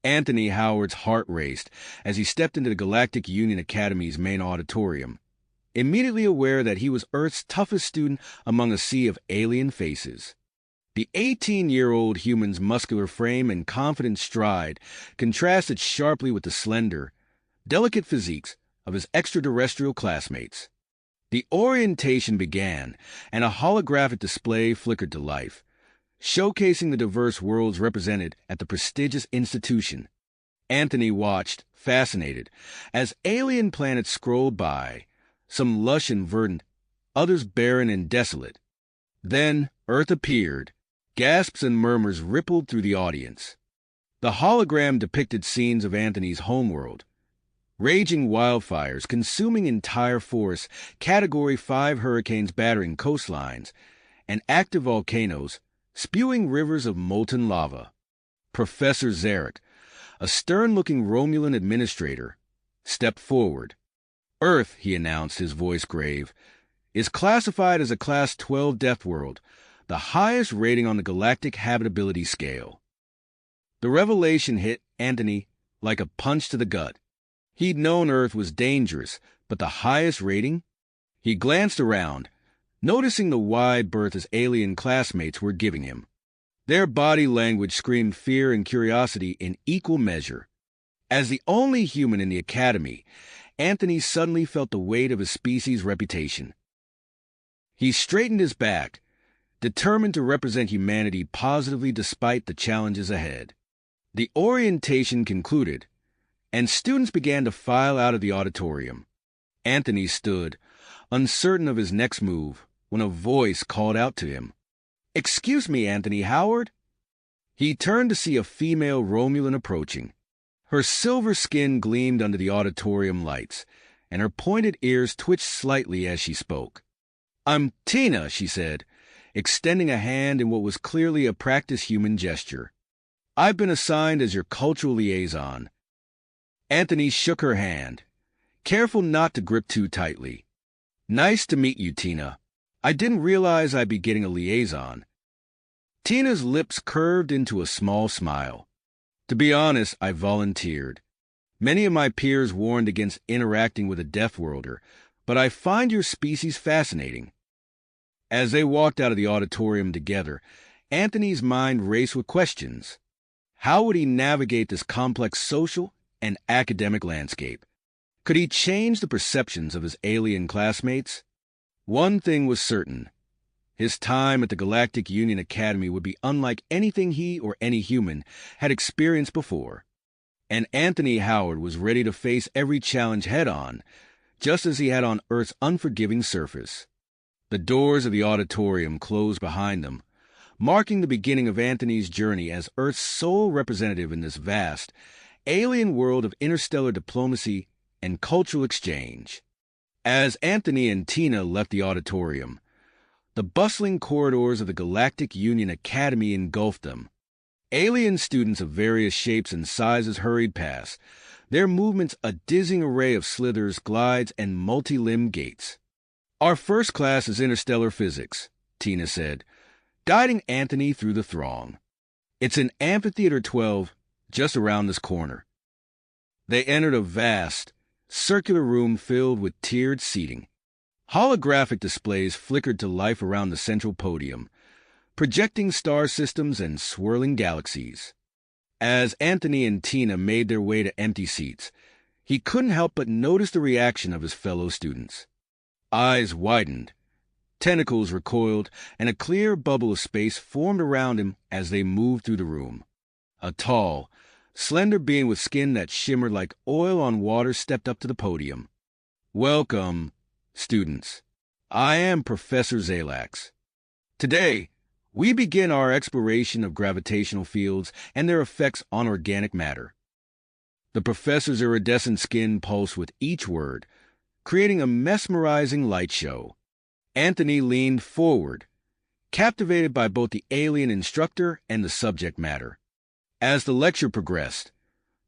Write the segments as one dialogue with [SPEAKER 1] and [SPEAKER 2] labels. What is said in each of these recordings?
[SPEAKER 1] Anthony Howard's heart raced as he stepped into the Galactic Union Academy's main auditorium, immediately aware that he was Earth's toughest student among a sea of alien faces. The 18-year-old human's muscular frame and confident stride contrasted sharply with the slender, delicate physiques of his extraterrestrial classmates. The orientation began, and a holographic display flickered to life, showcasing the diverse worlds represented at the prestigious institution. Anthony watched, fascinated, as alien planets scrolled by, some lush and verdant, others barren and desolate. Then Earth appeared. Gasps and murmurs rippled through the audience. The hologram depicted scenes of Anthony's homeworld. Raging wildfires consuming entire forests, Category 5 hurricanes battering coastlines, and active volcanoes spewing rivers of molten lava. Professor Zarek, a stern-looking Romulan administrator, stepped forward. Earth, he announced, his voice grave, is classified as a Class 12 Deathworld, the highest rating on the galactic habitability scale. The revelation hit Anthony like a punch to the gut. He'd known Earth was dangerous, but the highest rating? He glanced around, noticing the wide berth his alien classmates were giving him. Their body language screamed fear and curiosity in equal measure. As the only human in the academy, Anthony suddenly felt the weight of his species' reputation. He straightened his back, determined to represent humanity positively despite the challenges ahead. The orientation concluded, and students began to file out of the auditorium. Anthony stood, uncertain of his next move, when a voice called out to him. "Excuse me, Anthony Howard." He turned to see a female Romulan approaching. Her silver skin gleamed under the auditorium lights, and her pointed ears twitched slightly as she spoke. "I'm Tina," she said, extending a hand in what was clearly a practiced human gesture. "I've been assigned as your cultural liaison." Anthony shook her hand, careful not to grip too tightly. "Nice to meet you, Tina. I didn't realize I'd be getting a liaison." Tina's lips curved into a small smile. "To be honest, I volunteered. Many of my peers warned against interacting with a Deathworlder, but I find your species fascinating." As they walked out of the auditorium together, Anthony's mind raced with questions. How would he navigate this complex social and academic landscape? Could he change the perceptions of his alien classmates? One thing was certain. His time at the Galactic Union Academy would be unlike anything he or any human had experienced before. And Anthony Howard was ready to face every challenge head-on, just as he had on Earth's unforgiving surface. The doors of the auditorium closed behind them, marking the beginning of Anthony's journey as Earth's sole representative in this vast, alien world of interstellar diplomacy and cultural exchange. As Anthony and Tina left the auditorium, the bustling corridors of the Galactic Union Academy engulfed them. Alien students of various shapes and sizes hurried past, their movements a dizzying array of slithers, glides, and multi-limbed gaits. "Our first class is interstellar physics," Tina said, guiding Anthony through the throng. "It's in Amphitheater 12, just around this corner." They entered a vast, circular room filled with tiered seating. Holographic displays flickered to life around the central podium, projecting star systems and swirling galaxies. As Anthony and Tina made their way to empty seats, he couldn't help but notice the reaction of his fellow students. Eyes widened, tentacles recoiled, and a clear bubble of space formed around him as they moved through the room. A tall, slender being with skin that shimmered like oil on water stepped up to the podium. "Welcome, students. I am Professor Zalax. Today, we begin our exploration of gravitational fields and their effects on organic matter." The professor's iridescent skin pulsed with each word, creating a mesmerizing light show. Anthony leaned forward, captivated by both the alien instructor and the subject matter. As the lecture progressed,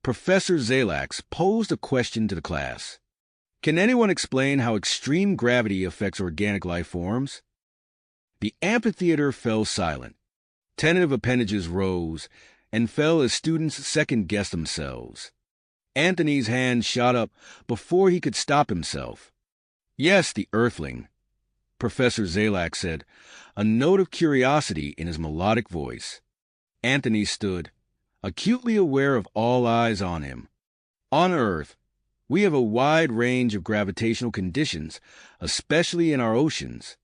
[SPEAKER 1] Professor Zalax posed a question to the class. "Can anyone explain how extreme gravity affects organic life forms?" The amphitheater fell silent. Tentative appendages rose, and fell as students second-guessed themselves. Anthony's hand shot up before he could stop himself. "Yes, the Earthling," Professor Zalak said, a note of curiosity in his melodic voice. Anthony stood, acutely aware of all eyes on him. "On Earth, we have a wide range of gravitational conditions, especially in our oceans.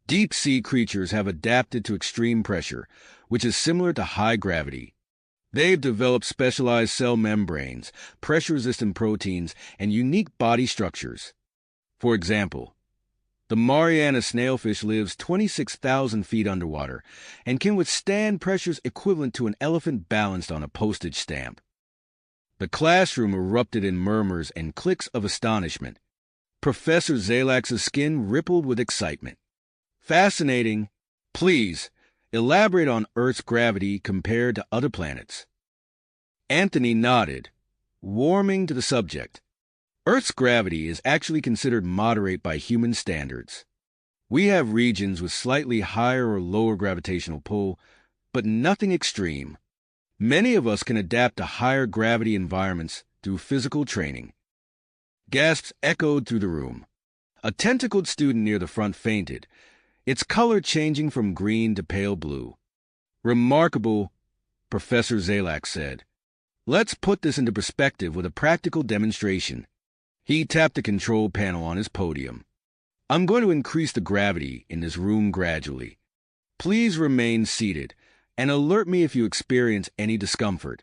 [SPEAKER 1] Deep-sea creatures have adapted to extreme pressure, which is similar to high gravity. They've developed specialized cell membranes, pressure-resistant proteins, and unique body structures. For example, the Mariana snailfish lives 26,000 feet underwater and can withstand pressures equivalent to an elephant balanced on a postage stamp." The classroom erupted in murmurs and clicks of astonishment. Professor Zalak's skin rippled with excitement. "Fascinating. Please, elaborate on Earth's gravity compared to other planets." Anthony nodded, warming to the subject. "Earth's gravity is actually considered moderate by human standards. We have regions with slightly higher or lower gravitational pull, but nothing extreme. Many of us can adapt to higher gravity environments through physical training." Gasps echoed through the room. A tentacled student near the front fainted, its color changing from green to pale blue. "Remarkable," Professor Zalak said. "Let's put this into perspective with a practical demonstration." He tapped the control panel on his podium. "I'm going to increase the gravity in this room gradually. Please remain seated and alert me if you experience any discomfort."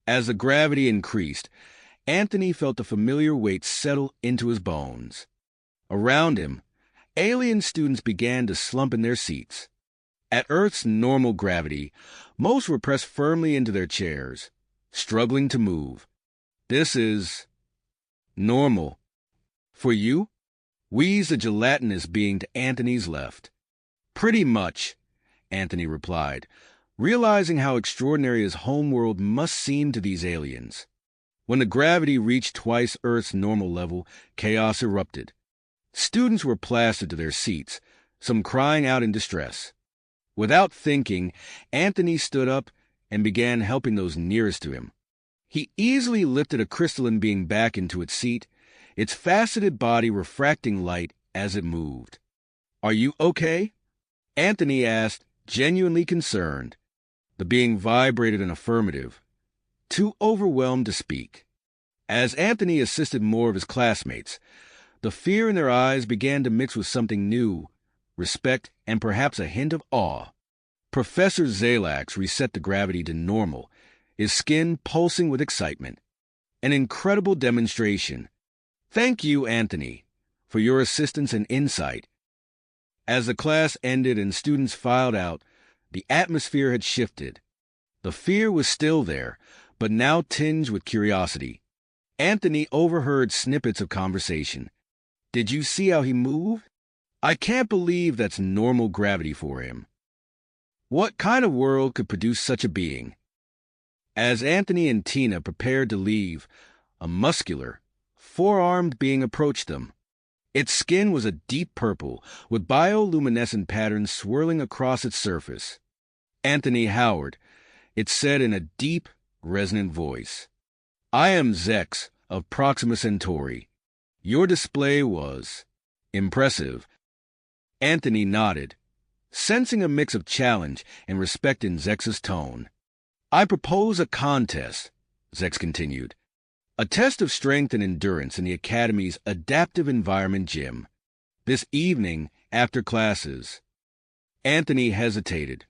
[SPEAKER 1] As the gravity increased, Anthony felt the familiar weight settle into his bones. Around him, alien students began to slump in their seats. At Earth's normal gravity, most were pressed firmly into their chairs, struggling to move. "This is normal. For you?" wheezed a gelatinous being to Anthony's left. "Pretty much," Anthony replied, realizing how extraordinary his homeworld must seem to these aliens. When the gravity reached twice Earth's normal level, chaos erupted. Students were plastered to their seats, some crying out in distress. Without thinking, Anthony stood up and began helping those nearest to him. He easily lifted a crystalline being back into its seat, its faceted body refracting light as it moved. "Are you okay?" Anthony asked, genuinely concerned. The being vibrated an affirmative, too overwhelmed to speak. As Anthony assisted more of his classmates, the fear in their eyes began to mix with something new, respect, and perhaps a hint of awe. Professor Zalax reset the gravity to normal, his skin pulsing with excitement. An incredible demonstration. "Thank you, Anthony, for your assistance and insight." As the class ended and students filed out, the atmosphere had shifted. The fear was still there, but now tinged with curiosity. Anthony overheard snippets of conversation. "Did you see how he moved? I can't believe that's normal gravity for him. What kind of world could produce such a being?" As Anthony and Tina prepared to leave, a muscular, four-armed being approached them. Its skin was a deep purple, with bioluminescent patterns swirling across its surface. "Anthony Howard," it said in a deep, resonant voice. "I am Zex of Proxima Centauri. Your display was impressive." Anthony nodded, sensing a mix of challenge and respect in Zex's tone. "I propose a contest," Zex continued. "A test of strength and endurance in the Academy's Adaptive Environment Gym. This evening, after classes." Anthony hesitated,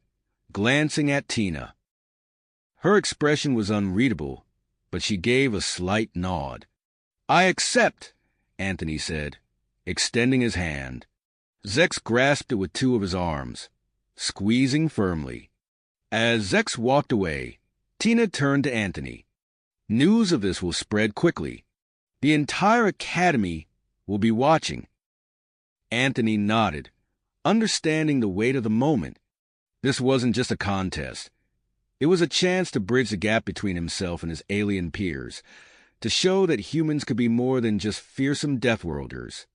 [SPEAKER 1] glancing at Tina. Her expression was unreadable, but she gave a slight nod. "I accept," Anthony said, extending his hand. Zex grasped it with two of his arms, squeezing firmly. As Zex walked away, Tina turned to Anthony. "News of this will spread quickly. The entire Academy will be watching." Anthony nodded, understanding the weight of the moment. This wasn't just a contest. It was a chance to bridge the gap between himself and his alien peers, to show that humans could be more than just fearsome Deathworlders.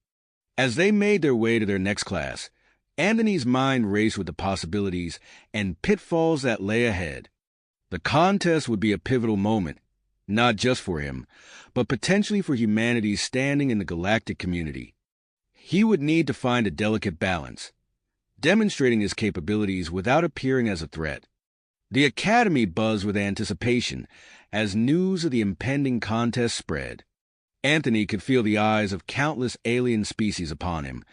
[SPEAKER 1] As they made their way to their next class, Anthony's mind raced with the possibilities and pitfalls that lay ahead. The contest would be a pivotal moment, not just for him, but potentially for humanity's standing in the galactic community. He would need to find a delicate balance, demonstrating his capabilities without appearing as a threat. The Academy buzzed with anticipation as news of the impending contest spread. Anthony could feel the eyes of countless alien species upon him,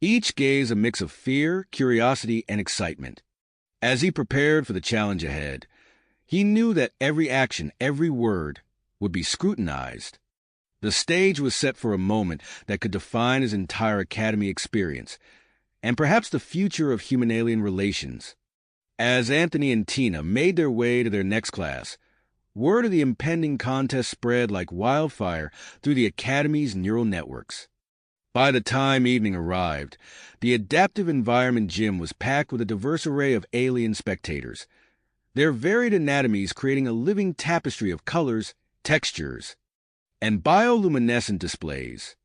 [SPEAKER 1] each gaze a mix of fear, curiosity, and excitement. As he prepared for the challenge ahead, he knew that every action, every word, would be scrutinized. The stage was set for a moment that could define his entire Academy experience, and perhaps the future of human-alien relations. As Anthony and Tina made their way to their next class, word of the impending contest spread like wildfire through the Academy's neural networks. By the time evening arrived, the adaptive environment gym was packed with a diverse array of alien spectators, their varied anatomies creating a living tapestry of colors, textures, and bioluminescent displays.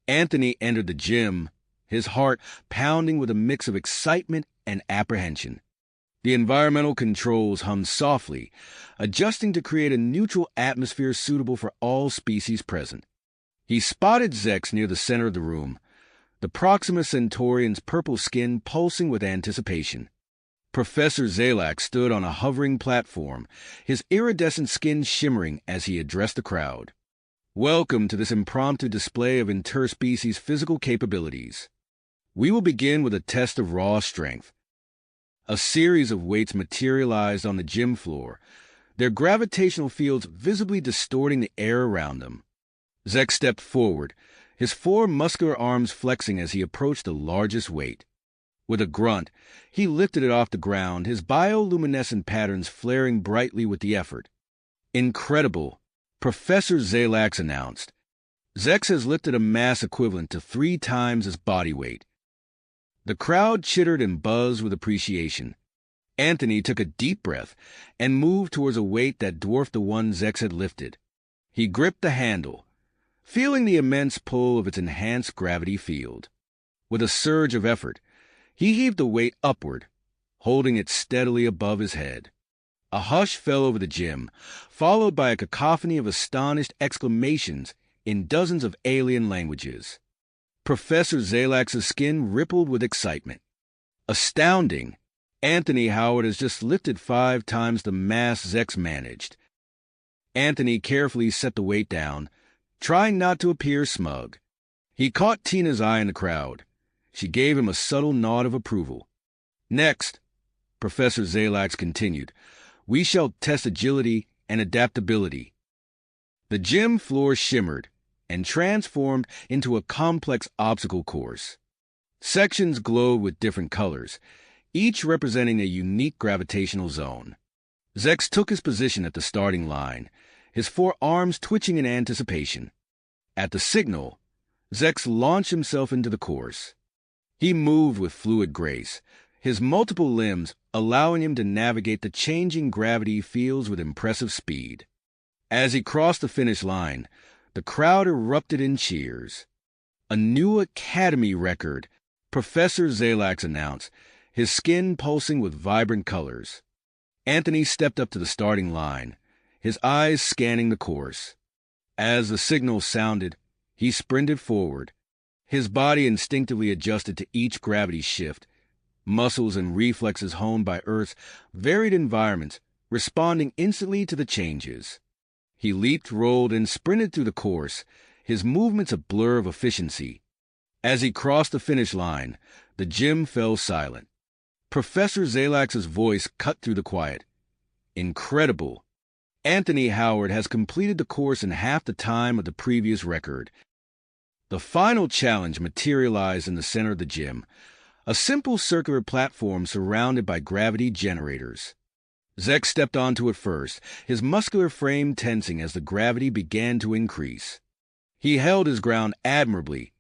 [SPEAKER 1] Anthony entered the gym, his heart pounding with a mix of excitement and apprehension. The environmental controls hummed softly, adjusting to create a neutral atmosphere suitable for all species present. He spotted Zex near the center of the room, the Proxima Centaurian's purple skin pulsing with anticipation. Professor Zalak stood on a hovering platform, his iridescent skin shimmering as he addressed the crowd. Welcome to this impromptu display of interspecies physical capabilities. We will begin with a test of raw strength. A series of weights materialized on the gym floor, their gravitational fields visibly distorting the air around them. Zex stepped forward, his four muscular arms flexing as he approached the largest weight. With a grunt, he lifted it off the ground, his bioluminescent patterns flaring brightly with the effort. Incredible, Professor Zalax announced. Zex has lifted a mass equivalent to 3 times his body weight. The crowd chittered and buzzed with appreciation. Anthony took a deep breath and moved towards a weight that dwarfed the one Zex had lifted. He gripped the handle, feeling the immense pull of its enhanced gravity field. With a surge of effort, he heaved the weight upward, holding it steadily above his head. A hush fell over the gym, followed by a cacophony of astonished exclamations in dozens of alien languages. Professor Zalax's skin rippled with excitement. Astounding! Anthony Howard has just lifted 5 times the mass Zex managed. Anthony carefully set the weight down, trying not to appear smug. He caught Tina's eye in the crowd. She gave him a subtle nod of approval. Next, Professor Zalax continued, we shall test agility and adaptability. The gym floor shimmered and transformed into a complex obstacle course. Sections glowed with different colors, each representing a unique gravitational zone. Zex took his position at the starting line, his 4 arms twitching in anticipation. At the signal, Zex launched himself into the course. He moved with fluid grace, his multiple limbs allowing him to navigate the changing gravity fields with impressive speed. As he crossed the finish line, the crowd erupted in cheers. A new Academy record, Professor Zalax announced, his skin pulsing with vibrant colors. Anthony stepped up to the starting line, his eyes scanning the course. As the signal sounded, he sprinted forward, his body instinctively adjusted to each gravity shift, muscles and reflexes honed by Earth's varied environments, responding instantly to the changes. He leaped, rolled, and sprinted through the course, his movements a blur of efficiency. As he crossed the finish line, the gym fell silent. Professor Zalax's voice cut through the quiet. Incredible! Anthony Howard has completed the course in half the time of the previous record. The final challenge materialized in the center of the gym, a simple circular platform surrounded by gravity generators. Zex stepped onto it first, his muscular frame tensing as the gravity began to increase. He held his ground admirably,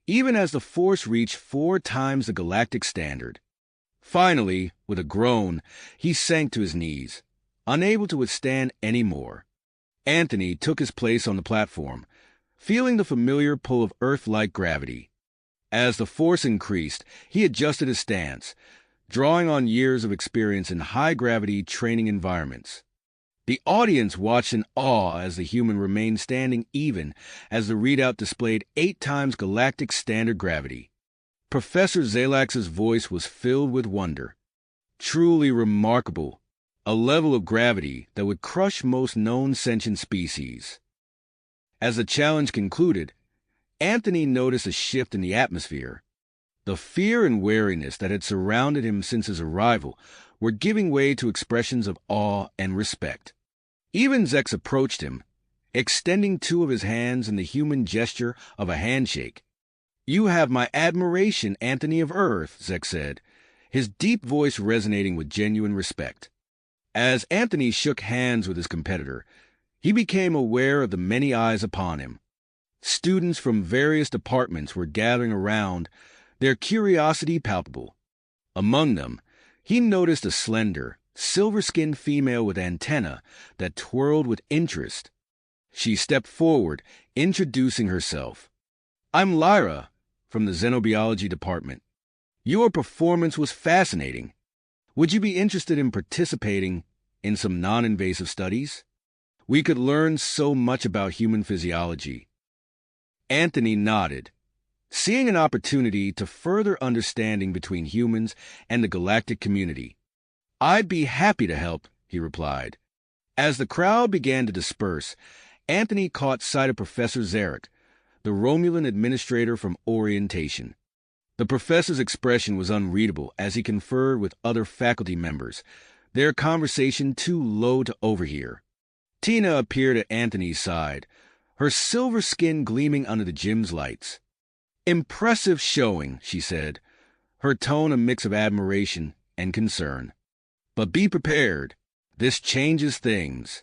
[SPEAKER 1] even as the force reached 4 times the galactic standard. Finally, with a groan, he sank to his knees, unable to withstand any more. Anthony took his place on the platform, feeling the familiar pull of Earth-like gravity. As the force increased, he adjusted his stance, drawing on years of experience in high-gravity training environments. The audience watched in awe as the human remained standing even as the readout displayed 8 times galactic standard gravity. Professor Zalax's voice was filled with wonder. Truly remarkable, a level of gravity that would crush most known sentient species. As the challenge concluded, Anthony noticed a shift in the atmosphere. The fear and wariness that had surrounded him since his arrival were giving way to expressions of awe and respect. Even Zex approached him, extending 2 of his hands in the human gesture of a handshake. "You have my admiration, Anthony of Earth," Zex said, his deep voice resonating with genuine respect. As Anthony shook hands with his competitor, he became aware of the many eyes upon him. Students from various departments were gathering around, their curiosity palpable. Among them, he noticed a slender, silver-skinned female with antennae that twirled with interest. She stepped forward, introducing herself. "I'm Lyra, from the Xenobiology Department. Your performance was fascinating. Would you be interested in participating in some non-invasive studies? We could learn so much about human physiology." Anthony nodded, seeing an opportunity to further understanding between humans and the galactic community. "I'd be happy to help," he replied. As the crowd began to disperse, Anthony caught sight of Professor Zarek, the Romulan administrator from Orientation. The professor's expression was unreadable as he conferred with other faculty members, their conversation too low to overhear. Tina appeared at Anthony's side, her silver skin gleaming under the gym's lights. "Impressive showing," she said, her tone a mix of admiration and concern. "But be prepared. This changes things.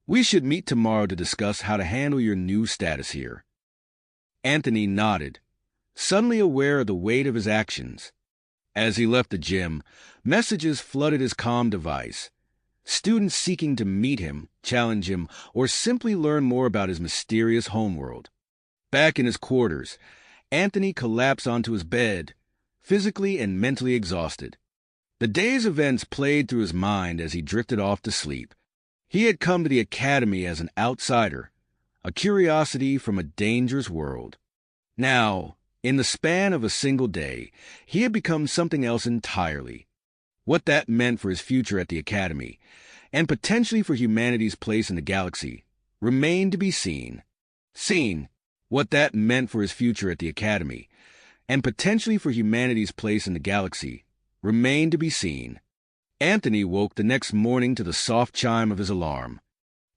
[SPEAKER 1] We should meet tomorrow to discuss how to handle your new status here." Anthony nodded, suddenly aware of the weight of his actions. As he left the gym, messages flooded his comm device. Students seeking to meet him, challenge him, or simply learn more about his mysterious homeworld. Back in his quarters, Anthony collapsed onto his bed, physically and mentally exhausted. The day's events played through his mind as he drifted off to sleep. He had come to the academy as an outsider, a curiosity from a dangerous world. Now, in the span of a single day, he had become something else entirely. What that meant for his future at the academy, and potentially for humanity's place in the galaxy, remained to be seen. What that meant for his future at the academy, and potentially for humanity's place in the galaxy, remained to be seen. Anthony woke the next morning to the soft chime of his alarm.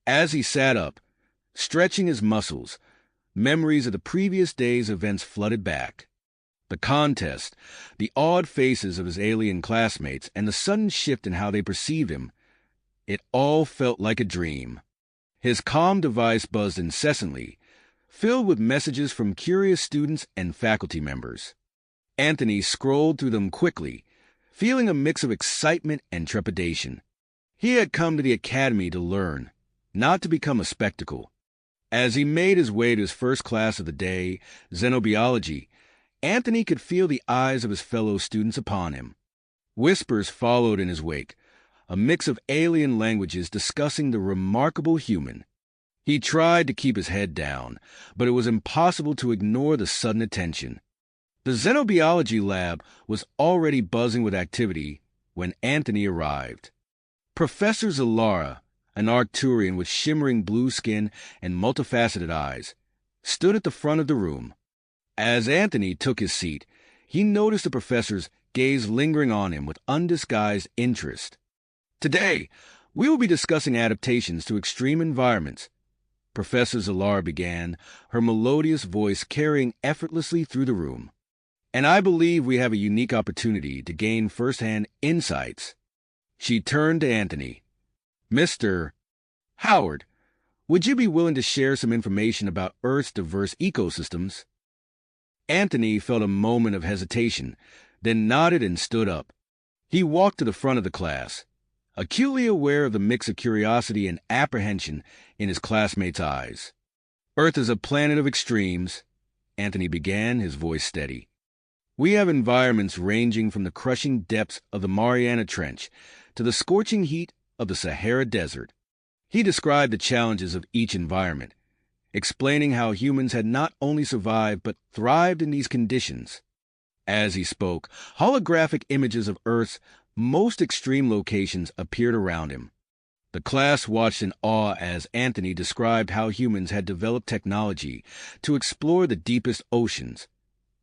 [SPEAKER 1] As he sat up, stretching his muscles, memories of the previous day's events flooded back. The contest, the awed faces of his alien classmates, and the sudden shift in how they perceived him, it all felt like a dream. His comm device buzzed incessantly, filled with messages from curious students and faculty members. Anthony scrolled through them quickly, feeling a mix of excitement and trepidation. He had come to the academy to learn, not to become a spectacle. As he made his way to his first class of the day, Xenobiology, Anthony could feel the eyes of his fellow students upon him. Whispers followed in his wake, a mix of alien languages discussing the remarkable human. He tried to keep his head down, but it was impossible to ignore the sudden attention. The Xenobiology lab was already buzzing with activity when Anthony arrived. Professor Zalara, an Arcturian with shimmering blue skin and multifaceted eyes, stood at the front of the room. As Anthony took his seat, he noticed the professor's gaze lingering on him with undisguised interest. "Today, we will be discussing adaptations to extreme environments," Professor Zalara began, her melodious voice carrying effortlessly through the room. "And I believe we have a unique opportunity to gain first-hand insights." She turned to Anthony. "Mr. Howard, would you be willing to share some information about Earth's diverse ecosystems?" Anthony felt a moment of hesitation, then nodded and stood up. He walked to the front of the class, acutely aware of the mix of curiosity and apprehension in his classmates' eyes. "Earth is a planet of extremes," Anthony began, his voice steady. "We have environments ranging from the crushing depths of the Mariana Trench to the scorching heat of the Sahara Desert. He described the challenges of each environment, explaining how humans had not only survived but thrived in these conditions. As he spoke, holographic images of Earth's most extreme locations appeared around him. The class watched in awe as Anthony described how humans had developed technology to explore the deepest oceans,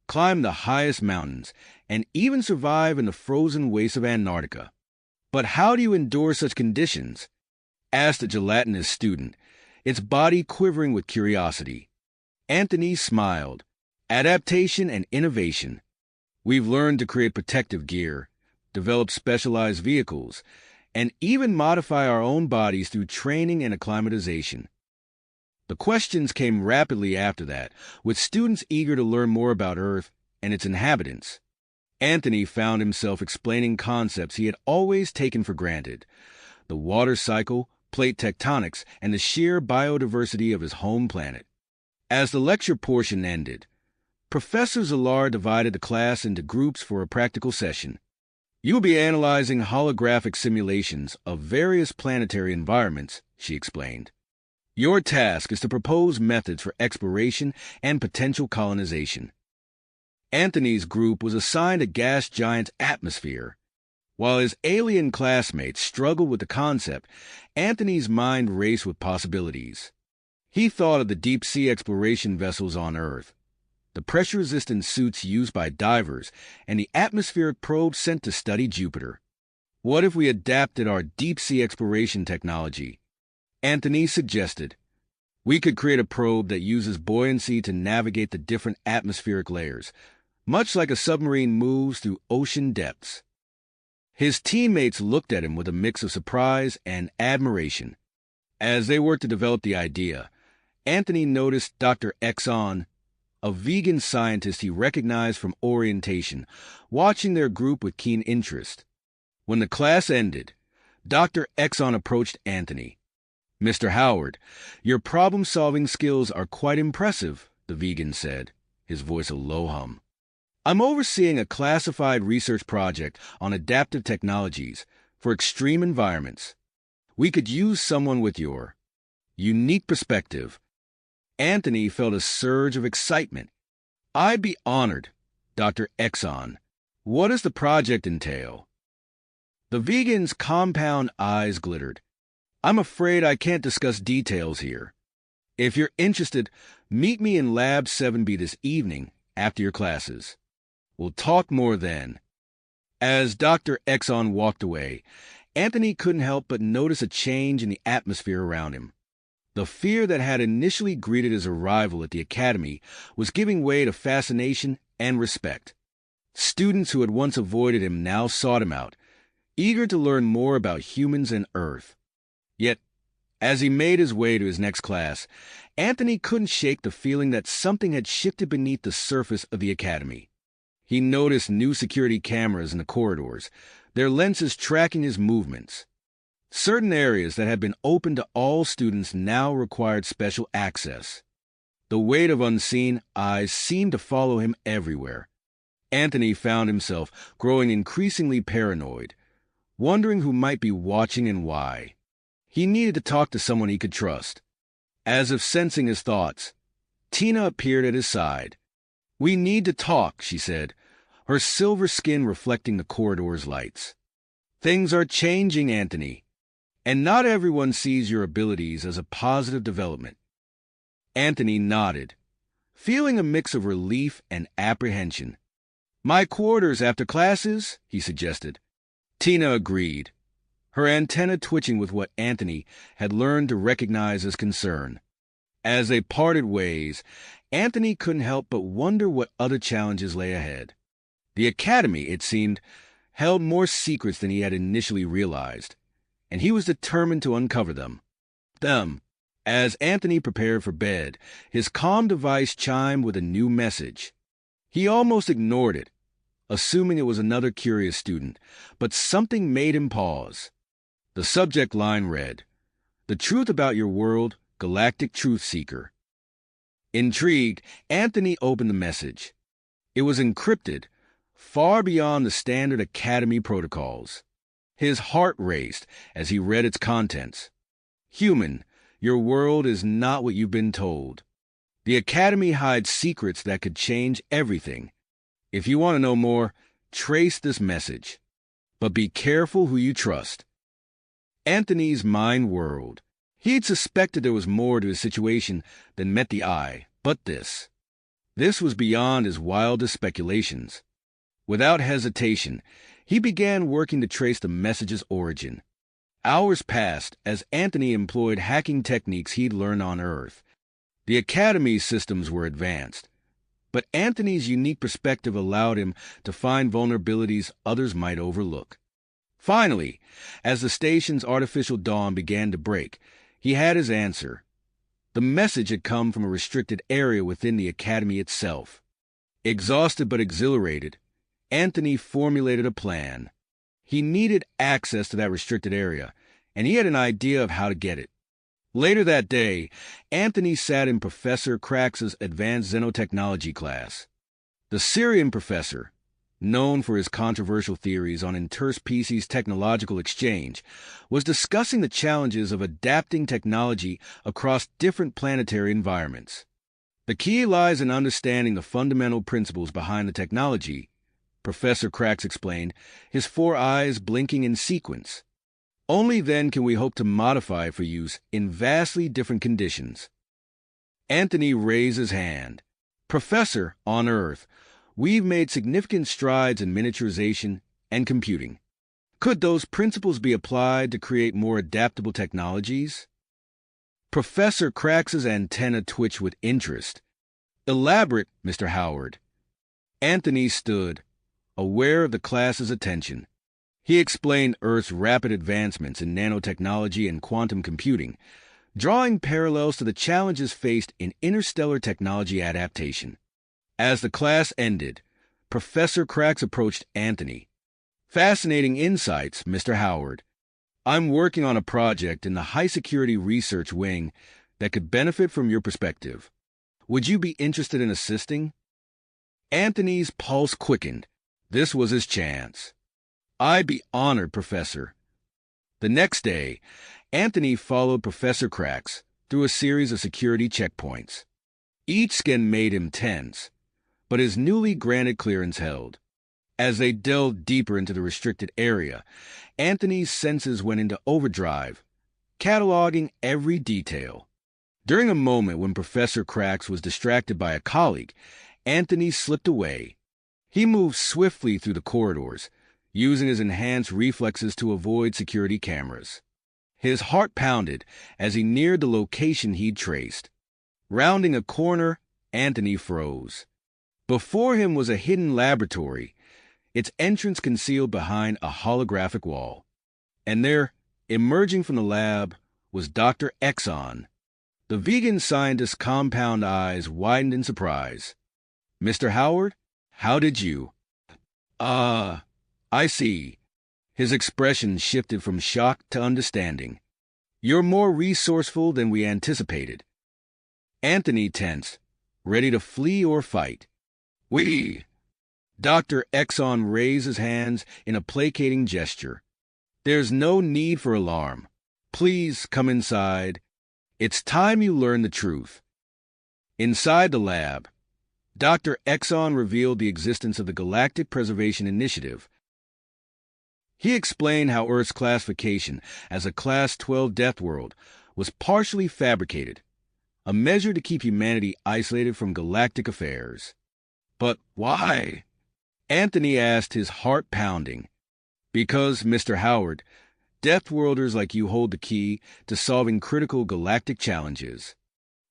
[SPEAKER 1] climb the highest mountains, and even survive in the frozen wastes of Antarctica. "But how do you endure such conditions?" asked a gelatinous student, its body quivering with curiosity. Anthony smiled. "Adaptation and innovation. We've learned to create protective gear, develop specialized vehicles, and even modify our own bodies through training and acclimatization." The questions came rapidly after that, with students eager to learn more about Earth and its inhabitants. Anthony found himself explaining concepts he had always taken for granted: the water cycle, plate tectonics, and the sheer biodiversity of his home planet. As the lecture portion ended, Professor Zallar divided the class into groups for a practical session. "You will be analyzing holographic simulations of various planetary environments," she explained. "Your task is to propose methods for exploration and potential colonization." Anthony's group was assigned a gas giant's atmosphere. While his alien classmates struggled with the concept, Anthony's mind raced with possibilities. He thought of the deep-sea exploration vessels on Earth, the pressure-resistant suits used by divers, and the atmospheric probe sent to study Jupiter. What if we adapted our deep-sea exploration technology? Anthony suggested. We could create a probe that uses buoyancy to navigate the different atmospheric layers, much like a submarine moves through ocean depths. His teammates looked at him with a mix of surprise and admiration. As they worked to develop the idea, Anthony noticed Dr. Exxon, a vegan scientist he recognized from orientation, watching their group with keen interest. When the class ended, Dr. Exxon approached Anthony. "Mr. Howard, your problem-solving skills are quite impressive," the vegan said, his voice a low hum. "I'm overseeing a classified research project on adaptive technologies for extreme environments. We could use someone with your unique perspective." Anthony felt a surge of excitement. "I'd be honored, Dr. Exxon. What does the project entail?" The vegan's compound eyes glittered. "I'm afraid I can't discuss details here. If you're interested, meet me in Lab 7B this evening after your classes. We'll talk more then." As Dr. Exxon walked away, Anthony couldn't help but notice a change in the atmosphere around him. The fear that had initially greeted his arrival at the academy was giving way to fascination and respect. Students who had once avoided him now sought him out, eager to learn more about humans and Earth. Yet, as he made his way to his next class, Anthony couldn't shake the feeling that something had shifted beneath the surface of the academy. He noticed new security cameras in the corridors, their lenses tracking his movements. Certain areas that had been open to all students now required special access. The weight of unseen eyes seemed to follow him everywhere. Anthony found himself growing increasingly paranoid, wondering who might be watching and why. He needed to talk to someone he could trust. As if sensing his thoughts, Tina appeared at his side. "We need to talk," she said, her silver skin reflecting the corridor's lights. "Things are changing, Anthony, and not everyone sees your abilities as a positive development." Anthony nodded, feeling a mix of relief and apprehension. "My quarters after classes?" he suggested. Tina agreed, her antenna twitching with what Anthony had learned to recognize as concern. As they parted ways, Anthony couldn't help but wonder what other challenges lay ahead. The academy, it seemed, held more secrets than he had initially realized, and he was determined to uncover them. As Anthony prepared for bed, his comm device chimed with a new message. He almost ignored it, assuming it was another curious student, but something made him pause. The subject line read, "The truth about your world, Galactic Truth Seeker." Intrigued, Anthony opened the message. It was encrypted, far beyond the standard Academy protocols. His heart raced as he read its contents. Human, your world is not what you've been told. The Academy hides secrets that could change everything. If you want to know more, trace this message. But be careful who you trust. Anthony's mind whirled. He'd suspected there was more to his situation than met the eye, but this was beyond his wildest speculations. Without hesitation, he began working to trace the message's origin. Hours passed as Anthony employed hacking techniques he'd learned on Earth. The Academy's systems were advanced, but Anthony's unique perspective allowed him to find vulnerabilities others might overlook. Finally, as the station's artificial dawn began to break, he had his answer. The message had come from a restricted area within the Academy itself. Exhausted but exhilarated, Anthony formulated a plan. He needed access to that restricted area, and he had an idea of how to get it. Later that day, Anthony sat in Professor Crax's advanced xenotechnology class. The Syrian professor, known for his controversial theories on interspecies technological exchange, was discussing the challenges of adapting technology across different planetary environments. The key lies in understanding the fundamental principles behind the technology, Professor Crax explained, his 4 eyes blinking in sequence. Only then can we hope to modify it for use in vastly different conditions. Anthony raised his hand. Professor, on Earth, we've made significant strides in miniaturization and computing. Could those principles be applied to create more adaptable technologies? Professor Crax's antenna twitched with interest. Elaborate, Mr. Howard. Anthony stood, aware of the class's attention. He explained Earth's rapid advancements in nanotechnology and quantum computing, drawing parallels to the challenges faced in interstellar technology adaptation. As the class ended, Professor Crax approached Anthony. Fascinating insights, Mr. Howard. I'm working on a project in the high-security research wing that could benefit from your perspective. Would you be interested in assisting? Anthony's pulse quickened. This was his chance. I'd be honored, Professor. The next day, Anthony followed Professor Crax through a series of security checkpoints. Each scan made him tense, but his newly granted clearance held. As they delved deeper into the restricted area, Anthony's senses went into overdrive, cataloging every detail. During a moment when Professor Crax was distracted by a colleague, Anthony slipped away. He moved swiftly through the corridors, using his enhanced reflexes to avoid security cameras. His heart pounded as he neared the location he'd traced. Rounding a corner, Anthony froze. Before him was a hidden laboratory, its entrance concealed behind a holographic wall. And there, emerging from the lab, was Dr. Exxon. The vegan scientist's compound eyes widened in surprise. Mr. Howard, how did you? I see. His expression shifted from shock to understanding. You're more resourceful than we anticipated. Anthony tensed, ready to flee or fight. Dr. Exxon raised his hands in a placating gesture. There's no need for alarm. Please come inside. It's time you learn the truth. Inside the lab, Dr. Exxon revealed the existence of the Galactic Preservation Initiative. He explained how Earth's classification as a Class 12 Deathworld was partially fabricated, a measure to keep humanity isolated from galactic affairs. But why? Anthony asked, his heart pounding. Because, Mr. Howard, Deathworlders like you hold the key to solving critical galactic challenges.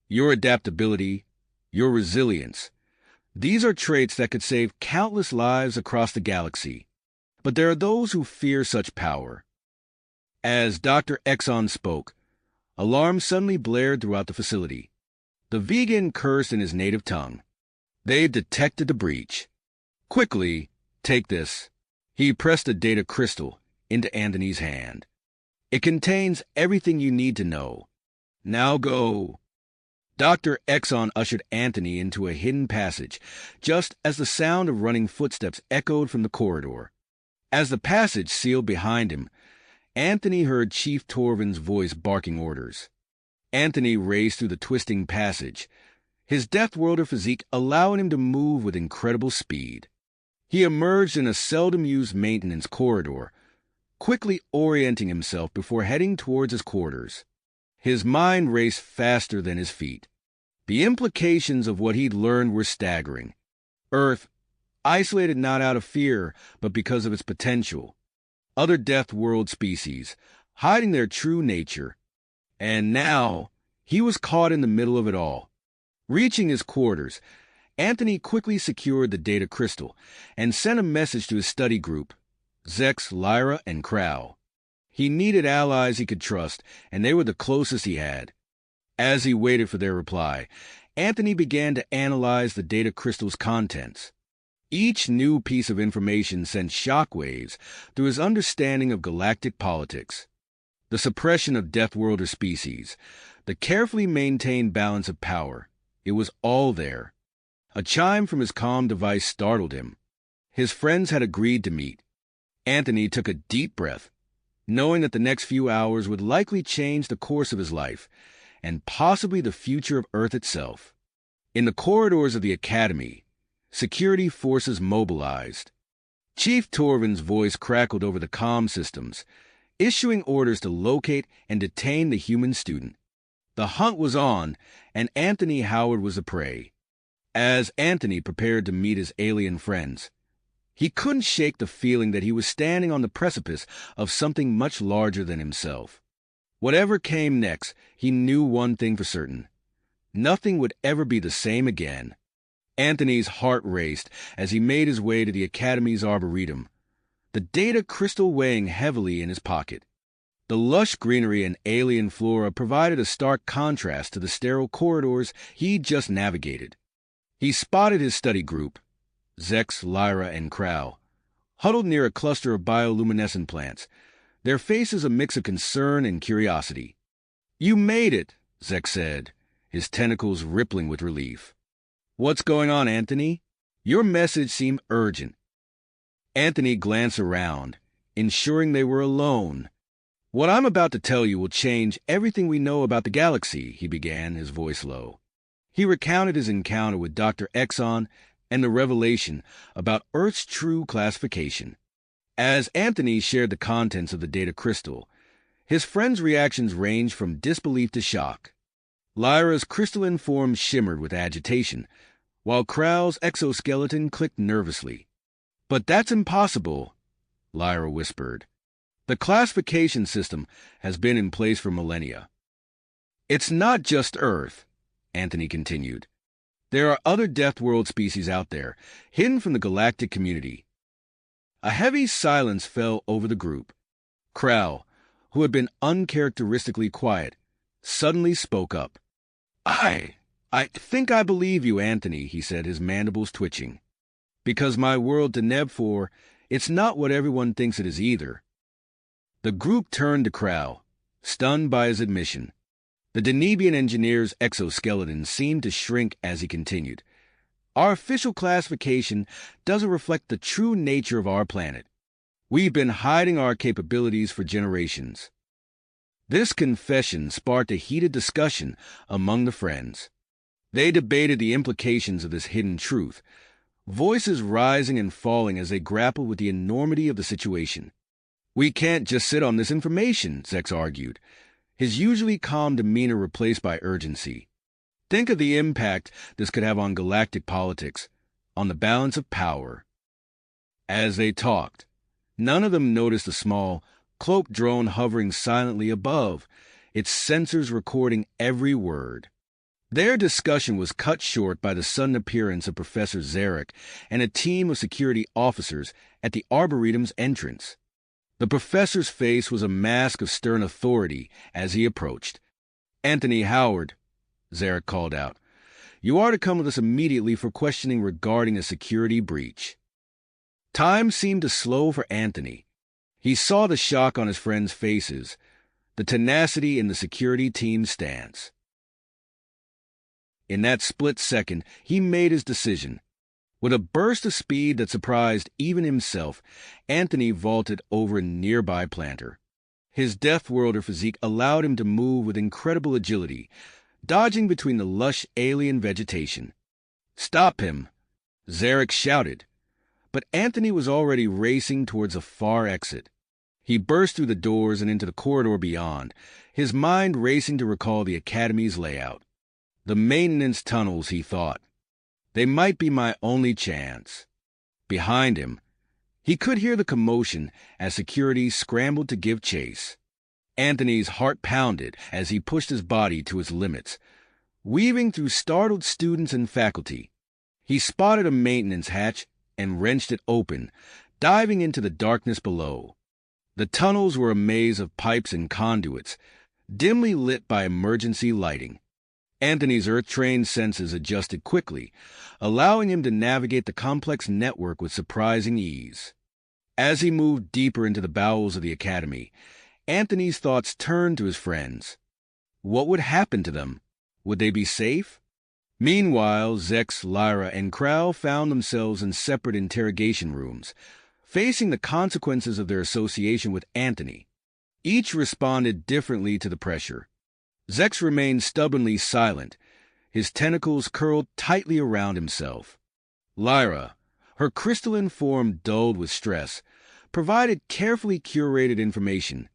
[SPEAKER 1] Your adaptability, your resilience, these are traits that could save countless lives across the galaxy. But there are those who fear such power. As Dr. Exxon spoke, alarms suddenly blared throughout the facility. The vegan cursed in his native tongue. They've detected the breach. Quickly, take this. He pressed a data crystal into Anthony's hand. It contains everything you need to know. Now go. Dr. Exxon ushered Anthony into a hidden passage, just as the sound of running footsteps echoed from the corridor. As the passage sealed behind him, Anthony heard Chief Torvin's voice barking orders. Anthony raced through the twisting passage, his Deathworlder physique allowing him to move with incredible speed. He emerged in a seldom-used maintenance corridor, quickly orienting himself before heading towards his quarters. His mind raced faster than his feet. The implications of what he'd learned were staggering. Earth, isolated not out of fear, but because of its potential. Other Deathworld species, hiding their true nature. And now, he was caught in the middle of it all. Reaching his quarters, Anthony quickly secured the data crystal and sent a message to his study group, Zex, Lyra, and Crow. He needed allies he could trust, and they were the closest he had. As he waited for their reply, Anthony began to analyze the data crystal's contents. Each new piece of information sent shockwaves through his understanding of galactic politics. The suppression of Deathworlder species, the carefully maintained balance of power, it was all there. A chime from his comm device startled him. His friends had agreed to meet. Anthony took a deep breath, knowing that the next few hours would likely change the course of his life, and possibly the future of Earth itself. In the corridors of the Academy, security forces mobilized. Chief Torvin's voice crackled over the comm systems, issuing orders to locate and detain the human student. The hunt was on, and Anthony Howard was the prey. As Anthony prepared to meet his alien friends, he couldn't shake the feeling that he was standing on the precipice of something much larger than himself. Whatever came next, he knew one thing for certain. Nothing would ever be the same again. Anthony's heart raced as he made his way to the Academy's Arboretum, the data crystal weighing heavily in his pocket. The lush greenery and alien flora provided a stark contrast to the sterile corridors he'd just navigated. He spotted his study group, Zex, Lyra, and Crow, huddled near a cluster of bioluminescent plants, their faces a mix of concern and curiosity. "You made it," Zex said, his tentacles rippling with relief. "What's going on, Anthony? Your message seemed urgent." Anthony glanced around, ensuring they were alone. "What I'm about to tell you will change everything we know about the galaxy," he began, his voice low. He recounted his encounter with Dr. Exxon and the revelation about Earth's true classification. As Anthony shared the contents of the data crystal, his friends' reactions ranged from disbelief to shock. Lyra's crystalline form shimmered with agitation, while Crow's exoskeleton clicked nervously. "But that's impossible," Lyra whispered. "The classification system has been in place for millennia." "It's not just Earth," Anthony continued. "There are other Deathworld species out there, hidden from the galactic community." A heavy silence fell over the group. Crow, who had been uncharacteristically quiet, suddenly spoke up. I think I believe you, Anthony," he said, his mandibles twitching. "Because my world Deneb 4, it's not what everyone thinks it is either." The group turned to Crow, stunned by his admission. The Denebian engineer's exoskeleton seemed to shrink as he continued. "Our official classification doesn't reflect the true nature of our planet. We've been hiding our capabilities for generations." This confession sparked a heated discussion among the friends. They debated the implications of this hidden truth, voices rising and falling as they grappled with the enormity of the situation. "We can't just sit on this information," Zex argued, his usually calm demeanor replaced by urgency. "Think of the impact this could have on galactic politics, on the balance of power." As they talked, none of them noticed a small, cloaked drone hovering silently above, its sensors recording every word. Their discussion was cut short by the sudden appearance of Professor Zarek and a team of security officers at the Arboretum's entrance. The professor's face was a mask of stern authority as he approached. "Anthony Howard," Zarek called out, "you are to come with us immediately for questioning regarding a security breach." Time seemed to slow for Anthony. He saw the shock on his friends' faces, the tenacity in the security team's stance. In that split second, he made his decision. With a burst of speed that surprised even himself, Anthony vaulted over a nearby planter. His Deathworlder physique allowed him to move with incredible agility, dodging between the lush alien vegetation. "Stop him!" Zarek shouted, but Anthony was already racing towards a far exit. He burst through the doors and into the corridor beyond, his mind racing to recall the Academy's layout. The maintenance tunnels, he thought. They might be my only chance. Behind him, he could hear the commotion as security scrambled to give chase. Anthony's heart pounded as he pushed his body to its limits, weaving through startled students and faculty. He spotted a maintenance hatch and wrenched it open, diving into the darkness below. The tunnels were a maze of pipes and conduits, dimly lit by emergency lighting. Anthony's Earth-trained senses adjusted quickly, allowing him to navigate the complex network with surprising ease. As he moved deeper into the bowels of the Academy, Anthony's thoughts turned to his friends. What would happen to them? Would they be safe? Meanwhile, Zex, Lyra, and Krau found themselves in separate interrogation rooms, facing the consequences of their association with Anthony. Each responded differently to the pressure. Zex remained stubbornly silent, his tentacles curled tightly around himself. Lyra, her crystalline form dulled with stress, provided carefully curated information,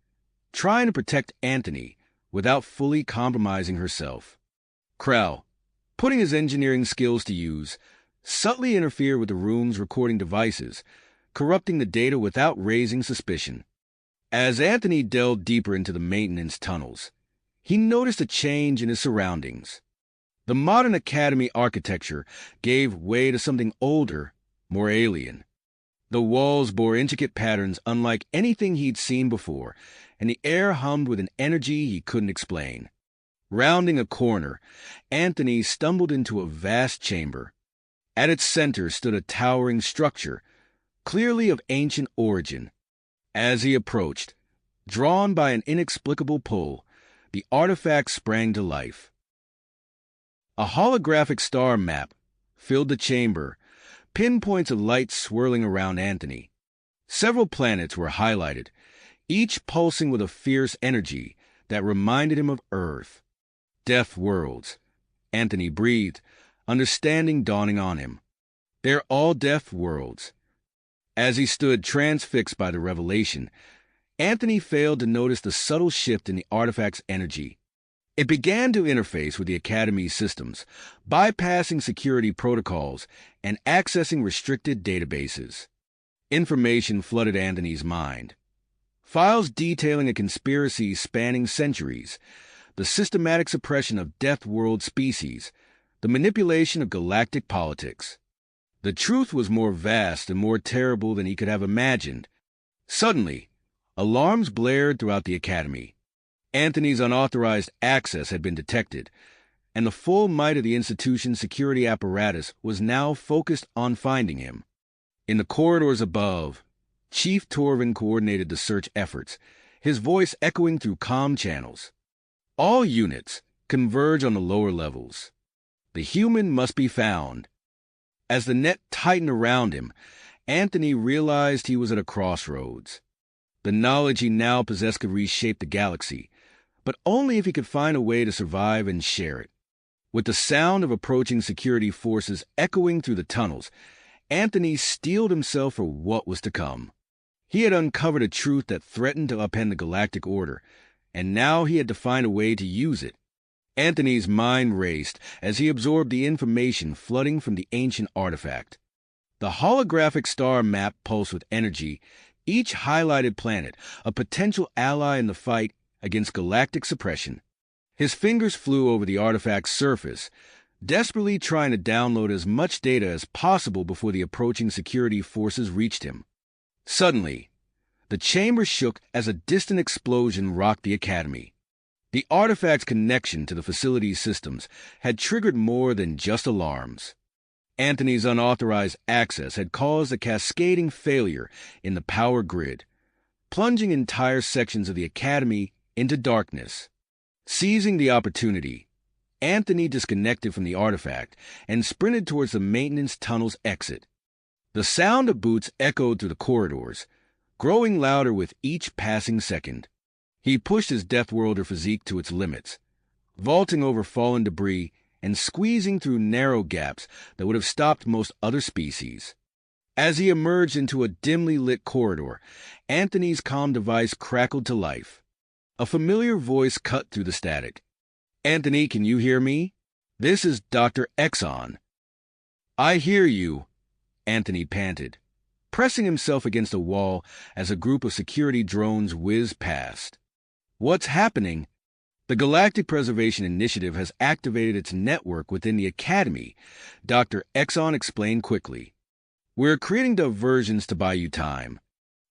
[SPEAKER 1] trying to protect Anthony without fully compromising herself. Krau, putting his engineering skills to use, subtly interfered with the room's recording devices, corrupting the data without raising suspicion. As Anthony delved deeper into the maintenance tunnels, he noticed a change in his surroundings. The modern Academy architecture gave way to something older, more alien. The walls bore intricate patterns unlike anything he'd seen before, and the air hummed with an energy he couldn't explain. Rounding a corner, Anthony stumbled into a vast chamber. At its center stood a towering structure, clearly of ancient origin. As he approached, drawn by an inexplicable pull, the artifact sprang to life. A holographic star map filled the chamber, pinpoints of light swirling around Anthony. Several planets were highlighted, each pulsing with a fierce energy that reminded him of Earth. Deathworlds. Anthony breathed, understanding dawning on him. They're all Deathworlds. As he stood transfixed by the revelation, Anthony failed to notice the subtle shift in the artifact's energy. It began to interface with the Academy's systems, bypassing security protocols and accessing restricted databases. Information flooded Anthony's mind. Files detailing a conspiracy spanning centuries, the systematic suppression of Deathworld species, the manipulation of galactic politics. The truth was more vast and more terrible than he could have imagined. Suddenly, alarms blared throughout the Academy. Anthony's unauthorized access had been detected, and the full might of the institution's security apparatus was now focused on finding him. In the corridors above, Chief Torvin coordinated the search efforts, his voice echoing through comm channels. All units converge on the lower levels. The human must be found. As the net tightened around him, Anthony realized he was at a crossroads. The knowledge he now possessed could reshape the galaxy, but only if he could find a way to survive and share it. With the sound of approaching security forces echoing through the tunnels, Anthony steeled himself for what was to come. He had uncovered a truth that threatened to upend the galactic order, and now he had to find a way to use it. Anthony's mind raced as he absorbed the information flooding from the ancient artifact. The holographic star map pulsed with energy, each highlighted planet a potential ally in the fight against galactic suppression. His fingers flew over the artifact's surface, desperately trying to download as much data as possible before the approaching security forces reached him. Suddenly, the chamber shook as a distant explosion rocked the Academy. The artifact's connection to the facility's systems had triggered more than just alarms. Anthony's unauthorized access had caused a cascading failure in the power grid, plunging entire sections of the Academy into darkness. Seizing the opportunity, Anthony disconnected from the artifact and sprinted towards the maintenance tunnel's exit. The sound of boots echoed through the corridors, growing louder with each passing second. He pushed his Deathworlder physique to its limits, vaulting over fallen debris and squeezing through narrow gaps that would have stopped most other species. As he emerged into a dimly lit corridor, Anthony's comm device crackled to life. A familiar voice cut through the static. "Anthony, can you hear me? This is Dr. Exxon." "I hear you," Anthony panted, pressing himself against a wall as a group of security drones whizzed past. "What's happening?" "The Galactic Preservation Initiative has activated its network within the Academy," Dr. Exxon explained quickly. "We're creating diversions to buy you time.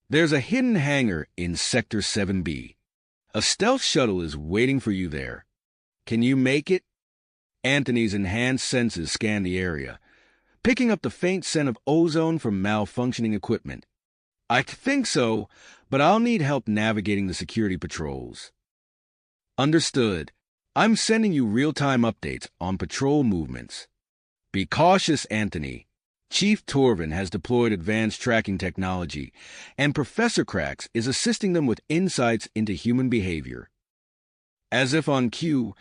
[SPEAKER 1] There's a hidden hangar in Sector 7B. A stealth shuttle is waiting for you there. Can you make it?" Anthony's enhanced senses scanned the area, picking up the faint scent of ozone from malfunctioning equipment. "I think so, but I'll need help navigating the security patrols." "Understood. I'm sending you real-time updates on patrol movements." "Be cautious, Anthony. Chief Torvin has deployed advanced tracking technology, and Professor Krax is assisting them with insights into human behavior." As if on cue,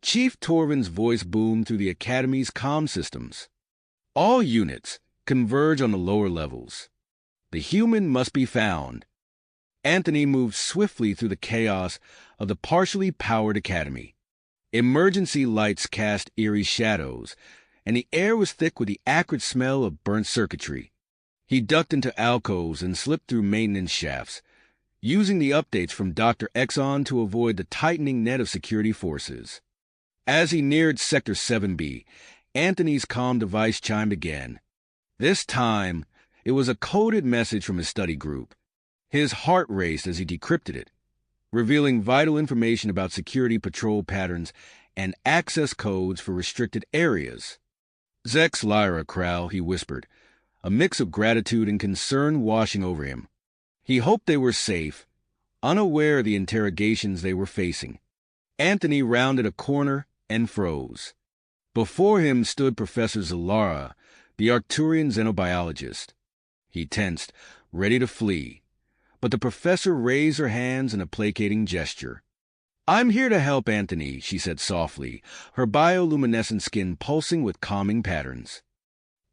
[SPEAKER 1] Chief Torvin's voice boomed through the Academy's comm systems. "All units, converge on the lower levels. The human must be found." Anthony moved swiftly through the chaos of the partially powered Academy. Emergency lights cast eerie shadows, and the air was thick with the acrid smell of burnt circuitry. He ducked into alcoves and slipped through maintenance shafts, using the updates from Dr. Exxon to avoid the tightening net of security forces. As he neared Sector 7B, Anthony's comm device chimed again. This time, it was a coded message from his study group. His heart raced as he decrypted it, revealing vital information about security patrol patterns and access codes for restricted areas. "Zex Lyra, Kral," he whispered, a mix of gratitude and concern washing over him. He hoped they were safe, unaware of the interrogations they were facing. Anthony rounded a corner and froze. Before him stood Professor Zalara, the Arcturian xenobiologist. He tensed, ready to flee, but the professor raised her hands in a placating gesture. "I'm here to help, Anthony," she said softly, her bioluminescent skin pulsing with calming patterns.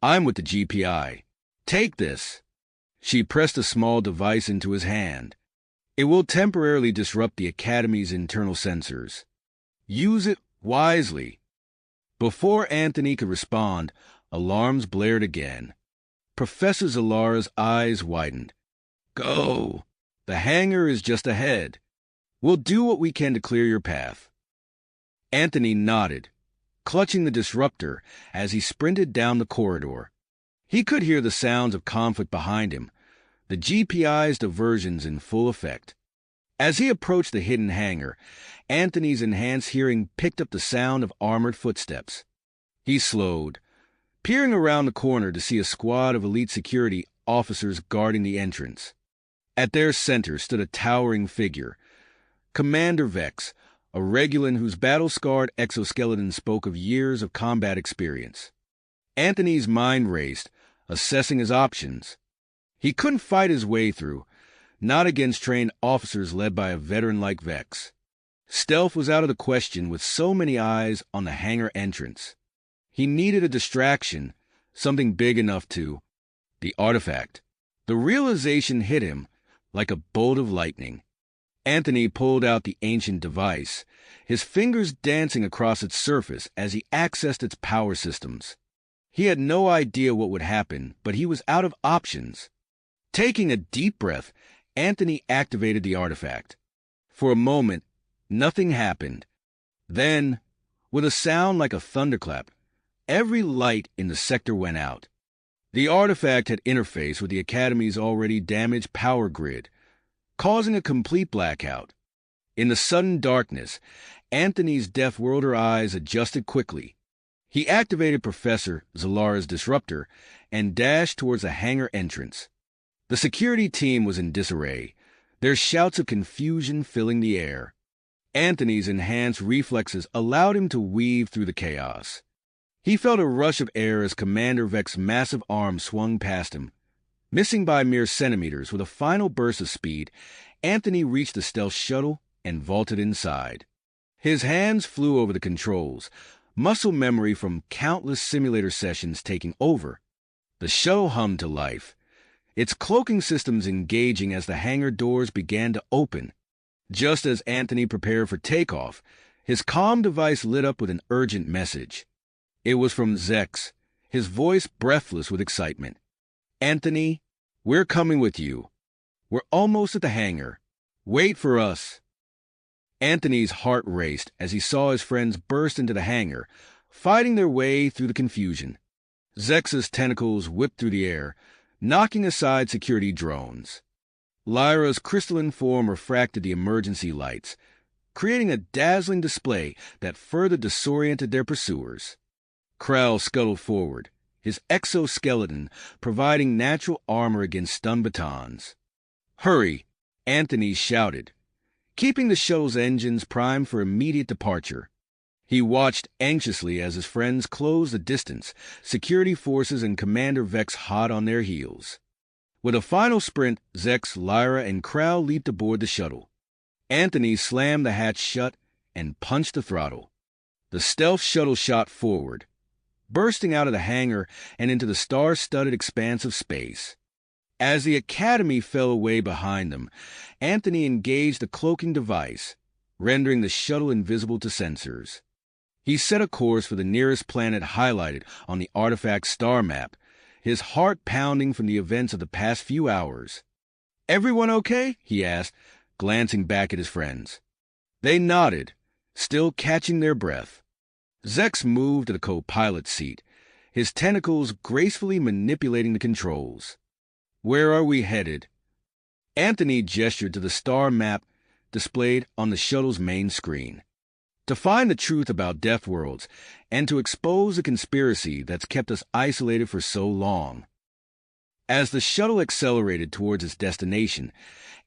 [SPEAKER 1] "I'm with the GPI. Take this." She pressed a small device into his hand. "It will temporarily disrupt the Academy's internal sensors. Use it wisely." Before Anthony could respond, alarms blared again. Professor Zalara's eyes widened. "Go. The hangar is just ahead. We'll do what we can to clear your path." Anthony nodded, clutching the disruptor as he sprinted down the corridor. He could hear the sounds of conflict behind him, the GPI's diversions in full effect. As he approached the hidden hangar, Anthony's enhanced hearing picked up the sound of armored footsteps. He slowed, peering around the corner to see a squad of elite security officers guarding the entrance. At their center stood a towering figure, Commander Vex, a Regulan whose battle-scarred exoskeleton spoke of years of combat experience. Anthony's mind raced, assessing his options. He couldn't fight his way through, not against trained officers led by a veteran like Vex. Stealth was out of the question with so many eyes on the hangar entrance. He needed a distraction, something big enough to... The artifact. The realization hit him like a bolt of lightning. Anthony pulled out the ancient device, his fingers dancing across its surface as he accessed its power systems. He had no idea what would happen, but he was out of options. Taking a deep breath, Anthony activated the artifact. For a moment, nothing happened. Then, with a sound like a thunderclap, every light in the sector went out. The artifact had interfaced with the Academy's already damaged power grid, causing a complete blackout. In the sudden darkness, Anthony's Deathworlder eyes adjusted quickly. He activated Professor Zalara's disruptor and dashed towards the hangar entrance. The security team was in disarray, their shouts of confusion filling the air. Anthony's enhanced reflexes allowed him to weave through the chaos. He felt a rush of air as Commander Vex's massive arm swung past him. Missing by mere centimeters with a final burst of speed, Anthony reached the stealth shuttle and vaulted inside. His hands flew over the controls, muscle memory from countless simulator sessions taking over. The shuttle hummed to life, its cloaking systems engaging as the hangar doors began to open. Just as Anthony prepared for takeoff, his comm device lit up with an urgent message. It was from Zex, his voice breathless with excitement. "Anthony, we're coming with you. We're almost at the hangar. Wait for us." Anthony's heart raced as he saw his friends burst into the hangar, fighting their way through the confusion. Zex's tentacles whipped through the air, knocking aside security drones. Lyra's crystalline form refracted the emergency lights, creating a dazzling display that further disoriented their pursuers. Krell scuttled forward, his exoskeleton providing natural armor against stun batons. "Hurry!" Anthony shouted, keeping the shuttle's engines primed for immediate departure. He watched anxiously as his friends closed the distance, security forces and Commander Vex hot on their heels. With a final sprint, Zex, Lyra, and Krell leaped aboard the shuttle. Anthony slammed the hatch shut and punched the throttle. The stealth shuttle shot forward, bursting out of the hangar and into the star-studded expanse of space. As the Academy fell away behind them, Anthony engaged the cloaking device, rendering the shuttle invisible to sensors. He set a course for the nearest planet highlighted on the artifact star map, his heart pounding from the events of the past few hours. "Everyone okay?" he asked, glancing back at his friends. They nodded, still catching their breath. Zex moved to the co-pilot's seat, his tentacles gracefully manipulating the controls. "Where are we headed?" Anthony gestured to the star map displayed on the shuttle's main screen. "To find the truth about Deathworlds and to expose the conspiracy that's kept us isolated for so long." As the shuttle accelerated towards its destination,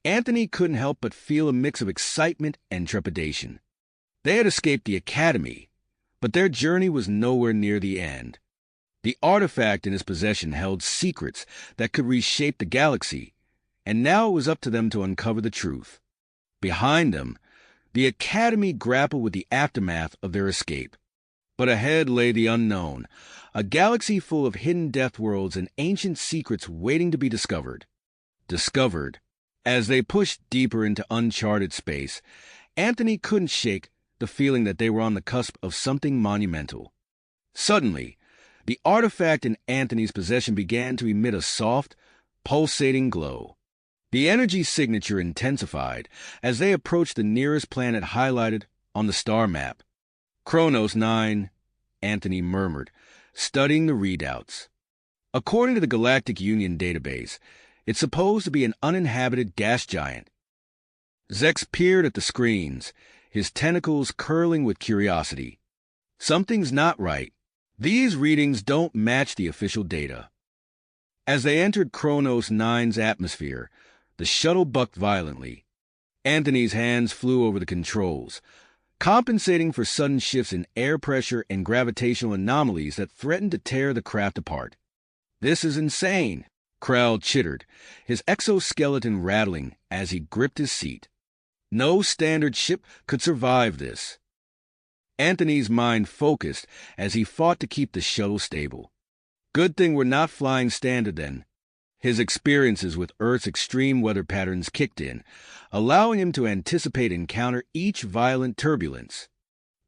[SPEAKER 1] Anthony couldn't help but feel a mix of excitement and trepidation. They had escaped the Academy, but their journey was nowhere near the end. The artifact in his possession held secrets that could reshape the galaxy, and now it was up to them to uncover the truth. Behind them, the Academy grappled with the aftermath of their escape. But ahead lay the unknown, a galaxy full of hidden death worlds and ancient secrets waiting to be discovered. As they pushed deeper into uncharted space, Anthony couldn't shake the feeling that they were on the cusp of something monumental. Suddenly, the artifact in Anthony's possession began to emit a soft, pulsating glow. The energy signature intensified as they approached the nearest planet highlighted on the star map. "Kronos 9, Anthony murmured, studying the readouts. According to the Galactic Union database, it's supposed to be an uninhabited gas giant. Zex peered at the screens, his tentacles curling with curiosity. Something's not right. These readings don't match the official data. As they entered Kronos 9's atmosphere, the shuttle bucked violently. Anthony's hands flew over the controls, compensating for sudden shifts in air pressure and gravitational anomalies that threatened to tear the craft apart. "This is insane," Krell chittered, his exoskeleton rattling as he gripped his seat. "No standard ship could survive this." Anthony's mind focused as he fought to keep the shuttle stable. Good thing we're not flying standard then. His experiences with Earth's extreme weather patterns kicked in, allowing him to anticipate and counter each violent turbulence.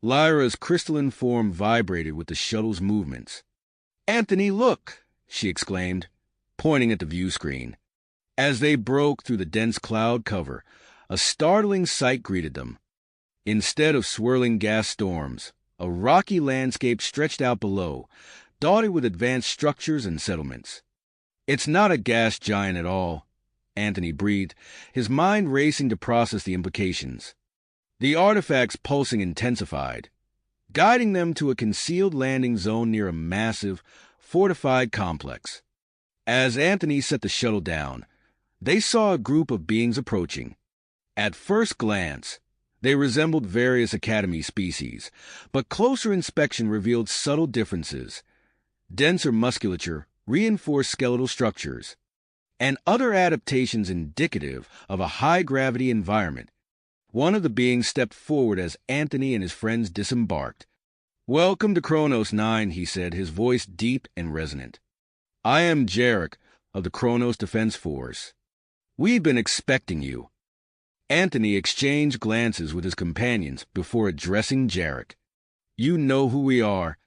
[SPEAKER 1] Lyra's crystalline form vibrated with the shuttle's movements. "Anthony, look!" she exclaimed, pointing at the view screen. As they broke through the dense cloud cover, a startling sight greeted them. Instead of swirling gas storms, a rocky landscape stretched out below, dotted with advanced structures and settlements. "It's not a gas giant at all," Anthony breathed, his mind racing to process the implications. The artifact's pulsing intensified, guiding them to a concealed landing zone near a massive, fortified complex. As Anthony set the shuttle down, they saw a group of beings approaching. At first glance, they resembled various Academy species, but closer inspection revealed subtle differences. Denser musculature, reinforced skeletal structures, and other adaptations indicative of a high-gravity environment. One of the beings stepped forward as Anthony and his friends disembarked. "Welcome to Kronos 9, he said, his voice deep and resonant. "I am Jarek of the Kronos Defense Force. We've been expecting you." Anthony exchanged glances with his companions before addressing Jarek. "You know who we are."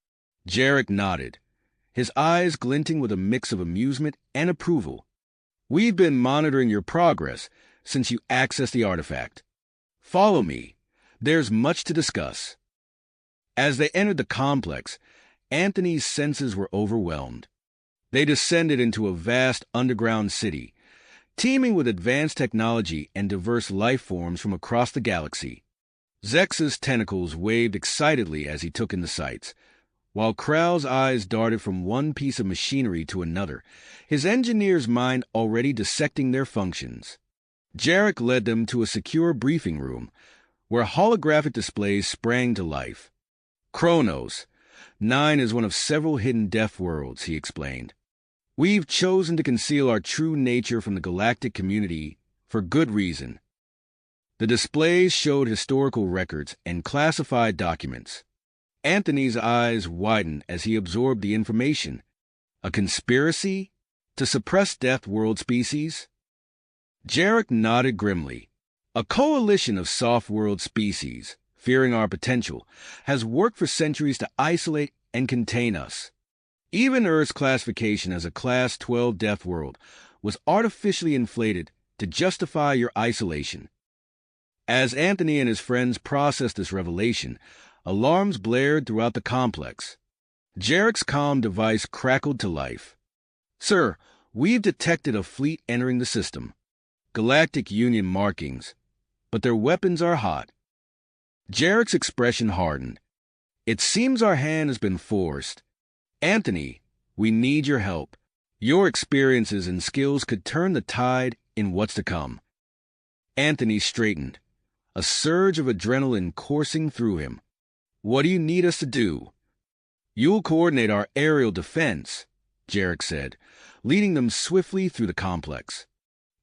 [SPEAKER 1] Jarek nodded, his eyes glinting with a mix of amusement and approval. "We've been monitoring your progress since you accessed the artifact. Follow me. There's much to discuss." As they entered the complex, Anthony's senses were overwhelmed. They descended into a vast underground city, teeming with advanced technology and diverse life forms from across the galaxy. Zex's tentacles waved excitedly as he took in the sights, while Kral's eyes darted from one piece of machinery to another, his engineer's mind already dissecting their functions. Jarek led them to a secure briefing room, where holographic displays sprang to life. "Kronos 9 is one of several hidden Deathworlds," he explained. "We've chosen to conceal our true nature from the galactic community for good reason." The displays showed historical records and classified documents. Anthony's eyes widened as he absorbed the information. A conspiracy to suppress Deathworld species? Jarek nodded grimly. "A coalition of soft-world species, fearing our potential, has worked for centuries to isolate and contain us. Even Earth's classification as a Class 12 Deathworld was artificially inflated to justify your isolation." As Anthony and his friends processed this revelation, alarms blared throughout the complex. Jarek's comm device crackled to life. "Sir, we've detected a fleet entering the system. Galactic Union markings, but their weapons are hot." Jarek's expression hardened. "It seems our hand has been forced. Anthony, we need your help. Your experiences and skills could turn the tide in what's to come." Anthony straightened, a surge of adrenaline coursing through him. "What do you need us to do?" "You'll coordinate our aerial defense," Jarek said, leading them swiftly through the complex.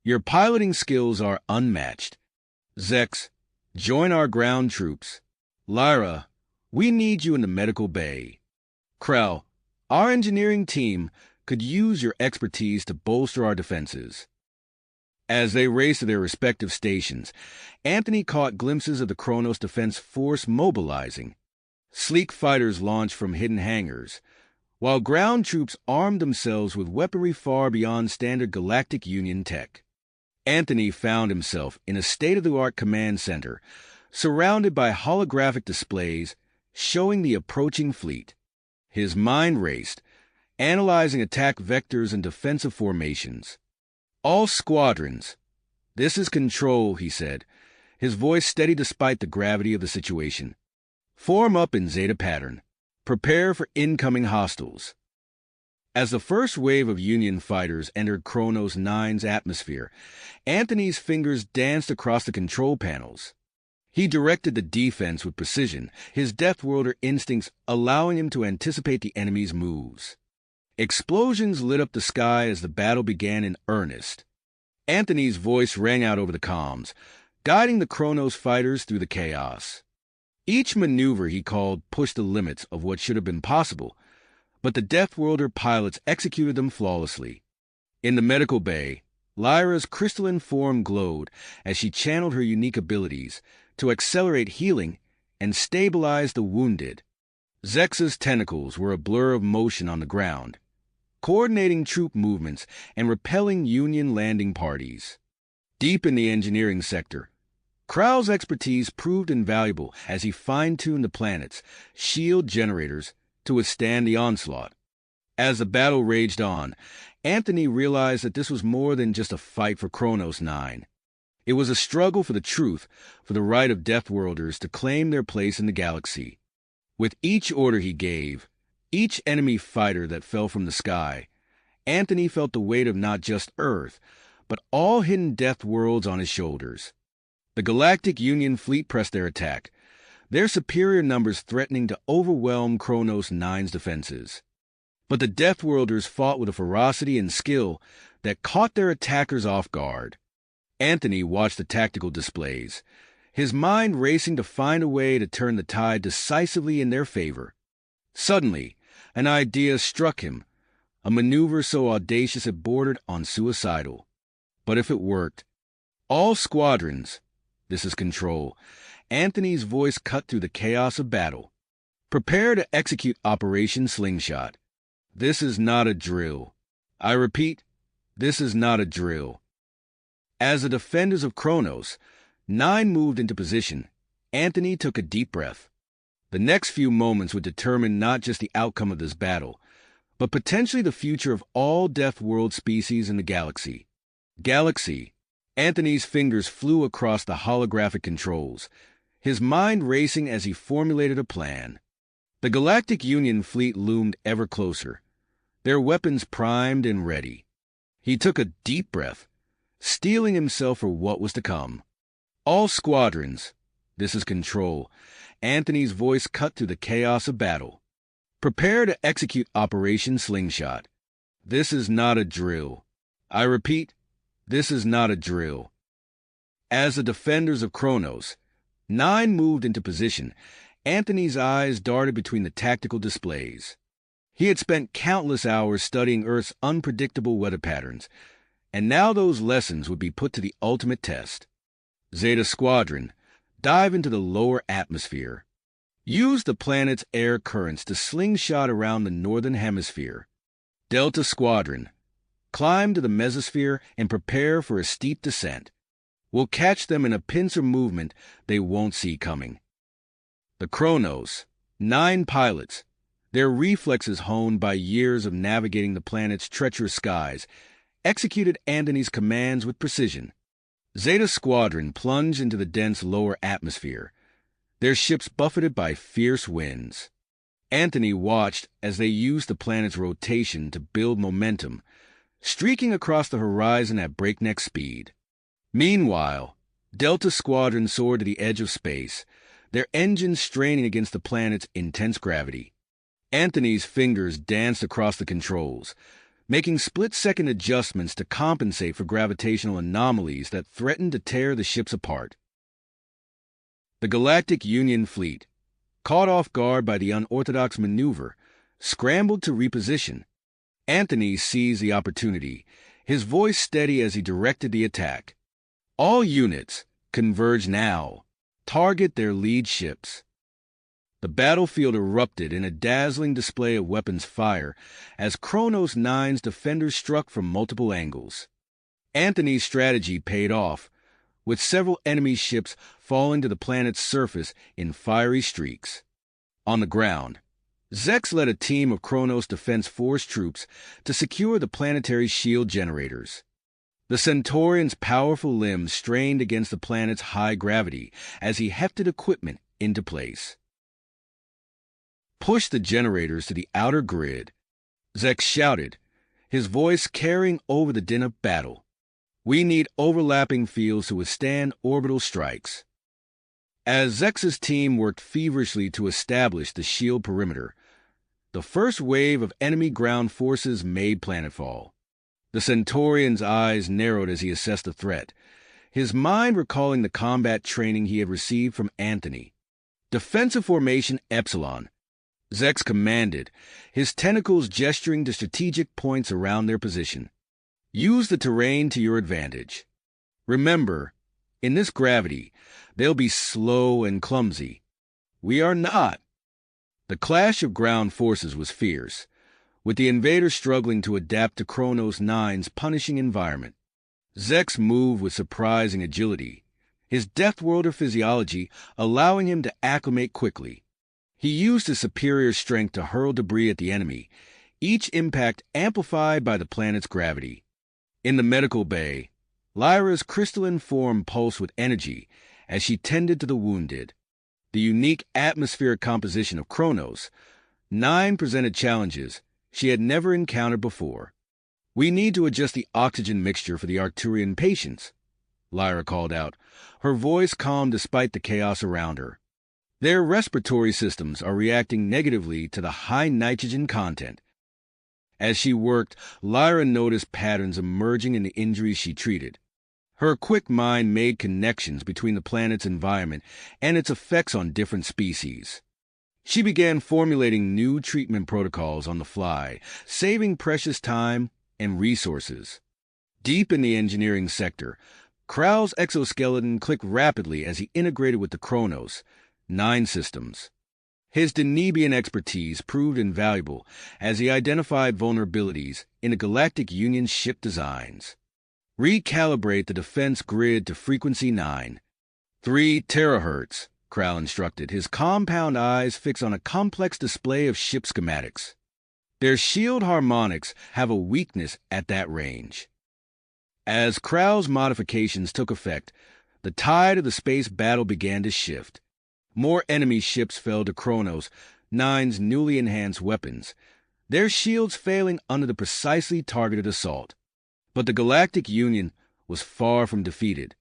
[SPEAKER 1] "Your piloting skills are unmatched. Zex, join our ground troops. Lyra, we need you in the medical bay. Kral, our engineering team could use your expertise to bolster our defenses." As they raced to their respective stations, Anthony caught glimpses of the Kronos Defense Force mobilizing. Sleek fighters launched from hidden hangars, while ground troops armed themselves with weaponry far beyond standard Galactic Union tech. Anthony found himself in a state-of-the-art command center, surrounded by holographic displays showing the approaching fleet. His mind raced, analyzing attack vectors and defensive formations. "All squadrons. This is Control," he said, his voice steady despite the gravity of the situation. "Form up in Zeta pattern. Prepare for incoming hostiles." As the first wave of Union fighters entered Kronos 9's atmosphere, Anthony's fingers danced across the control panels. He directed the defense with precision, his Deathworlder instincts allowing him to anticipate the enemy's moves. Explosions lit up the sky as the battle began in earnest. Anthony's voice rang out over the comms, guiding the Kronos fighters through the chaos. Each maneuver he called pushed the limits of what should have been possible, but the Deathworlder pilots executed them flawlessly. In the medical bay, Lyra's crystalline form glowed as she channeled her unique abilities to accelerate healing and stabilize the wounded. Zex's tentacles were a blur of motion on the ground, coordinating troop movements and repelling Union landing parties. Deep in the engineering sector, Kral's expertise proved invaluable as he fine-tuned the planet's shield generators to withstand the onslaught. As the battle raged on, Anthony realized that this was more than just a fight for Kronos 9. It was a struggle for the truth, for the right of Deathworlders to claim their place in the galaxy. With each order he gave, each enemy fighter that fell from the sky, Anthony felt the weight of not just Earth, but all hidden Deathworlds on his shoulders. The Galactic Union fleet pressed their attack, their superior numbers threatening to overwhelm Kronos 9's defenses. But the Deathworlders fought with a ferocity and skill that caught their attackers off guard. Anthony watched the tactical displays, his mind racing to find a way to turn the tide decisively in their favor. Suddenly, an idea struck him, a maneuver so audacious it bordered on suicidal. But if it worked, all squadrons, this is Control, Anthony's voice cut through the chaos of battle. Prepare to execute Operation Slingshot. This is not a drill. I repeat, this is not a drill. As the defenders of Kronos, 9 moved into position, Anthony took a deep breath. The next few moments would determine not just the outcome of this battle, but potentially the future of all Deathworld species in the galaxy. Anthony's fingers flew across the holographic controls, his mind racing as he formulated a plan. The Galactic Union fleet loomed ever closer, their weapons primed and ready. He took a deep breath, steeling himself for what was to come. All squadrons, this is Control, Anthony's voice cut through the chaos of battle. Prepare to execute Operation Slingshot. This is not a drill. I repeat, this is not a drill. As the defenders of Kronos, 9 moved into position, Anthony's eyes darted between the tactical displays. He had spent countless hours studying Earth's unpredictable weather patterns, and now those lessons would be put to the ultimate test. Zeta Squadron, dive into the lower atmosphere. Use the planet's air currents to slingshot around the northern hemisphere. Delta Squadron, climb to the mesosphere and prepare for a steep descent. We'll catch them in a pincer movement they won't see coming. The Kronos, 9 pilots, their reflexes honed by years of navigating the planet's treacherous skies, executed Anthony's commands with precision. Zeta Squadron plunged into the dense lower atmosphere, their ships buffeted by fierce winds. Anthony watched as they used the planet's rotation to build momentum, streaking across the horizon at breakneck speed. Meanwhile, Delta Squadron soared to the edge of space, their engines straining against the planet's intense gravity. Anthony's fingers danced across the controls, making split-second adjustments to compensate for gravitational anomalies that threatened to tear the ships apart. The Galactic Union fleet, caught off guard by the unorthodox maneuver, scrambled to reposition. Anthony seized the opportunity, his voice steady as he directed the attack. All units, converge now. Target their lead ships. The battlefield erupted in a dazzling display of weapons fire as Kronos 9's defenders struck from multiple angles. Anthony's strategy paid off, with several enemy ships falling to the planet's surface in fiery streaks. On the ground, Zex led a team of Kronos Defense Force troops to secure the planetary shield generators. The Centaurian's powerful limbs strained against the planet's high gravity as he hefted equipment into place. Push the generators to the outer grid, Zex shouted, his voice carrying over the din of battle. We need overlapping fields to withstand orbital strikes. As Zex's team worked feverishly to establish the shield perimeter, the first wave of enemy ground forces made planetfall. The Centaurian's eyes narrowed as he assessed the threat, his mind recalling the combat training he had received from Anthony. Defensive Formation Epsilon, Zex commanded, his tentacles gesturing to strategic points around their position. Use the terrain to your advantage. Remember, in this gravity, they'll be slow and clumsy. We are not. The clash of ground forces was fierce, with the invaders struggling to adapt to Kronos 9's punishing environment. Zex moved with surprising agility, his Deathworlder physiology allowing him to acclimate quickly. He used his superior strength to hurl debris at the enemy, each impact amplified by the planet's gravity. In the medical bay, Lyra's crystalline form pulsed with energy as she tended to the wounded. The unique atmospheric composition of Kronos, 9 presented challenges she had never encountered before. We need to adjust the oxygen mixture for the Arcturian patients, Lyra called out, her voice calm despite the chaos around her. Their respiratory systems are reacting negatively to the high nitrogen content. As she worked, Lyra noticed patterns emerging in the injuries she treated. Her quick mind made connections between the planet's environment and its effects on different species. She began formulating new treatment protocols on the fly, saving precious time and resources. Deep in the engineering sector, Krau's exoskeleton clicked rapidly as he integrated with the Kronos 9 systems. His Denebian expertise proved invaluable as he identified vulnerabilities in the Galactic Union ship designs. Recalibrate the defense grid to frequency 9. 3 terahertz, Krau instructed, his compound eyes fixed on a complex display of ship schematics. Their shield harmonics have a weakness at that range. As Krau's modifications took effect, the tide of the space battle began to shift. More enemy ships fell to Kronos 9's newly enhanced weapons, their shields failing under the precisely targeted assault. But the Galactic Union was far from defeated.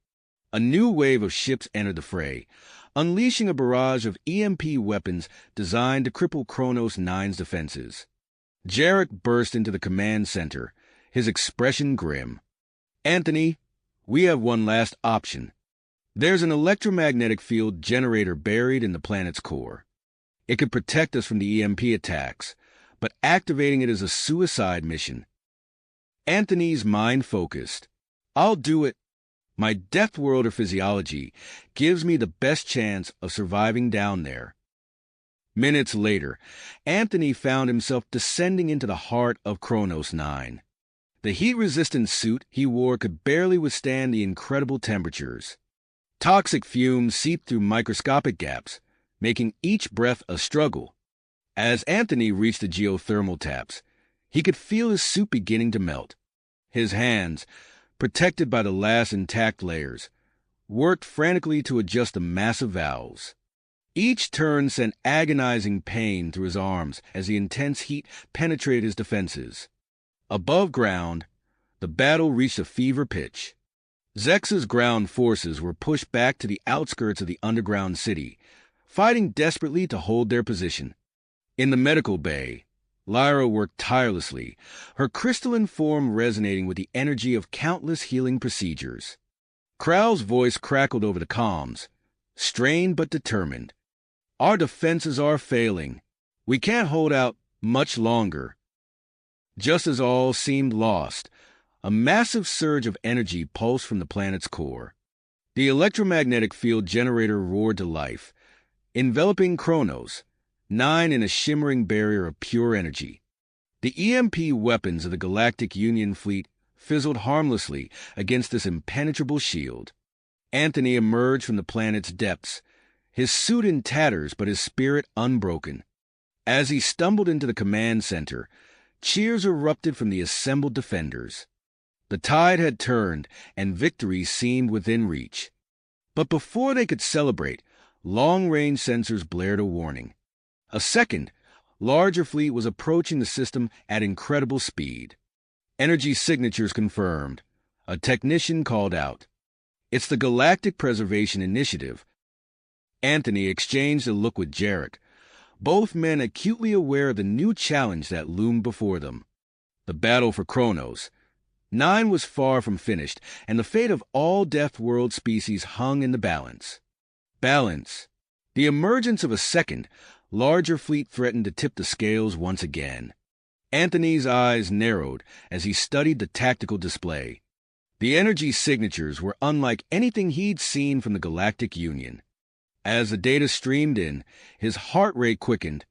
[SPEAKER 1] A new wave of ships entered the fray, unleashing a barrage of EMP weapons designed to cripple Kronos 9's defenses. Jarek burst into the command center, his expression grim. "Anthony, we have one last option. There's an electromagnetic field generator buried in the planet's core. It could protect us from the EMP attacks, but activating it is a suicide mission." Anthony's mind focused. "I'll do it. My Deathworld of physiology gives me the best chance of surviving down there." Minutes later, Anthony found himself descending into the heart of Kronos 9. The heat-resistant suit he wore could barely withstand the incredible temperatures. Toxic fumes seeped through microscopic gaps, making each breath a struggle. As Anthony reached the geothermal taps, he could feel his suit beginning to melt. His hands, protected by the last intact layers, worked frantically to adjust the massive valves. Each turn sent agonizing pain through his arms as the intense heat penetrated his defenses. Above ground, the battle reached a fever pitch. Zex's ground forces were pushed back to the outskirts of the underground city, fighting desperately to hold their position. In the medical bay, Lyra worked tirelessly, her crystalline form resonating with the energy of countless healing procedures. Krau's voice crackled over the comms, strained but determined. "Our defenses are failing. We can't hold out much longer." Just as all seemed lost, a massive surge of energy pulsed from the planet's core. The electromagnetic field generator roared to life, enveloping Kronos 9 in a shimmering barrier of pure energy. The EMP weapons of the Galactic Union fleet fizzled harmlessly against this impenetrable shield. Anthony emerged from the planet's depths, his suit in tatters but his spirit unbroken. As he stumbled into the command center, cheers erupted from the assembled defenders. The tide had turned, and victory seemed within reach. But before they could celebrate, long-range sensors blared a warning. A second, larger fleet was approaching the system at incredible speed. Energy signatures confirmed. A technician called out. "It's the Galactic Preservation Initiative." Anthony exchanged a look with Jarek, both men acutely aware of the new challenge that loomed before them. The battle for Kronos 9 was far from finished, and the fate of all Deathworld species hung in the balance. Balance. The emergence of a second, larger fleet threatened to tip the scales once again. Anthony's eyes narrowed as he studied the tactical display. The energy signatures were unlike anything he'd seen from the Galactic Union. As the data streamed in, his heart rate quickened.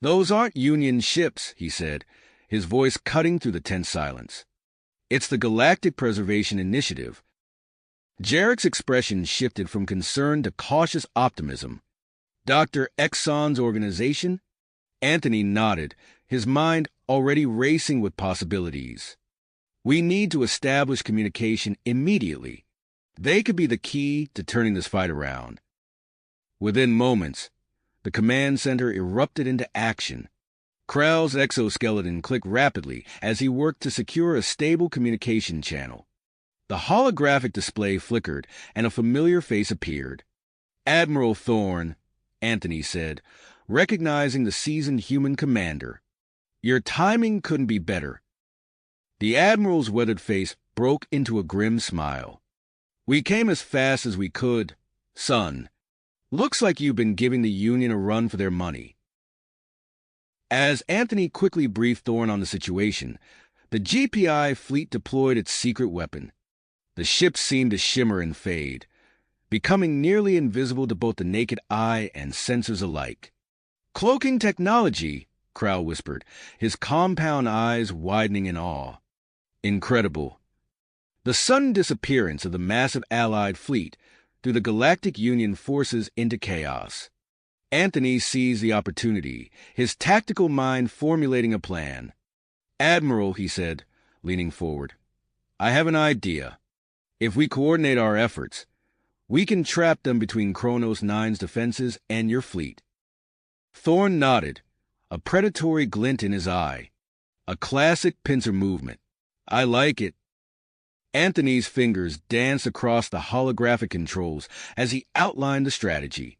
[SPEAKER 1] "Those aren't Union ships," he said, his voice cutting through the tense silence. "It's the Galactic Preservation Initiative." Jarek's expression shifted from concern to cautious optimism. "Dr. Exxon's organization?" Anthony nodded, his mind already racing with possibilities. "We need to establish communication immediately. They could be the key to turning this fight around." Within moments, the command center erupted into action. Krau's exoskeleton clicked rapidly as he worked to secure a stable communication channel. The holographic display flickered, and a familiar face appeared. "Admiral Thorne," Anthony said, recognizing the seasoned human commander. "Your timing couldn't be better." The Admiral's weathered face broke into a grim smile. We came as fast as we could, son. Looks like you've been giving the Union a run for their money. As Anthony quickly briefed Thorne on the situation, the GPI fleet deployed its secret weapon. The ship seemed to shimmer and fade, becoming nearly invisible to both the naked eye and sensors alike. "Cloaking technology," Crow whispered, his compound eyes widening in awe. "Incredible." The sudden disappearance of the massive Allied fleet threw the Galactic Union forces into chaos. Anthony seized the opportunity, his tactical mind formulating a plan. "Admiral," he said, leaning forward, "I have an idea. If we coordinate our efforts, we can trap them between Kronos 9's defenses and your fleet." Thorne nodded, a predatory glint in his eye. A classic pincer movement. "I like it." Anthony's fingers danced across the holographic controls as he outlined the strategy.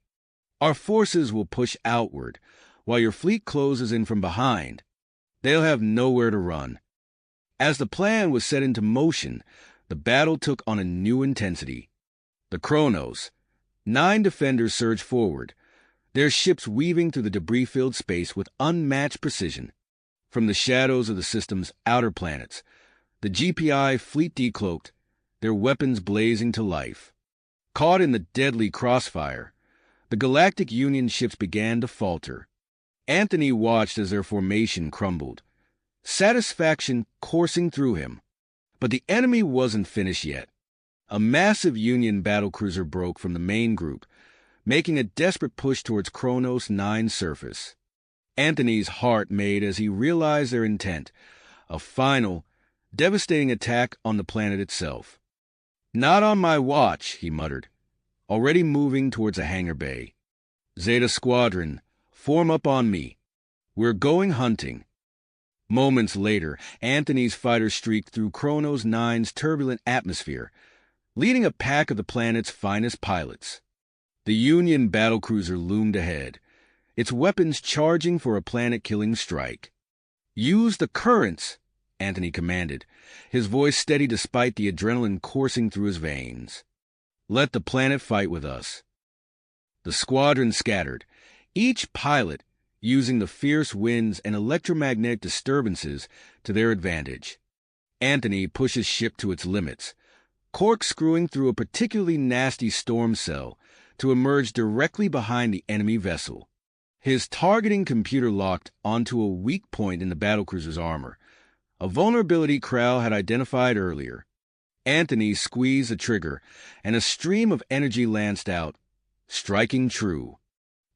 [SPEAKER 1] "Our forces will push outward, while your fleet closes in from behind. They'll have nowhere to run." As the plan was set into motion, the battle took on a new intensity. The Kronos 9 defenders surged forward, their ships weaving through the debris-filled space with unmatched precision. From the shadows of the system's outer planets, the GPI fleet decloaked, their weapons blazing to life. Caught in the deadly crossfire, the Galactic Union ships began to falter. Anthony watched as their formation crumbled, satisfaction coursing through him. But the enemy wasn't finished yet. A massive Union battlecruiser broke from the main group, making a desperate push towards Kronos 9's surface. Anthony's heart made as he realized their intent, a final, devastating attack on the planet itself. "Not on my watch," he muttered, already moving towards a hangar bay. "Zeta Squadron, form up on me. We're going hunting." Moments later, Anthony's fighter streaked through Kronos 9's turbulent atmosphere, leading a pack of the planet's finest pilots. The Union battlecruiser loomed ahead, its weapons charging for a planet-killing strike. "Use the currents," Anthony commanded, his voice steady despite the adrenaline coursing through his veins. "Let the planet fight with us." The squadron scattered, each pilot using the fierce winds and electromagnetic disturbances to their advantage. Anthony pushed his ship to its limits, corkscrewing through a particularly nasty storm cell to emerge directly behind the enemy vessel. His targeting computer locked onto a weak point in the battlecruiser's armor, a vulnerability Crow had identified earlier. Anthony squeezed the trigger, and a stream of energy lanced out, striking true.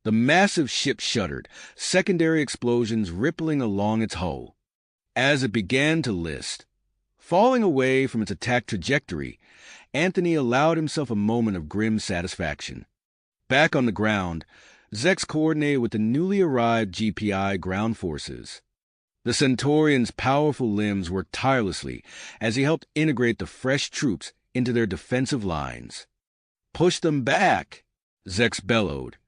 [SPEAKER 1] The massive ship shuddered, secondary explosions rippling along its hull. As it began to list, falling away from its attack trajectory, Anthony allowed himself a moment of grim satisfaction. Back on the ground, Zex coordinated with the newly arrived GPI ground forces. The Centaurian's powerful limbs worked tirelessly as he helped integrate the fresh troops into their defensive lines. "Push them back," Zex bellowed,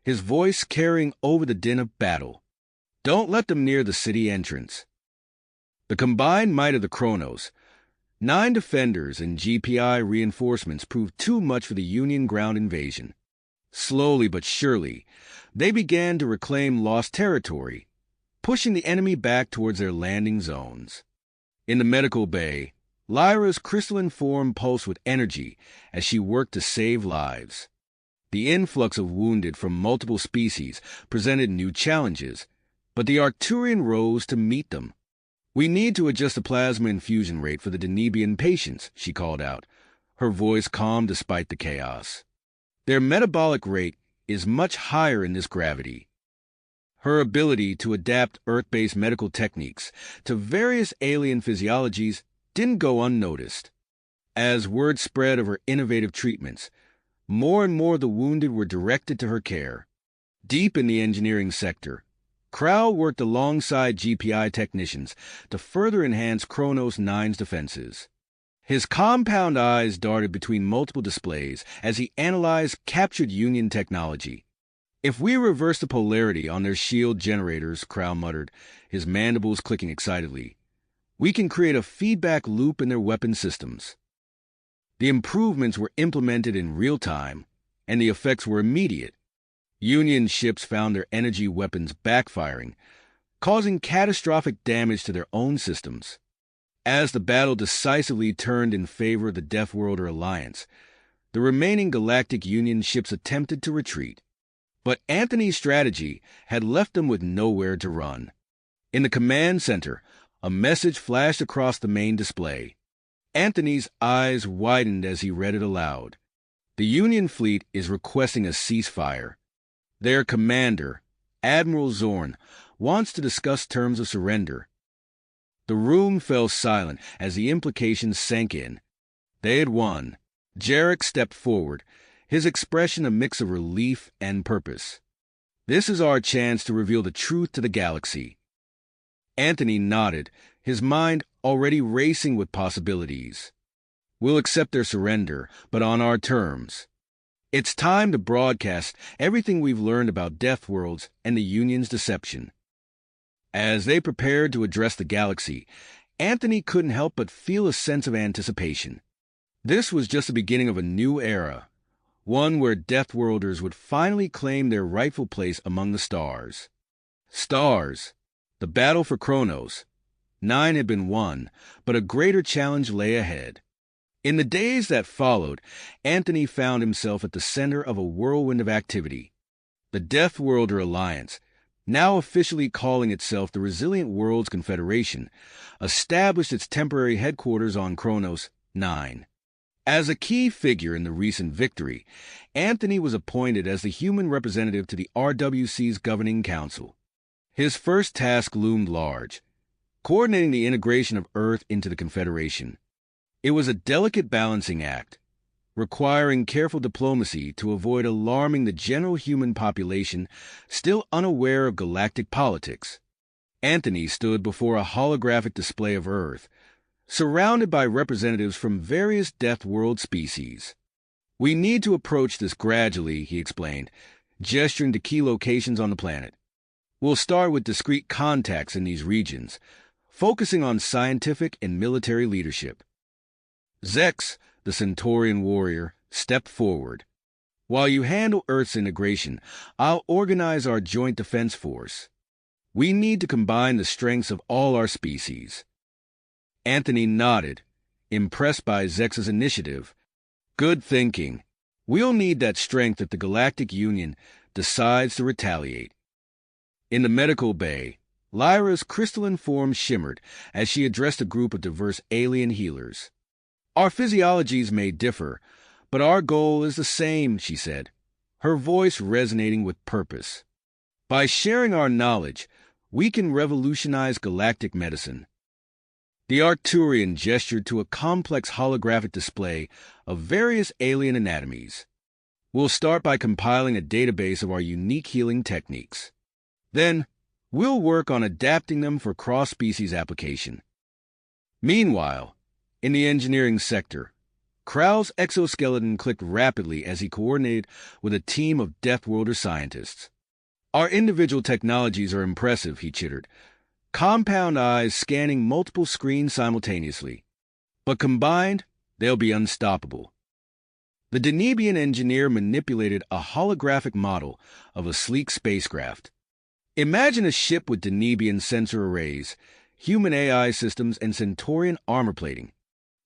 [SPEAKER 1] his voice carrying over the din of battle. "Don't let them near the city entrance." The combined might of the Kronos, 9 defenders and GPI reinforcements proved too much for the Union ground invasion. Slowly but surely, they began to reclaim lost territory, pushing the enemy back towards their landing zones. In the medical bay, Lyra's crystalline form pulsed with energy as she worked to save lives. The influx of wounded from multiple species presented new challenges, but the Arcturian rose to meet them. "We need to adjust the plasma infusion rate for the Denebian patients," she called out, her voice calm despite the chaos. "Their metabolic rate is much higher in this gravity." Her ability to adapt Earth-based medical techniques to various alien physiologies didn't go unnoticed. As word spread of her innovative treatments, more and more of the wounded were directed to her care. Deep in the engineering sector, Crow worked alongside GPI technicians to further enhance Kronos 9's defenses. His compound eyes darted between multiple displays as he analyzed captured Union technology. "If we reverse the polarity on their shield generators," Crow muttered, his mandibles clicking excitedly, "we can create a feedback loop in their weapon systems." The improvements were implemented in real time, and the effects were immediate. Union ships found their energy weapons backfiring, causing catastrophic damage to their own systems. As the battle decisively turned in favor of the Deathworld Alliance, the remaining Galactic Union ships attempted to retreat. But Anthony's strategy had left them with nowhere to run. In the command center, a message flashed across the main display. Anthony's eyes widened as he read it aloud. The Union fleet is requesting a ceasefire. Their commander, Admiral Zorn, wants to discuss terms of surrender. The room fell silent as the implications sank in. They had won. Jarek stepped forward, his expression a mix of relief and purpose. This is our chance to reveal the truth to the galaxy. Anthony nodded, his mind already racing with possibilities. We'll accept their surrender, but on our terms. It's time to broadcast everything we've learned about Deathworlds and the Union's deception. As they prepared to address the galaxy, Anthony couldn't help but feel a sense of anticipation. This was just the beginning of a new era, one where Deathworlders would finally claim their rightful place among the stars. Stars, the battle for Kronos. 9 had been won, but a greater challenge lay ahead. In the days that followed, Anthony found himself at the center of a whirlwind of activity. The Deathworlder Alliance, now officially calling itself the Resilient Worlds Confederation, established its temporary headquarters on Kronos 9. As a key figure in the recent victory, Anthony was appointed as the human representative to the RWC's governing council. His first task loomed large, coordinating the integration of Earth into the Confederation. It was a delicate balancing act, requiring careful diplomacy to avoid alarming the general human population still unaware of galactic politics. Anthony stood before a holographic display of Earth, surrounded by representatives from various Deathworld species. We need to approach this gradually, he explained, gesturing to key locations on the planet. We'll start with discrete contacts in these regions, focusing on scientific and military leadership. Zex, the Centaurian warrior, stepped forward. While you handle Earth's integration, I'll organize our joint defense force. We need to combine the strengths of all our species. Anthony nodded, impressed by Zex's initiative. Good thinking. We'll need that strength if the Galactic Union decides to retaliate. In the medical bay, Lyra's crystalline form shimmered as she addressed a group of diverse alien healers. Our physiologies may differ, but our goal is the same, she said, her voice resonating with purpose. By sharing our knowledge, we can revolutionize galactic medicine. The Arcturian gestured to a complex holographic display of various alien anatomies. We'll start by compiling a database of our unique healing techniques. Then, we'll work on adapting them for cross-species application. Meanwhile, in the engineering sector, Krau's exoskeleton clicked rapidly as he coordinated with a team of Deathworlder scientists. Our individual technologies are impressive, he chittered, compound eyes scanning multiple screens simultaneously. But combined, they'll be unstoppable. The Denebian engineer manipulated a holographic model of a sleek spacecraft. Imagine a ship with Denebian sensor arrays, human AI systems, and Centaurian armor plating.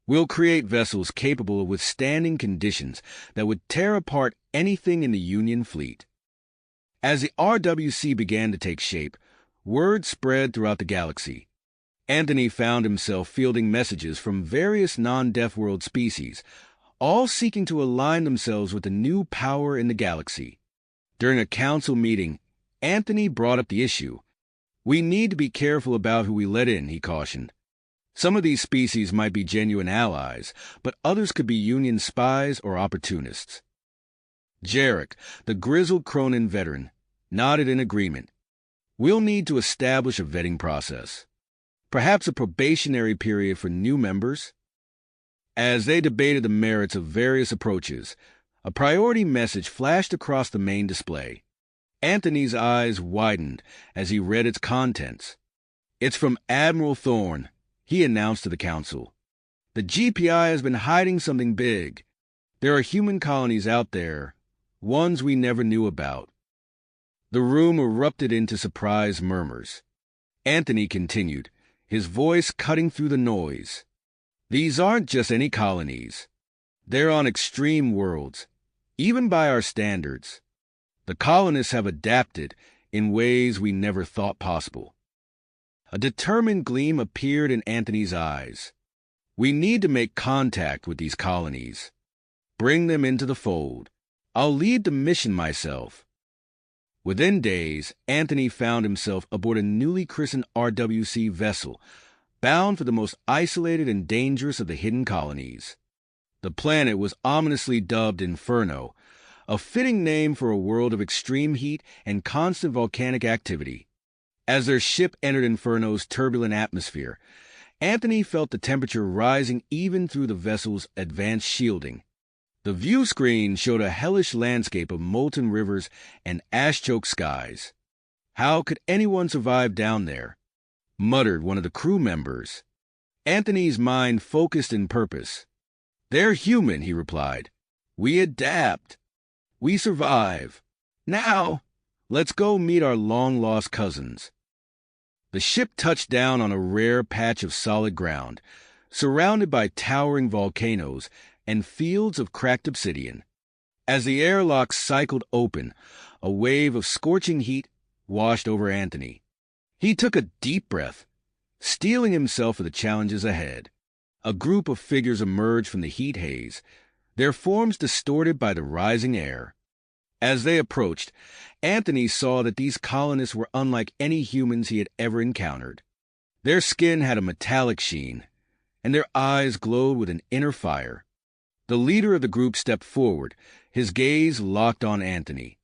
[SPEAKER 1] We'll create vessels capable of withstanding conditions that would tear apart anything in the Union fleet. As the RWC began to take shape, word spread throughout the galaxy. Anthony found himself fielding messages from various non-Deathworld species, all seeking to align themselves with the new power in the galaxy. During a council meeting, Anthony brought up the issue. We need to be careful about who we let in, he cautioned. Some of these species might be genuine allies, but others could be Union spies or opportunists. Jarek, the grizzled Cronin veteran, nodded in agreement. We'll need to establish a vetting process. Perhaps a probationary period for new members. As they debated the merits of various approaches, a priority message flashed across the main display. Anthony's eyes widened as he read its contents. It's from Admiral Thorne, he announced to the council. The GPI has been hiding something big. There are human colonies out there, ones we never knew about. The room erupted into surprised murmurs. Anthony continued, his voice cutting through the noise. These aren't just any colonies. They're on extreme worlds, even by our standards. The colonists have adapted in ways we never thought possible. A determined gleam appeared in Anthony's eyes. We need to make contact with these colonies. Bring them into the fold. I'll lead the mission myself. Within days, Anthony found himself aboard a newly christened RWC vessel, bound for the most isolated and dangerous of the hidden colonies. The planet was ominously dubbed Inferno, a fitting name for a world of extreme heat and constant volcanic activity. As their ship entered Inferno's turbulent atmosphere, Anthony felt the temperature rising even through the vessel's advanced shielding. The view screen showed a hellish landscape of molten rivers and ash-choked skies. How could anyone survive down there? Muttered one of the crew members. Anthony's mind focused in purpose. They're human, he replied. We adapt. We survive. Now, let's go meet our long-lost cousins. The ship touched down on a rare patch of solid ground, surrounded by towering volcanoes and fields of cracked obsidian. As the airlock cycled open, a wave of scorching heat washed over Anthony. He took a deep breath, steeling himself for the challenges ahead. A group of figures emerged from the heat haze, their forms distorted by the rising air. As they approached, Anthony saw that these colonists were unlike any humans he had ever encountered. Their skin had a metallic sheen, and their eyes glowed with an inner fire. The leader of the group stepped forward, his gaze locked on Anthony.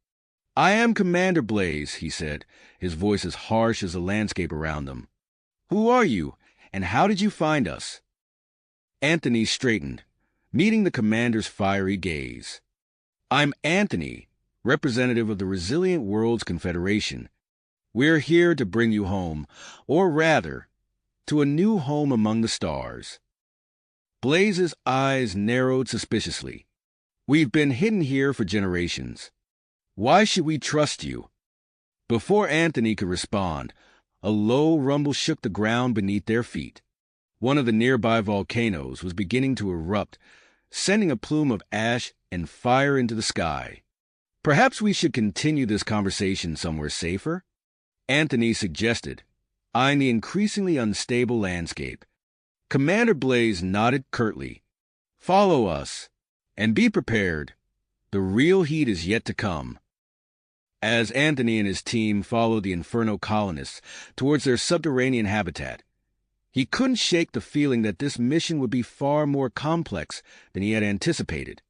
[SPEAKER 1] I am Commander Blaze, he said, his voice as harsh as the landscape around them. Who are you, and how did you find us? Anthony straightened, meeting the commander's fiery gaze. I'm Anthony, representative of the Resilient Worlds Confederation. We're here to bring you home, or rather, to a new home among the stars. Blaze's eyes narrowed suspiciously. We've been hidden here for generations. Why should we trust you? Before Anthony could respond, a low rumble shook the ground beneath their feet. One of the nearby volcanoes was beginning to erupt, sending a plume of ash and fire into the sky. Perhaps we should continue this conversation somewhere safer? Anthony suggested, eyeing the increasingly unstable landscape. Commander Blaze nodded curtly. Follow us, and be prepared. The real heat is yet to come. As Anthony and his team followed the Inferno colonists towards their subterranean habitat, he couldn't shake the feeling that this mission would be far more complex than he had anticipated.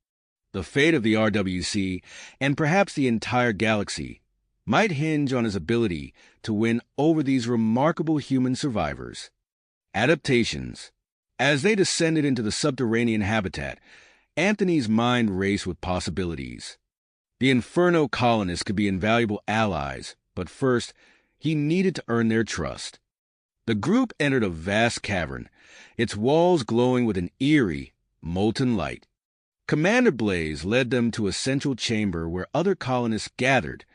[SPEAKER 1] The fate of the RWC, and perhaps the entire galaxy, might hinge on his ability to win over these remarkable human survivors. Adaptations. As they descended into the subterranean habitat, Anthony's mind raced with possibilities. The Inferno colonists could be invaluable allies, but first, he needed to earn their trust. The group entered a vast cavern, its walls glowing with an eerie, molten light. Commander Blaze led them to a central chamber where other colonists gathered,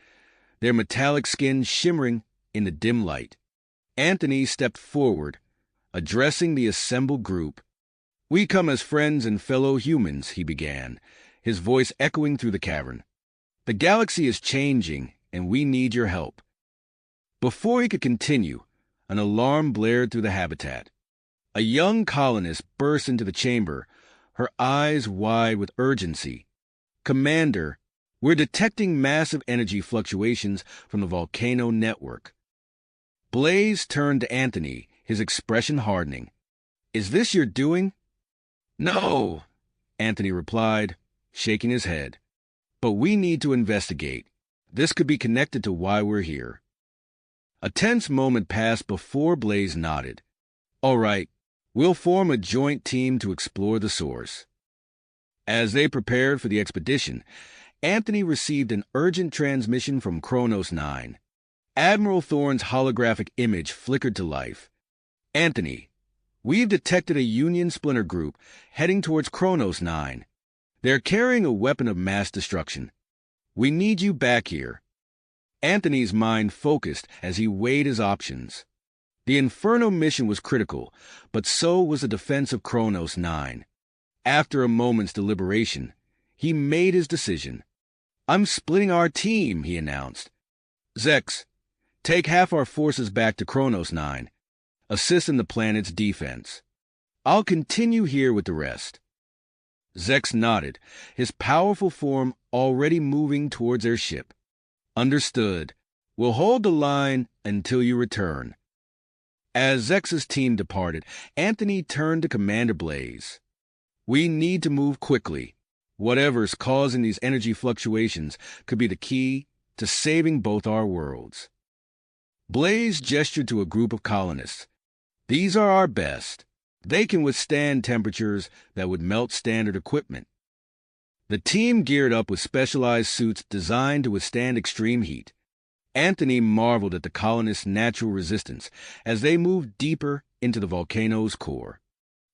[SPEAKER 1] their metallic skins shimmering in the dim light. Anthony stepped forward, addressing the assembled group. We come as friends and fellow humans, he began, his voice echoing through the cavern. The galaxy is changing, and we need your help. Before he could continue, an alarm blared through the habitat. A young colonist burst into the chamber, her eyes wide with urgency. Commander, we're detecting massive energy fluctuations from the volcano network. Blaze turned to Anthony, his expression hardening. Is this your doing? No, Anthony replied, shaking his head. But we need to investigate. This could be connected to why we're here. A tense moment passed before Blaze nodded. All right, we'll form a joint team to explore the source. As they prepared for the expedition, Anthony received an urgent transmission from Kronos 9. Admiral Thorne's holographic image flickered to life. Anthony, We've detected a Union splinter group heading towards Kronos 9. They're carrying a weapon of mass destruction. We need you back here." Anthony's mind focused as he weighed his options. The Inferno mission was critical, but so was the defense of Kronos 9. After a moment's deliberation, he made his decision. "I'm splitting our team," he announced. "Zex, take half our forces back to Kronos 9. Assist in the planet's defense. I'll continue here with the rest." Zex nodded, his powerful form already moving towards their ship. "Understood. We'll hold the line until you return." As Zex's team departed, Anthony turned to Commander Blaze. "We need to move quickly. Whatever's causing these energy fluctuations could be the key to saving both our worlds." Blaze gestured to a group of colonists. "These are our best. They can withstand temperatures that would melt standard equipment." The team geared up with specialized suits designed to withstand extreme heat. Anthony marveled at the colonists' natural resistance as they moved deeper into the volcano's core.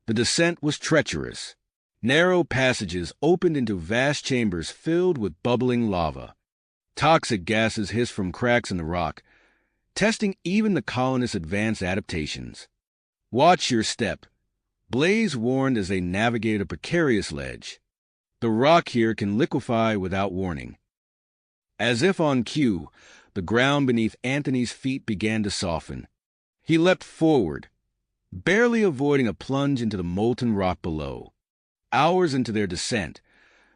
[SPEAKER 1] The descent was treacherous. Narrow passages opened into vast chambers filled with bubbling lava. Toxic gases hissed from cracks in the rock, testing even the colonists' advanced adaptations. "Watch your step," Blaze warned as they navigated a precarious ledge. "The rock here can liquefy without warning." As if on cue, the ground beneath Anthony's feet began to soften. He leapt forward, barely avoiding a plunge into the molten rock below. Hours into their descent,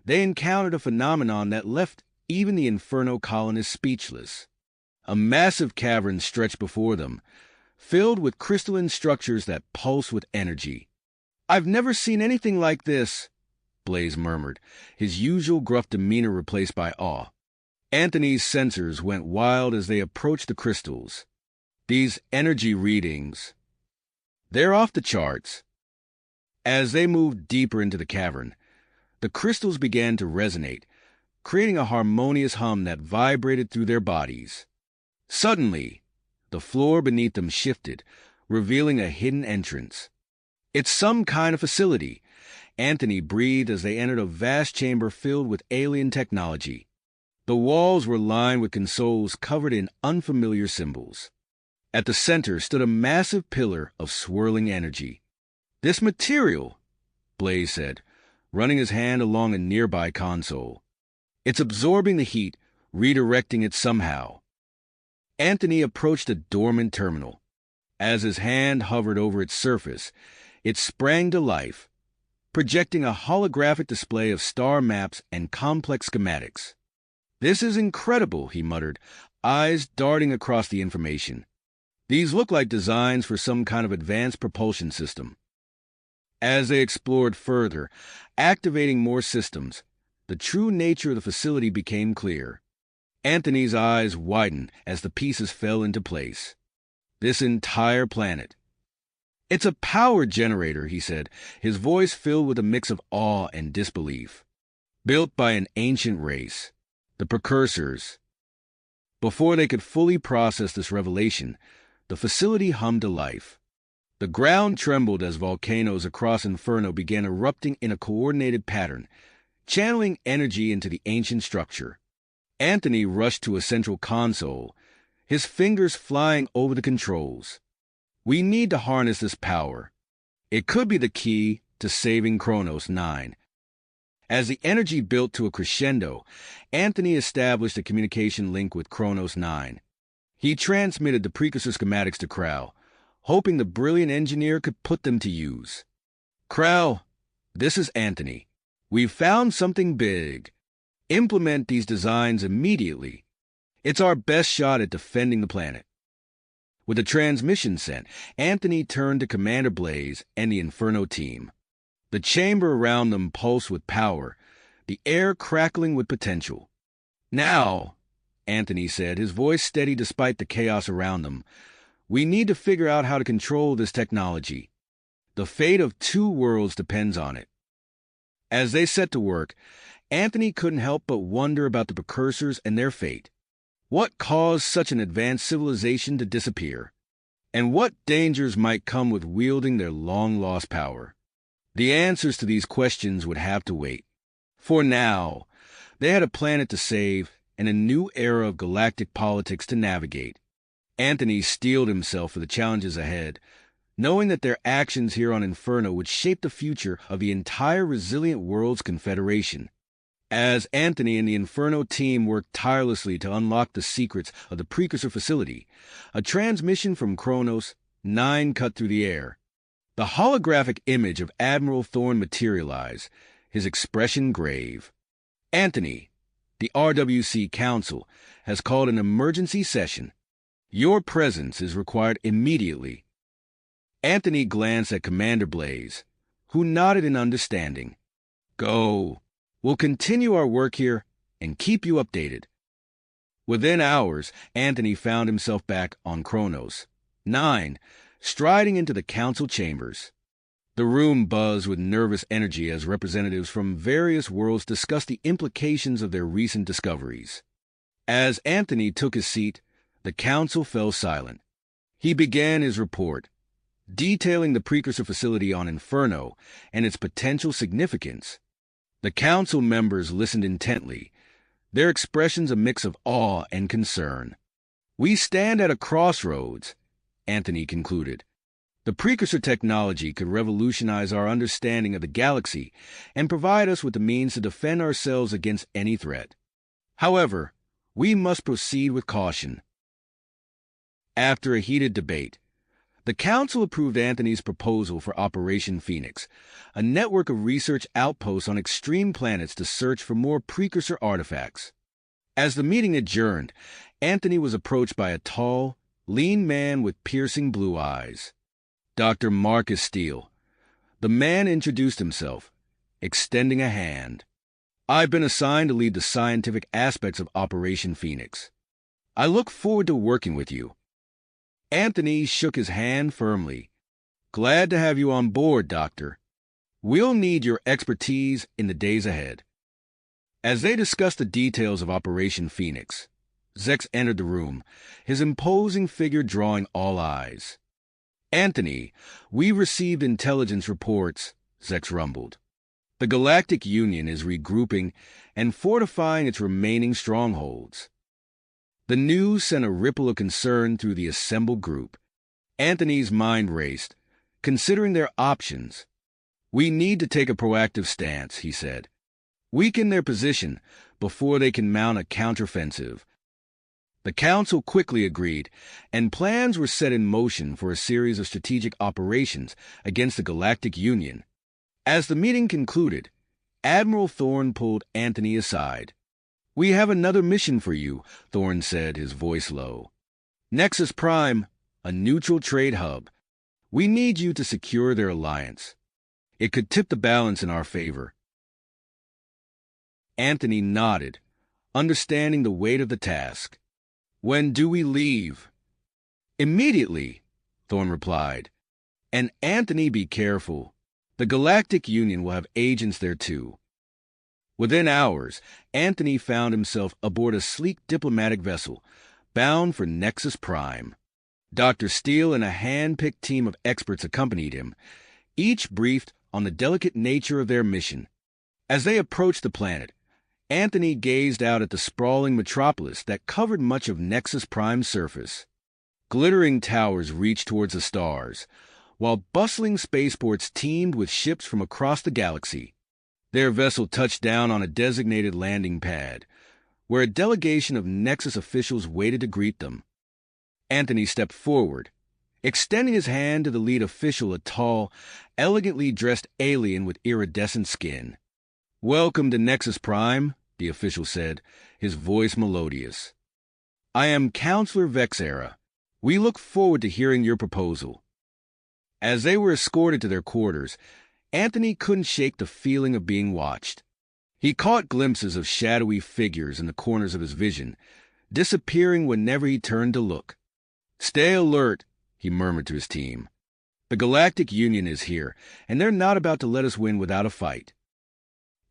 [SPEAKER 1] they encountered a phenomenon that left even the Inferno colonists speechless. A massive cavern stretched before them, filled with crystalline structures that pulsed with energy. "I've never seen anything like this," Blaze murmured, his usual gruff demeanor replaced by awe. Anthony's sensors went wild as they approached the crystals. "These energy readings, they're off the charts." As they moved deeper into the cavern, the crystals began to resonate, creating a harmonious hum that vibrated through their bodies. Suddenly, the floor beneath them shifted, revealing a hidden entrance. "It's some kind of facility," Anthony breathed as they entered a vast chamber filled with alien technology. The walls were lined with consoles covered in unfamiliar symbols. At the center stood a massive pillar of swirling energy. "This material," Blaze said, running his hand along a nearby console. "It's absorbing the heat, redirecting it somehow." Anthony approached a dormant terminal. As his hand hovered over its surface, it sprang to life, projecting a holographic display of star maps and complex schematics. "This is incredible," he muttered, eyes darting across the information. "These look like designs for some kind of advanced propulsion system." As they explored further, activating more systems, the true nature of the facility became clear. Anthony's eyes widened as the pieces fell into place. This entire planet. "It's a power generator," he said, his voice filled with a mix of awe and disbelief. "Built by an ancient race, the Precursors." Before they could fully process this revelation, the facility hummed to life. The ground trembled as volcanoes across Inferno began erupting in a coordinated pattern, channeling energy into the ancient structure. Anthony rushed to a central console, his fingers flying over the controls. "We need to harness this power. It could be the key to saving Kronos 9. As the energy built to a crescendo, Anthony established a communication link with Kronos 9. He transmitted the precursor schematics to Krau, hoping the brilliant engineer could put them to use. "Krau, this is Anthony. We've found something big. Implement these designs immediately. It's our best shot at defending the planet." With the transmission sent, Anthony turned to Commander Blaze and the Inferno team. The chamber around them pulsed with power, the air crackling with potential. "Now," Anthony said, his voice steady despite the chaos around them, "we need to figure out how to control this technology. The fate of 2 worlds depends on it." As they set to work, Anthony couldn't help but wonder about the Precursors and their fate. What caused such an advanced civilization to disappear? And what dangers might come with wielding their long-lost power? The answers to these questions would have to wait. For now, they had a planet to save and a new era of galactic politics to navigate. Anthony steeled himself for the challenges ahead, knowing that their actions here on Inferno would shape the future of the entire Resilient Worlds Confederation. As Anthony and the Inferno team worked tirelessly to unlock the secrets of the precursor facility, a transmission from Kronos 9 cut through the air. The holographic image of Admiral Thorne materialized, his expression grave. Anthony, the RWC Council has called an emergency session. Your presence is required immediately. Anthony glanced at Commander Blaze, who nodded in understanding. Go. We'll continue our work here and keep you updated. Within hours, Anthony found himself back on Kronos 9, striding into the council chambers. The room buzzed with nervous energy as representatives from various worlds discussed the implications of their recent discoveries. As Anthony took his seat, the council fell silent. He began his report, detailing the precursor facility on Inferno and its potential significance. The council members listened intently, their expressions a mix of awe and concern. We stand at a crossroads, Anthony concluded. The precursor technology could revolutionize our understanding of the galaxy and provide us with the means to defend ourselves against any threat. However, we must proceed with caution. After a heated debate, the Council approved Anthony's proposal for Operation Phoenix, a network of research outposts on extreme planets to search for more precursor artifacts. As the meeting adjourned, Anthony was approached by a tall, lean man with piercing blue eyes. Dr. Marcus Steele. The man introduced himself, extending a hand. I've been assigned to lead the scientific aspects of Operation Phoenix. I look forward to working with you. Anthony shook his hand firmly. Glad to have you on board, Doctor. We'll need your expertise in the days ahead. As they discussed the details of Operation Phoenix, Zex entered the room, his imposing figure drawing all eyes. Anthony, we received intelligence reports, Zex rumbled. The Galactic Union is regrouping and fortifying its remaining strongholds. The news sent a ripple of concern through the assembled group. Anthony's mind raced, considering their options. We need to take a proactive stance, he said. Weaken their position before they can mount a counteroffensive. The Council quickly agreed, and plans were set in motion for a series of strategic operations against the Galactic Union. As the meeting concluded, Admiral Thorne pulled Anthony aside. We have another mission for you, Thorne said, his voice low. Nexus Prime, a neutral trade hub. We need you to secure their alliance. It could tip the balance in our favor. Anthony nodded, understanding the weight of the task. When do we leave? Immediately, Thorne replied. And Anthony, be careful. The Galactic Union will have agents there too. Within hours, Anthony found himself aboard a sleek diplomatic vessel, bound for Nexus Prime. Dr. Steele and a hand-picked team of experts accompanied him, each briefed on the delicate nature of their mission. As they approached the planet, Anthony gazed out at the sprawling metropolis that covered much of Nexus Prime's surface. Glittering towers reached towards the stars, while bustling spaceports teemed with ships from across the galaxy. Their vessel touched down on a designated landing pad, where a delegation of Nexus officials waited to greet them. Anthony stepped forward, extending his hand to the lead official, a tall, elegantly dressed alien with iridescent skin. Welcome to Nexus Prime, the official said, his voice melodious. I am Counselor Vexera. We look forward to hearing your proposal. As they were escorted to their quarters, Anthony couldn't shake the feeling of being watched. He caught glimpses of shadowy figures in the corners of his vision, disappearing whenever he turned to look. Stay alert, he murmured to his team. The Galactic Union is here, and they're not about to let us win without a fight.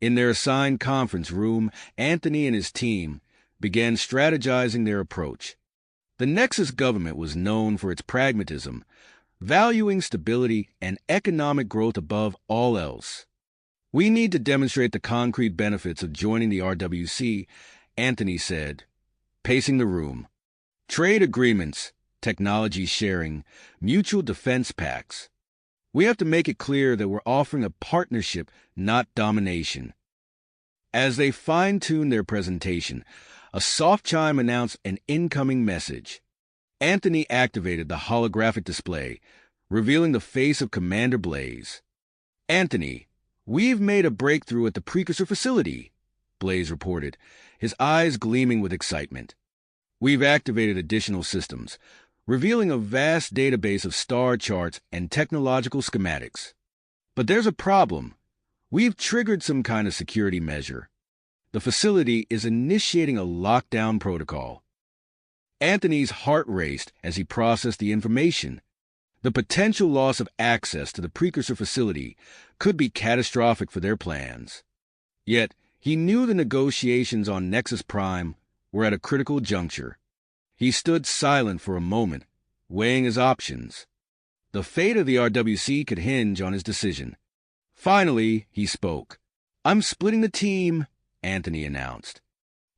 [SPEAKER 1] In their assigned conference room, Anthony and his team began strategizing their approach. The Nexus government was known for its pragmatism, valuing stability and economic growth above all else. "We need to demonstrate the concrete benefits of joining the RWC," Anthony said, pacing the room. "Trade agreements, technology sharing, mutual defense pacts. We have to make it clear that we're offering a partnership, not domination." As they fine-tuned their presentation, a soft chime announced an incoming message. Anthony activated the holographic display, revealing the face of Commander Blaze. "Anthony, we've made a breakthrough at the precursor facility," Blaze reported, his eyes gleaming with excitement. "We've activated additional systems, revealing a vast database of star charts and technological schematics. But there's a problem. We've triggered some kind of security measure. The facility is initiating a lockdown protocol." Anthony's heart raced as he processed the information. The potential loss of access to the precursor facility could be catastrophic for their plans. Yet, he knew the negotiations on Nexus Prime were at a critical juncture. He stood silent for a moment, weighing his options. The fate of the RWC could hinge on his decision. Finally, he spoke. "I'm splitting the team," Anthony announced.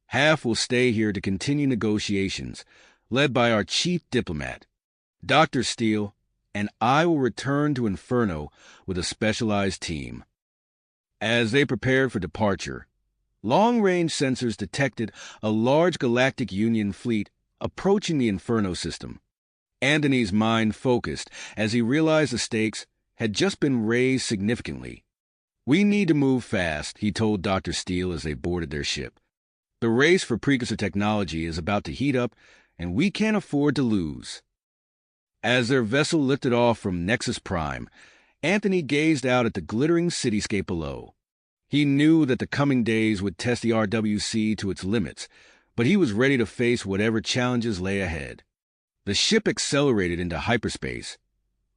[SPEAKER 1] "Half will stay here to continue negotiations, led by our chief diplomat, Dr. Steele, and I will return to Inferno with a specialized team." As they prepared for departure, long-range sensors detected a large Galactic Union fleet approaching the Inferno system. Anthony's mind focused as he realized the stakes had just been raised significantly. "We need to move fast," he told Dr. Steele as they boarded their ship. "The race for precursor technology is about to heat up, and we can't afford to lose." As their vessel lifted off from Nexus Prime, Anthony gazed out at the glittering cityscape below. He knew that the coming days would test the RWC to its limits, but he was ready to face whatever challenges lay ahead. The ship accelerated into hyperspace,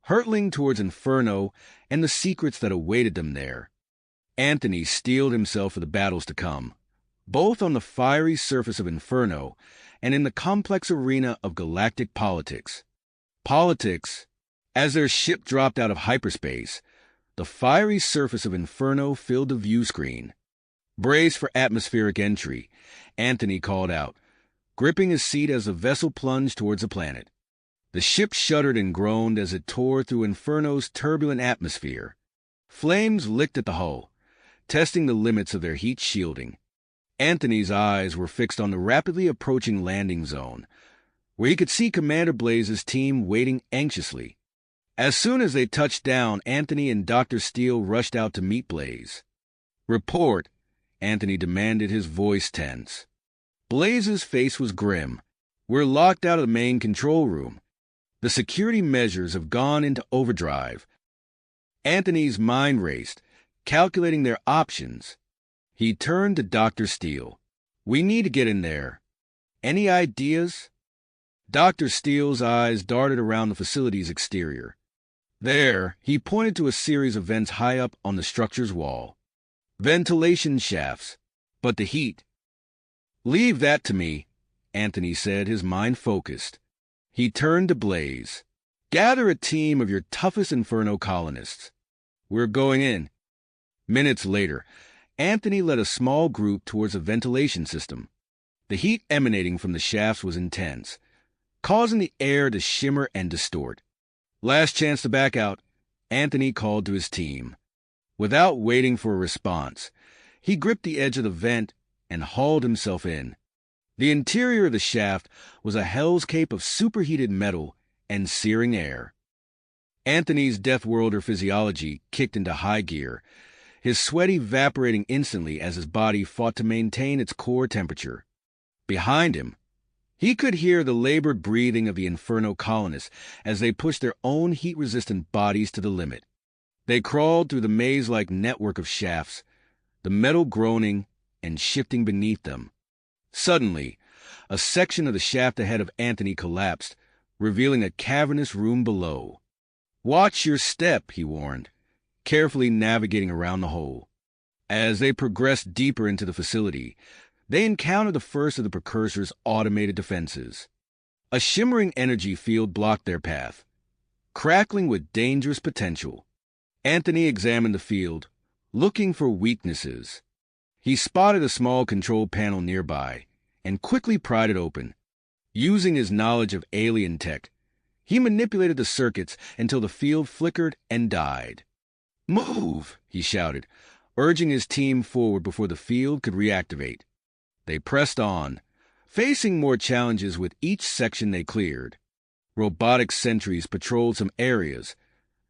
[SPEAKER 1] hurtling towards Inferno and the secrets that awaited them there. Anthony steeled himself for the battles to come, both on the fiery surface of Inferno and in the complex arena of galactic politics. As their ship dropped out of hyperspace, the fiery surface of Inferno filled the view screen. "Brace for atmospheric entry," Anthony called out, gripping his seat as the vessel plunged towards the planet. The ship shuddered and groaned as it tore through Inferno's turbulent atmosphere. Flames licked at the hull, testing the limits of their heat shielding. Anthony's eyes were fixed on the rapidly approaching landing zone, where he could see Commander Blaze's team waiting anxiously. As soon as they touched down, Anthony and Dr. Steele rushed out to meet Blaze. "Report," Anthony demanded, his voice tense. Blaze's face was grim. "We're locked out of the main control room. The security measures have gone into overdrive." Anthony's mind raced, calculating their options. He turned to Dr. Steele. "We need to get in there. Any ideas?" Dr. Steele's eyes darted around the facility's exterior. There, he pointed to a series of vents high up on the structure's wall. "Ventilation shafts. But the heat." "Leave that to me," Anthony said, his mind focused. He turned to Blaze. "Gather a team of your toughest Inferno colonists. We're going in." Minutes later, Anthony led a small group towards a ventilation system. The heat emanating from the shafts was intense, causing the air to shimmer and distort. "Last chance to back out," Anthony called to his team. Without waiting for a response, he gripped the edge of the vent and hauled himself in. The interior of the shaft was a hell's cape of superheated metal and searing air. Anthony's Deathworlder physiology kicked into high gear, his sweat evaporating instantly as his body fought to maintain its core temperature. Behind him, he could hear the labored breathing of the Inferno colonists as they pushed their own heat-resistant bodies to the limit. They crawled through the maze-like network of shafts, the metal groaning and shifting beneath them. Suddenly, a section of the shaft ahead of Anthony collapsed, revealing a cavernous room below. "Watch your step," he warned, carefully navigating around the hole. As they progressed deeper into the facility, they encountered the first of the precursor's automated defenses. A shimmering energy field blocked their path, crackling with dangerous potential. Anthony examined the field, looking for weaknesses. He spotted a small control panel nearby and quickly pried it open. Using his knowledge of alien tech, he manipulated the circuits until the field flickered and died. "Move!" he shouted, urging his team forward before the field could reactivate. They pressed on, facing more challenges with each section they cleared. Robotic sentries patrolled some areas,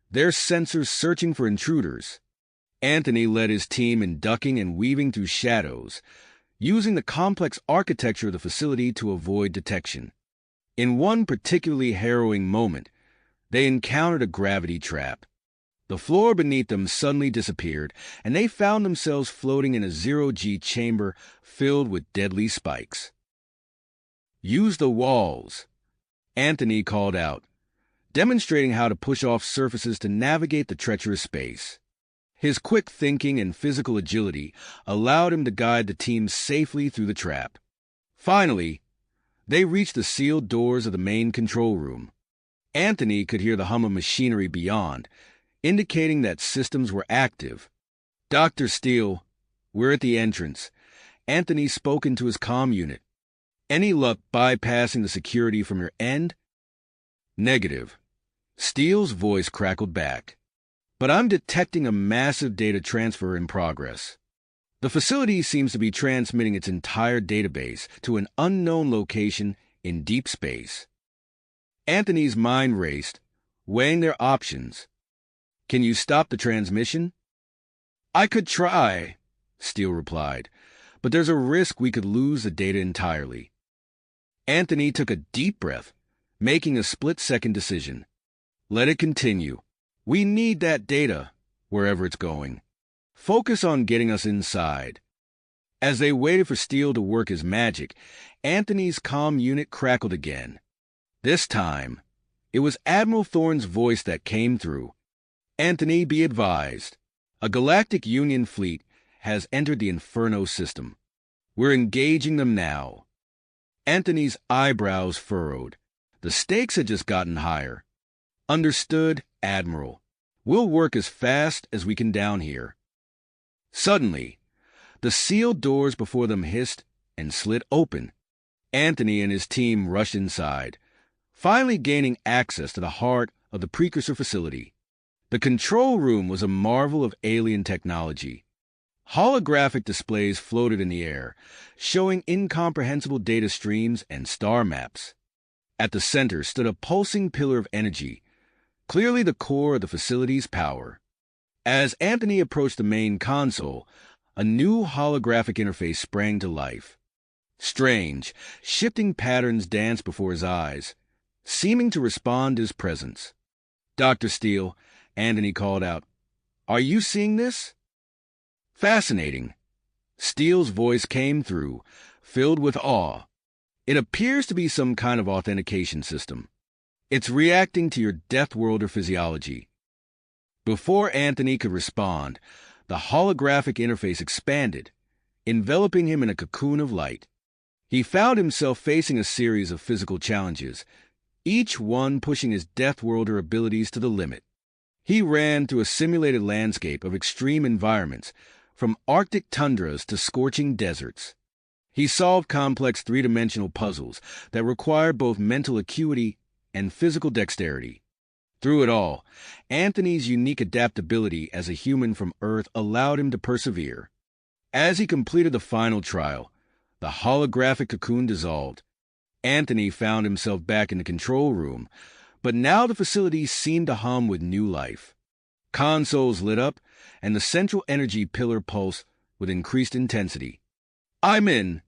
[SPEAKER 1] their sensors searching for intruders. Anthony led his team in ducking and weaving through shadows, using the complex architecture of the facility to avoid detection. In one particularly harrowing moment, they encountered a gravity trap. The floor beneath them suddenly disappeared, and they found themselves floating in a zero-G chamber filled with deadly spikes. "Use the walls," Anthony called out, demonstrating how to push off surfaces to navigate the treacherous space. His quick thinking and physical agility allowed him to guide the team safely through the trap. Finally, they reached the sealed doors of the main control room. Anthony could hear the hum of machinery beyond, indicating that systems were active. "Dr. Steele, we're at the entrance." Anthony spoke into his comm unit. "Any luck bypassing the security from your end?" "Negative." Steele's voice crackled back. "But I'm detecting a massive data transfer in progress. The facility seems to be transmitting its entire database to an unknown location in deep space." Anthony's mind raced, weighing their options. "Can you stop the transmission?" "I could try," Steele replied, "but there's a risk we could lose the data entirely." Anthony took a deep breath, making a split-second decision. "Let it continue. We need that data, wherever it's going. Focus on getting us inside." As they waited for Steele to work his magic, Anthony's comm unit crackled again. This time, it was Admiral Thorne's voice that came through. "Anthony, be advised. A Galactic Union fleet has entered the Inferno system. We're engaging them now." Anthony's eyebrows furrowed. The stakes had just gotten higher. "Understood, Admiral. We'll work as fast as we can down here." Suddenly, the sealed doors before them hissed and slid open. Anthony and his team rushed inside, finally gaining access to the heart of the precursor facility. The control room was a marvel of alien technology. Holographic displays floated in the air, showing incomprehensible data streams and star maps. At the center stood a pulsing pillar of energy, clearly the core of the facility's power. As Anthony approached the main console, a new holographic interface sprang to life. Strange, shifting patterns danced before his eyes, seeming to respond to his presence. "Dr. Steele," Anthony called out, "are you seeing this?" "Fascinating." Steele's voice came through, filled with awe. "It appears to be some kind of authentication system. It's reacting to your Deathworlder physiology." Before Anthony could respond, the holographic interface expanded, enveloping him in a cocoon of light. He found himself facing a series of physical challenges, each one pushing his Deathworlder abilities to the limit. He ran through a simulated landscape of extreme environments, from Arctic tundras to scorching deserts. He solved complex three-dimensional puzzles that required both mental acuity and physical dexterity. Through it all, Anthony's unique adaptability as a human from Earth allowed him to persevere. As he completed the final trial, the holographic cocoon dissolved. Anthony found himself back in the control room, but now the facility seemed to hum with new life. Consoles lit up, and the central energy pillar pulsed with increased intensity. "I'm in,"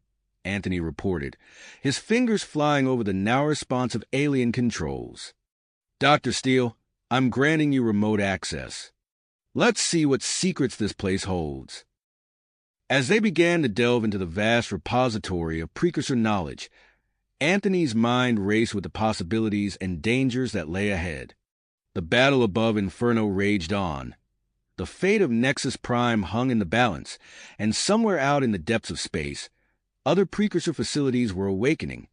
[SPEAKER 1] Anthony reported, his fingers flying over the now responsive alien controls. "Dr. Steele, I'm granting you remote access. Let's see what secrets this place holds." As they began to delve into the vast repository of precursor knowledge, Anthony's mind raced with the possibilities and dangers that lay ahead. The battle above Inferno raged on. The fate of Nexus Prime hung in the balance, and somewhere out in the depths of space, other precursor facilities were awakening.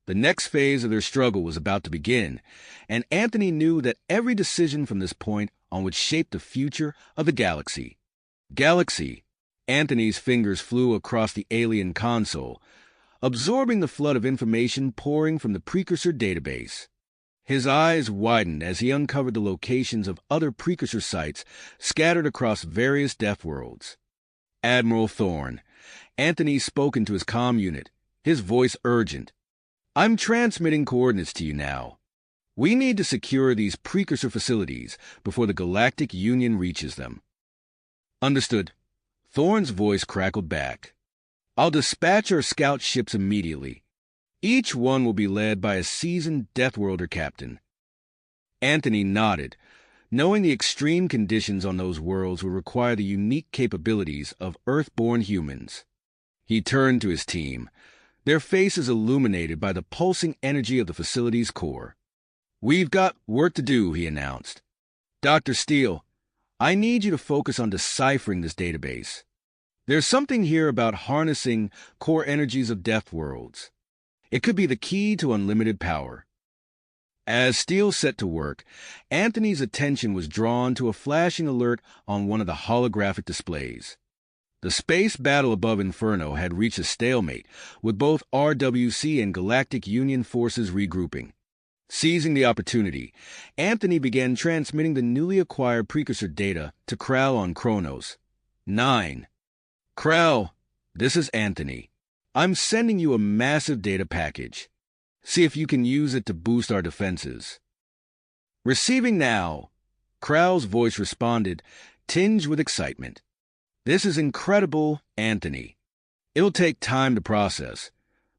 [SPEAKER 1] The next phase of their struggle was about to begin, and Anthony knew that every decision from this point on would shape the future of the galaxy. Galaxy. Anthony's fingers flew across the alien console, absorbing the flood of information pouring from the precursor database. His eyes widened as he uncovered the locations of other precursor sites scattered across various Deathworlds. Admiral Thorne. Anthony spoke into his comm unit, his voice urgent. I'm transmitting coordinates to you now. We need to secure these precursor facilities before the Galactic Union reaches them. Understood. Thorne's voice crackled back. I'll dispatch our scout ships immediately. Each one will be led by a seasoned Deathworlder captain. Anthony nodded, knowing the extreme conditions on those worlds would require the unique capabilities of Earth-born humans. He turned to his team, their faces illuminated by the pulsing energy of the facility's core. We've got work to do, he announced. Dr. Steele, I need you to focus on deciphering this database. There's something here about harnessing core energies of Deathworlds. It could be the key to unlimited power. As Steele set to work, Anthony's attention was drawn to a flashing alert on one of the holographic displays. The space battle above Inferno had reached a stalemate, with both RWC and Galactic Union forces regrouping. Seizing the opportunity, Anthony began transmitting the newly acquired precursor data to Kral on Kronos. 9. Kral, this is Anthony. I'm sending you a massive data package. See if you can use it to boost our defenses. Receiving now, Kral's voice responded, tinged with excitement. This is incredible, Anthony. It'll take time to process,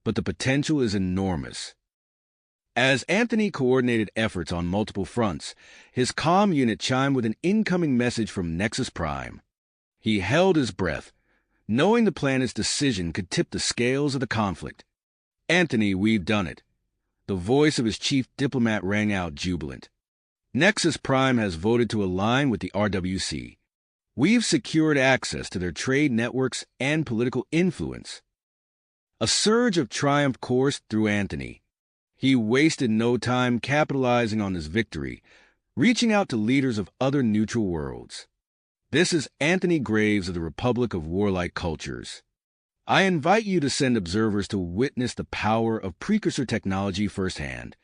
[SPEAKER 1] but the potential is enormous. As Anthony coordinated efforts on multiple fronts, his comm unit chimed with an incoming message from Nexus Prime. He held his breath, knowing the planet's decision could tip the scales of the conflict. Anthony, we've done it. The voice of his chief diplomat rang out jubilant. Nexus Prime has voted to align with the RWC. We've secured access to their trade networks and political influence. A surge of triumph coursed through Anthony. He wasted no time capitalizing on this victory, reaching out to leaders of other neutral worlds. This is Anthony Graves of the Republic of Warlike Cultures. I invite you to send observers to witness the power of precursor technology firsthand.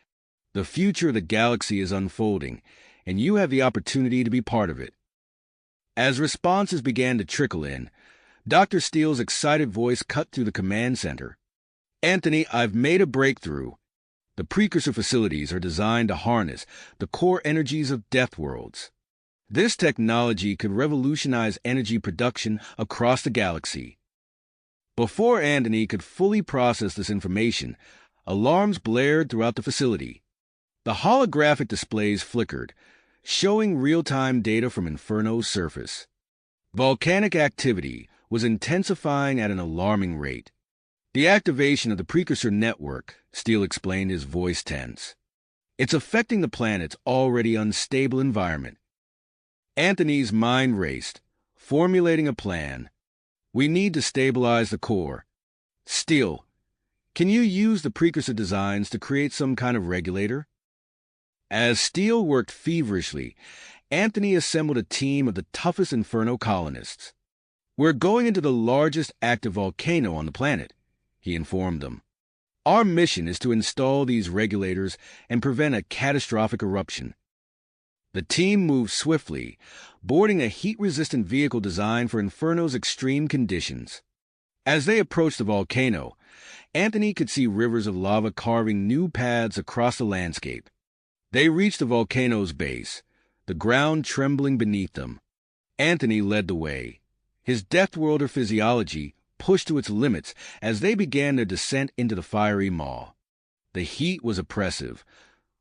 [SPEAKER 1] The future of the galaxy is unfolding, and you have the opportunity to be part of it. As responses began to trickle in, Dr. Steele's excited voice cut through the command center. Anthony, I've made a breakthrough. The precursor facilities are designed to harness the core energies of Deathworlds. This technology could revolutionize energy production across the galaxy. Before Anthony could fully process this information, alarms blared throughout the facility. The holographic displays flickered, showing real-time data from Inferno's surface. Volcanic activity was intensifying at an alarming rate. The activation of the precursor network, Steele explained, his voice tense. It's affecting the planet's already unstable environment. Anthony's mind raced, formulating a plan. We need to stabilize the core. Steele, can you use the precursor designs to create some kind of regulator? As Steele worked feverishly, Anthony assembled a team of the toughest Inferno colonists. We're going into the largest active volcano on the planet, he informed them. Our mission is to install these regulators and prevent a catastrophic eruption. The team moved swiftly, boarding a heat-resistant vehicle designed for Inferno's extreme conditions. As they approached the volcano, Anthony could see rivers of lava carving new paths across the landscape. They reached the volcano's base, the ground trembling beneath them. Anthony led the way, his Deathworlder physiology pushed to its limits as they began their descent into the fiery maw. The heat was oppressive,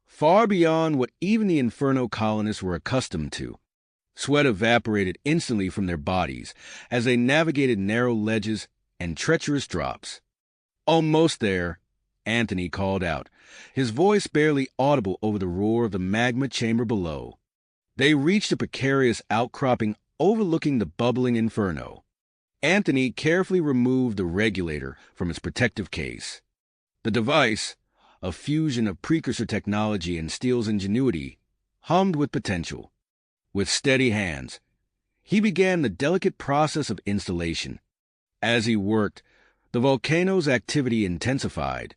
[SPEAKER 1] far beyond what even the Inferno colonists were accustomed to. Sweat evaporated instantly from their bodies as they navigated narrow ledges and treacherous drops. Almost there, Anthony called out, his voice barely audible over the roar of the magma chamber below. They reached a precarious outcropping overlooking the bubbling Inferno. Anthony carefully removed the regulator from its protective case. The device, a fusion of precursor technology and Steele's ingenuity, hummed with potential. With steady hands, he began the delicate process of installation. As he worked, the volcano's activity intensified.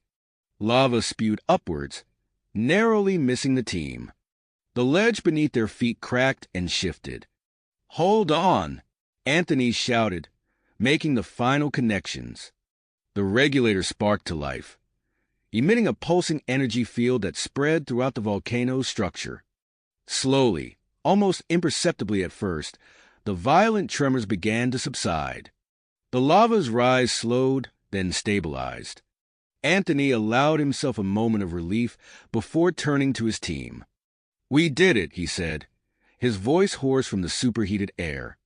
[SPEAKER 1] Lava spewed upwards, narrowly missing the team. The ledge beneath their feet cracked and shifted. "Hold on!" Anthony shouted, making the final connections. The regulator sparked to life, emitting a pulsing energy field that spread throughout the volcano's structure. Slowly, almost imperceptibly at first, the violent tremors began to subside. The lava's rise slowed, then stabilized. Anthony allowed himself a moment of relief before turning to his team. "We did it," he said, his voice hoarse from the superheated air.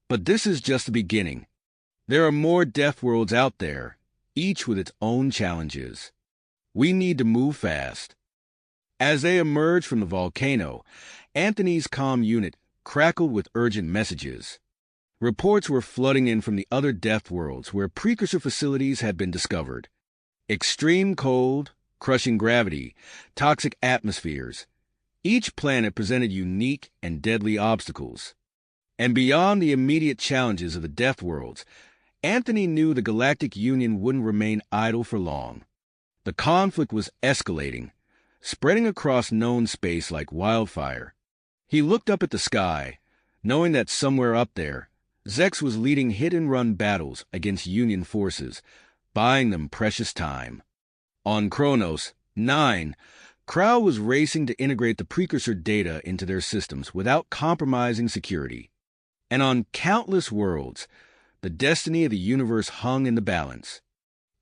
[SPEAKER 1] "But this is just the beginning. There are more Deathworlds out there, each with its own challenges. We need to move fast." As they emerged from the volcano, Anthony's comm unit crackled with urgent messages. Reports were flooding in from the other Deathworlds where precursor facilities had been discovered. Extreme cold, crushing gravity, toxic atmospheres. Each planet presented unique and deadly obstacles. And beyond the immediate challenges of the Deathworlds, Anthony knew the Galactic Union wouldn't remain idle for long. The conflict was escalating, spreading across known space like wildfire. He looked up at the sky, knowing that somewhere up there, Zex was leading hit-and-run battles against Union forces, buying them precious time. On Kronos 9, Krau was racing to integrate the precursor data into their systems without compromising security. And on countless worlds, the destiny of the universe hung in the balance.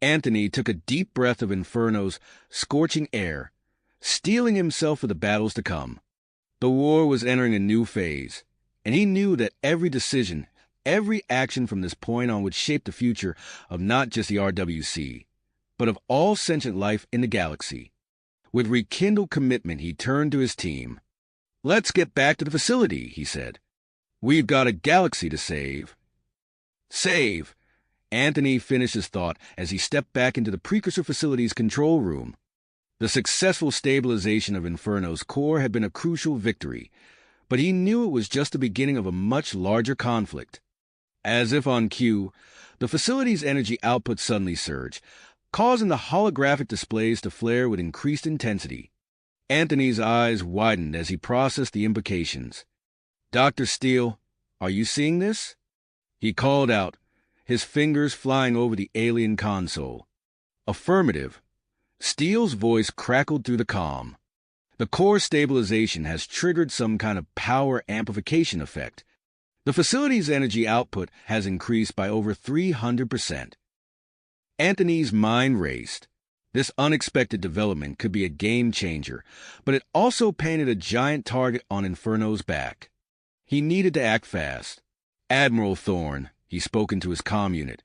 [SPEAKER 1] Anthony took a deep breath of Inferno's scorching air, steeling himself for the battles to come. The war was entering a new phase, and he knew that every decision, every action from this point on would shape the future of not just the RWC, but of all sentient life in the galaxy. With rekindled commitment, he turned to his team. "Let's get back to the facility," he said. "We've got a galaxy to save." "Save!" Anthony finished his thought as he stepped back into the precursor facility's control room. The successful stabilization of Inferno's core had been a crucial victory, but he knew it was just the beginning of a much larger conflict. As if on cue, the facility's energy output suddenly surged, causing the holographic displays to flare with increased intensity. Anthony's eyes widened as he processed the implications. "Dr. Steele, are you seeing this?" He called out, his fingers flying over the alien console. "Affirmative." Steele's voice crackled through the comm. "The core stabilization has triggered some kind of power amplification effect. The facility's energy output has increased by over 300%. Anthony's mind raced. This unexpected development could be a game changer, but it also painted a giant target on Inferno's back. He needed to act fast. "Admiral Thorne," he spoke into his comm unit,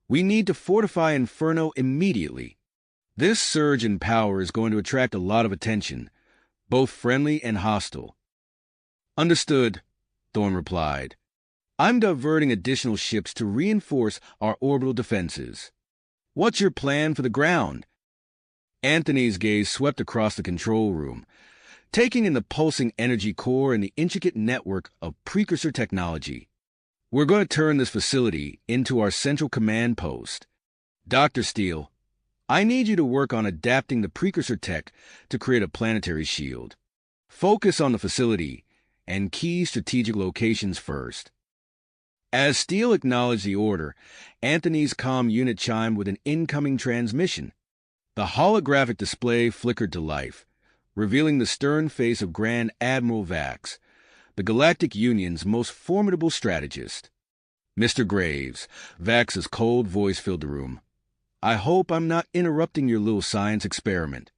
[SPEAKER 1] "we need to fortify Inferno immediately. This surge in power is going to attract a lot of attention, both friendly and hostile." "Understood," Thorne replied. "I'm diverting additional ships to reinforce our orbital defenses. What's your plan for the ground?" Anthony's gaze swept across the control room, taking in the pulsing energy core and the intricate network of precursor technology. "We're going to turn this facility into our central command post. Dr. Steele, I need you to work on adapting the precursor tech to create a planetary shield. Focus on the facility and key strategic locations first." As Steele acknowledged the order, Anthony's comm unit chimed with an incoming transmission. The holographic display flickered to life, revealing the stern face of Grand Admiral Vax, the Galactic Union's most formidable strategist. "Mr. Graves," Vax's cold voice filled the room. "I hope I'm not interrupting your little science experiment.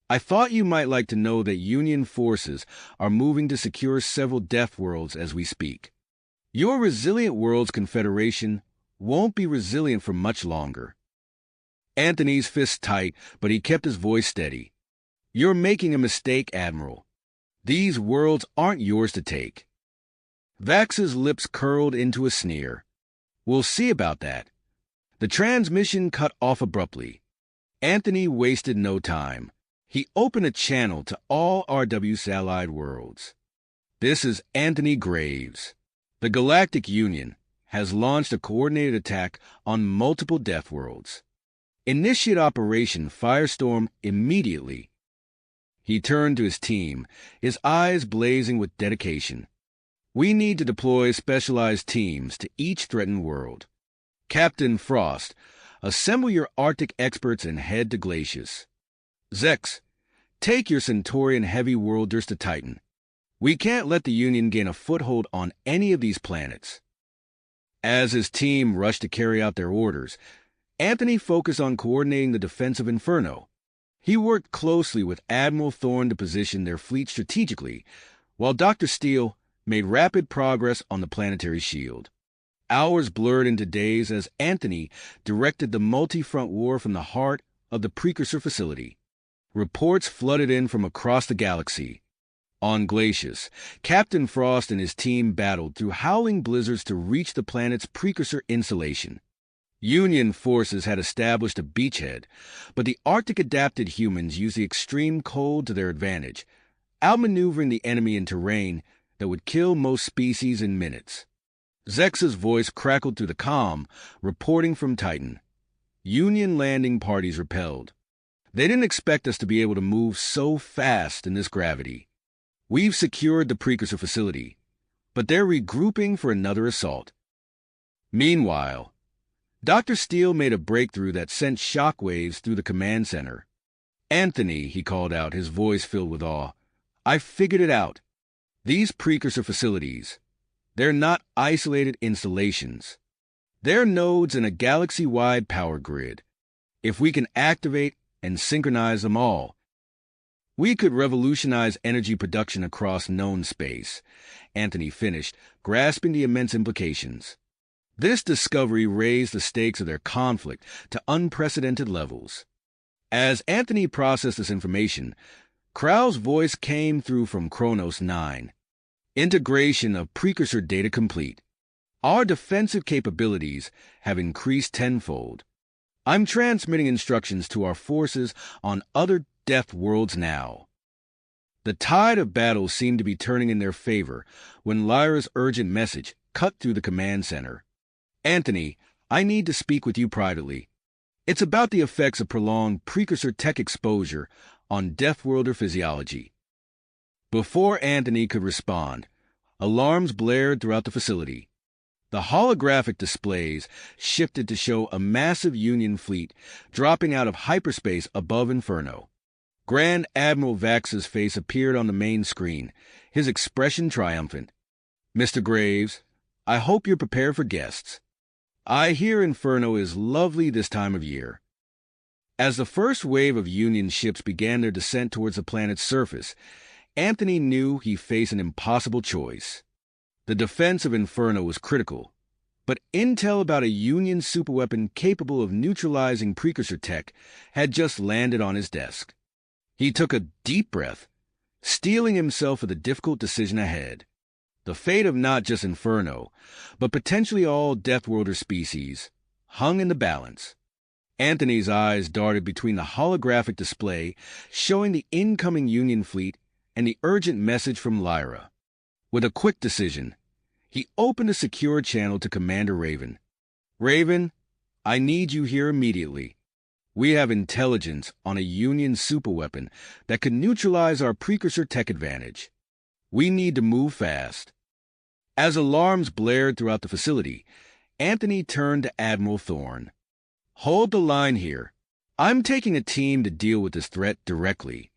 [SPEAKER 1] I thought you might like to know that Union forces are moving to secure several Deathworlds as we speak. Your Resilient Worlds Confederation won't be resilient for much longer." Anthony's fists tight, but he kept his voice steady. "You're making a mistake, Admiral. These worlds aren't yours to take." Vax's lips curled into a sneer. "We'll see about that." The transmission cut off abruptly. Anthony wasted no time. He opened a channel to all RW satellite worlds. This is Anthony Graves. The Galactic Union has launched a coordinated attack on multiple Deathworlds. Initiate Operation Firestorm immediately. He turned to his team, his eyes blazing with dedication. We need to deploy specialized teams to each threatened world. Captain Frost, assemble your Arctic experts and head to Glacius. Zex, take your Centaurian heavy worlders to Titan. We can't let the Union gain a foothold on any of these planets. As his team rushed to carry out their orders, Anthony focused on coordinating the defense of Inferno. He worked closely with Admiral Thorne to position their fleet strategically, while Dr. Steele made rapid progress on the planetary shield. Hours blurred into days as Anthony directed the multi-front war from the heart of the precursor facility. Reports flooded in from across the galaxy. On Glacius, Captain Frost and his team battled through howling blizzards to reach the planet's precursor installation. Union forces had established a beachhead, but the Arctic-adapted humans used the extreme cold to their advantage, outmaneuvering the enemy in terrain that would kill most species in minutes. Zex's voice crackled through the comm, reporting from Titan. Union landing parties repelled. They didn't expect us to be able to move so fast in this gravity. We've secured the precursor facility, but they're regrouping for another assault. Meanwhile, Dr. Steele made a breakthrough that sent shockwaves through the command center. Anthony, he called out, his voice filled with awe. I figured it out. These precursor facilities, they're not isolated installations. They're nodes in a galaxy-wide power grid. If we can activate and synchronize them all, we could revolutionize energy production across known space, Anthony finished, grasping the immense implications. This discovery raised the stakes of their conflict to unprecedented levels. As Anthony processed this information, Krau's voice came through from Kronos 9. Integration of precursor data complete. Our defensive capabilities have increased tenfold. I'm transmitting instructions to our forces on other Death worlds now. The tide of battle seemed to be turning in their favor when Lyra's urgent message cut through the command center. Anthony, I need to speak with you privately. It's about the effects of prolonged precursor tech exposure on Deathworlder physiology. Before Anthony could respond, alarms blared throughout the facility. The holographic displays shifted to show a massive Union fleet dropping out of hyperspace above Inferno. Grand Admiral Vax's face appeared on the main screen, his expression triumphant. Mr. Graves, I hope you're prepared for guests. I hear Inferno is lovely this time of year. As the first wave of Union ships began their descent towards the planet's surface, Anthony knew he faced an impossible choice. The defense of Inferno was critical, but intel about a Union superweapon capable of neutralizing precursor tech had just landed on his desk. He took a deep breath, steeling himself for the difficult decision ahead. The fate of not just Inferno, but potentially all Deathworlder species, hung in the balance. Anthony's eyes darted between the holographic display showing the incoming Union fleet and the urgent message from Lyra. With a quick decision, he opened a secure channel to Commander Raven. Raven, I need you here immediately. We have intelligence on a Union superweapon that could neutralize our precursor tech advantage. We need to move fast. As alarms blared throughout the facility, Anthony turned to Admiral Thorne. Hold the line here. I'm taking a team to deal with this threat directly.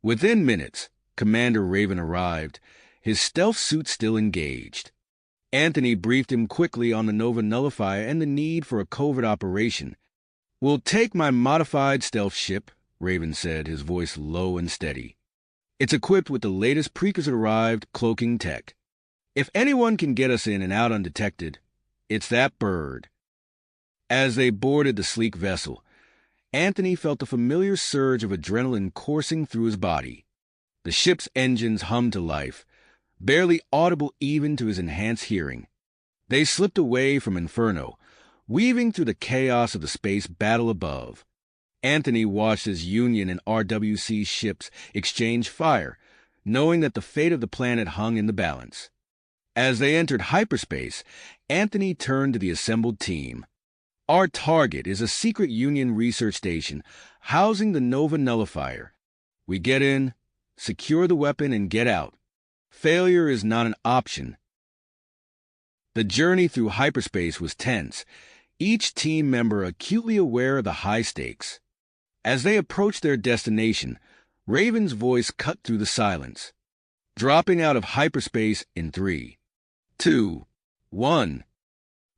[SPEAKER 1] Within minutes, Commander Raven arrived, his stealth suit still engaged. Anthony briefed him quickly on the Nova Nullifier and the need for a covert operation. We'll take my modified stealth ship, Raven said, his voice low and steady. It's equipped with the latest precursor-derived cloaking tech. If anyone can get us in and out undetected, it's that bird. As they boarded the sleek vessel, Anthony felt the familiar surge of adrenaline coursing through his body. The ship's engines hummed to life, barely audible even to his enhanced hearing. They slipped away from Inferno, weaving through the chaos of the space battle above. Anthony watched as Union and RWC ships exchanged fire, knowing that the fate of the planet hung in the balance. As they entered hyperspace, Anthony turned to the assembled team. Our target is a secret Union research station housing the Nova Nullifier. We get in, secure the weapon, and get out. Failure is not an option. The journey through hyperspace was tense, each team member acutely aware of the high stakes. As they approached their destination, Raven's voice cut through the silence. Dropping out of hyperspace in 3, 2, 1.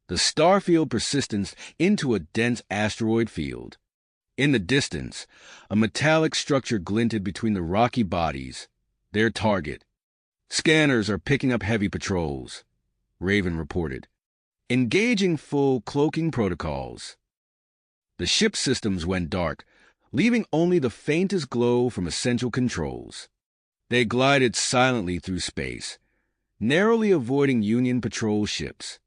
[SPEAKER 1] The starfield persisted into a dense asteroid field. In the distance, a metallic structure glinted between the rocky bodies, their target. Scanners are picking up heavy patrols, Raven reported. Engaging full cloaking protocols. The ship's systems went dark, leaving only the faintest glow from essential controls. They glided silently through space, narrowly avoiding Union patrol ships.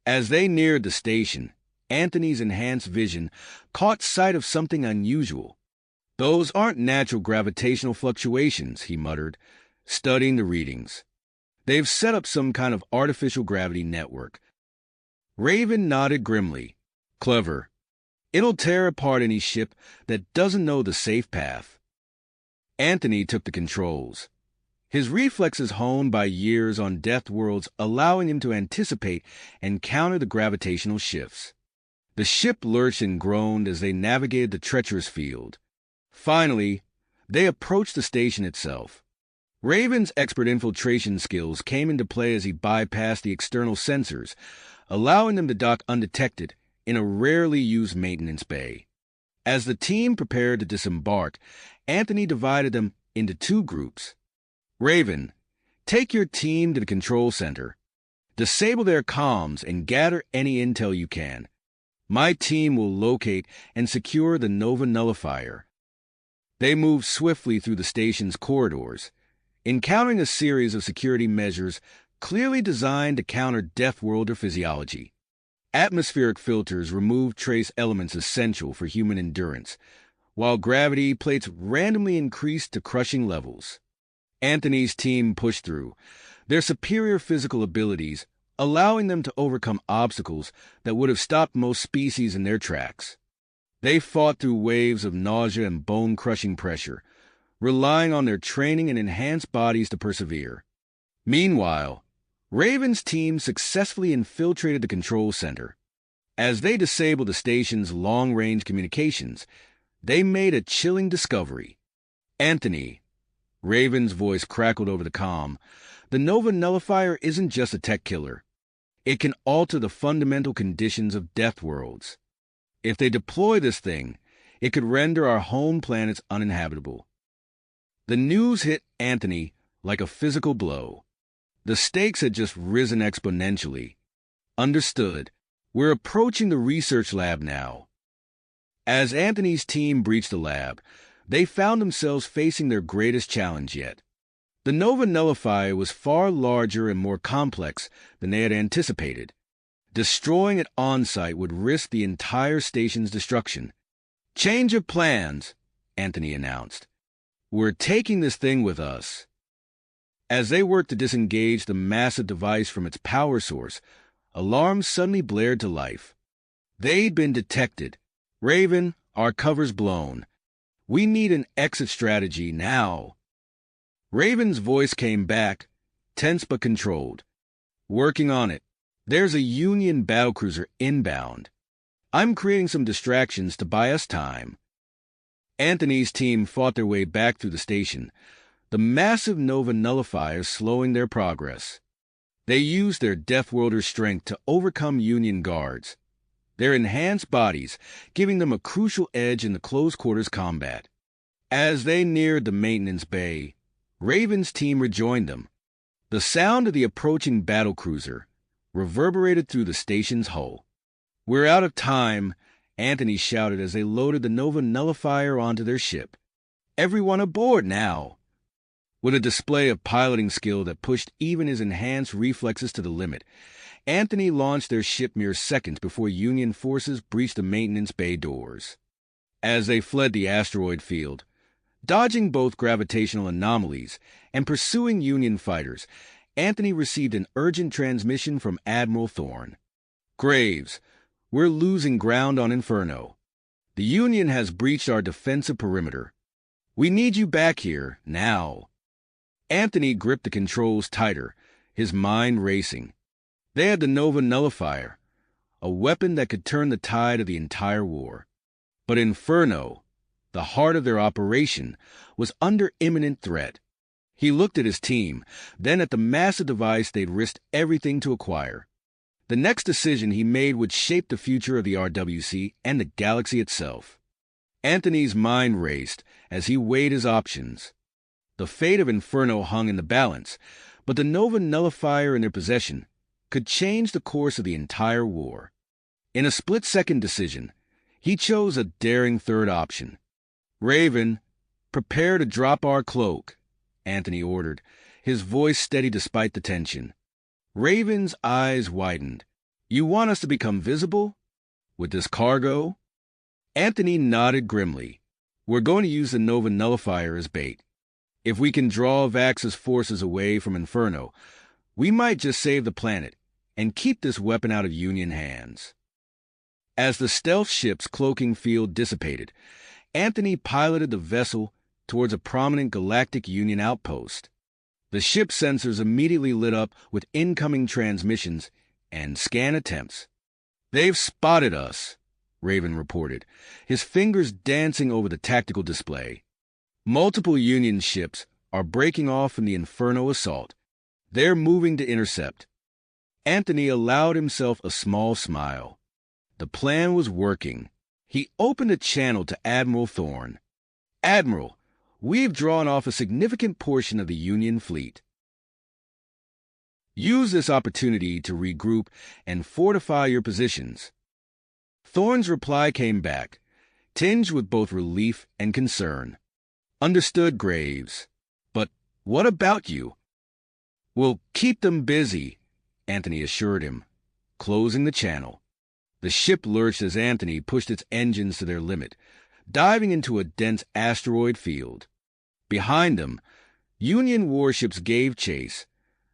[SPEAKER 1] As they neared the station, Anthony's enhanced vision caught sight of something unusual. "Those aren't natural gravitational fluctuations," he muttered, studying the readings. "They've set up some kind of artificial gravity network." Raven nodded grimly. "Clever. It'll tear apart any ship that doesn't know the safe path." Anthony took the controls. His reflexes honed by years on Deathworlds, allowing him to anticipate and counter the gravitational shifts. The ship lurched and groaned as they navigated the treacherous field. Finally, they approached the station itself. Raven's expert infiltration skills came into play as he bypassed the external sensors, allowing them to dock undetected in a rarely used maintenance bay. As the team prepared to disembark, Anthony divided them into 2 groups. "Raven, take your team to the control center. Disable their comms and gather any intel you can. My team will locate and secure the Nova Nullifier." They moved swiftly through the station's corridors, encountering a series of security measures clearly designed to counter Deathworlder physiology. Atmospheric filters removed trace elements essential for human endurance, while gravity plates randomly increased to crushing levels. Anthony's team pushed through, their superior physical abilities allowing them to overcome obstacles that would have stopped most species in their tracks. They fought through waves of nausea and bone-crushing pressure, relying on their training and enhanced bodies to persevere. Meanwhile, Raven's team successfully infiltrated the control center. As they disabled the station's long-range communications, they made a chilling discovery. "Anthony," Raven's voice crackled over the comm, "the Nova Nullifier isn't just a tech killer. It can alter the fundamental conditions of Deathworlds. If they deploy this thing, it could render our home planets uninhabitable." The news hit Anthony like a physical blow. The stakes had just risen exponentially. "Understood. We're approaching the research lab now." As Anthony's team breached the lab, they found themselves facing their greatest challenge yet. The Nova Nullifier was far larger and more complex than they had anticipated. Destroying it on-site would risk the entire station's destruction. "Change of plans," Anthony announced. "We're taking this thing with us." As they worked to disengage the massive device from its power source, alarms suddenly blared to life. They'd been detected. "Raven, our cover's blown. We need an exit strategy now." Raven's voice came back, tense but controlled. "Working on it. There's a Union battlecruiser inbound. I'm creating some distractions to buy us time." Anthony's team fought their way back through the station, the massive Nova Nullifier slowing their progress. They used their Deathworlder strength to overcome Union guards, their enhanced bodies giving them a crucial edge in the close-quarters combat. As they neared the maintenance bay, Raven's team rejoined them. The sound of the approaching battlecruiser reverberated through the station's hull. "We're out of time," Anthony shouted as they loaded the Nova Nullifier onto their ship. "Everyone aboard now!" With a display of piloting skill that pushed even his enhanced reflexes to the limit, Anthony launched their ship mere seconds before Union forces breached the maintenance bay doors. As they fled the asteroid field, dodging both gravitational anomalies and pursuing Union fighters, Anthony received an urgent transmission from Admiral Thorne. "Graves, we're losing ground on Inferno. The Union has breached our defensive perimeter. We need you back here, now." Anthony gripped the controls tighter, his mind racing. They had the Nova Nullifier, a weapon that could turn the tide of the entire war. But Inferno, the heart of their operation, was under imminent threat. He looked at his team, then at the massive device they'd risked everything to acquire. The next decision he made would shape the future of the RWC and the galaxy itself. Anthony's mind raced as he weighed his options. The fate of Inferno hung in the balance, but the Nova Nullifier in their possession could change the course of the entire war. In a split-second decision, he chose a daring third option. "Raven, prepare to drop our cloak," Anthony ordered, his voice steady despite the tension. Raven's eyes widened. "You want us to become visible? With this cargo?" Anthony nodded grimly. "We're going to use the Nova Nullifier as bait. If we can draw Vax's forces away from Inferno, we might just save the planet and keep this weapon out of Union hands." As the stealth ship's cloaking field dissipated, Anthony piloted the vessel towards a prominent Galactic Union outpost. The ship's sensors immediately lit up with incoming transmissions and scan attempts. "They've spotted us," Raven reported, his fingers dancing over the tactical display. "Multiple Union ships are breaking off from the Inferno assault. They're moving to intercept." Anthony allowed himself a small smile. The plan was working. He opened a channel to Admiral Thorne. "Admiral, we've drawn off a significant portion of the Union fleet. Use this opportunity to regroup and fortify your positions." Thorne's reply came back, tinged with both relief and concern. "Understood, Graves. But what about you?" "We'll keep them busy," Anthony assured him, closing the channel. The ship lurched as Anthony pushed its engines to their limit, diving into a dense asteroid field. Behind them, Union warships gave chase,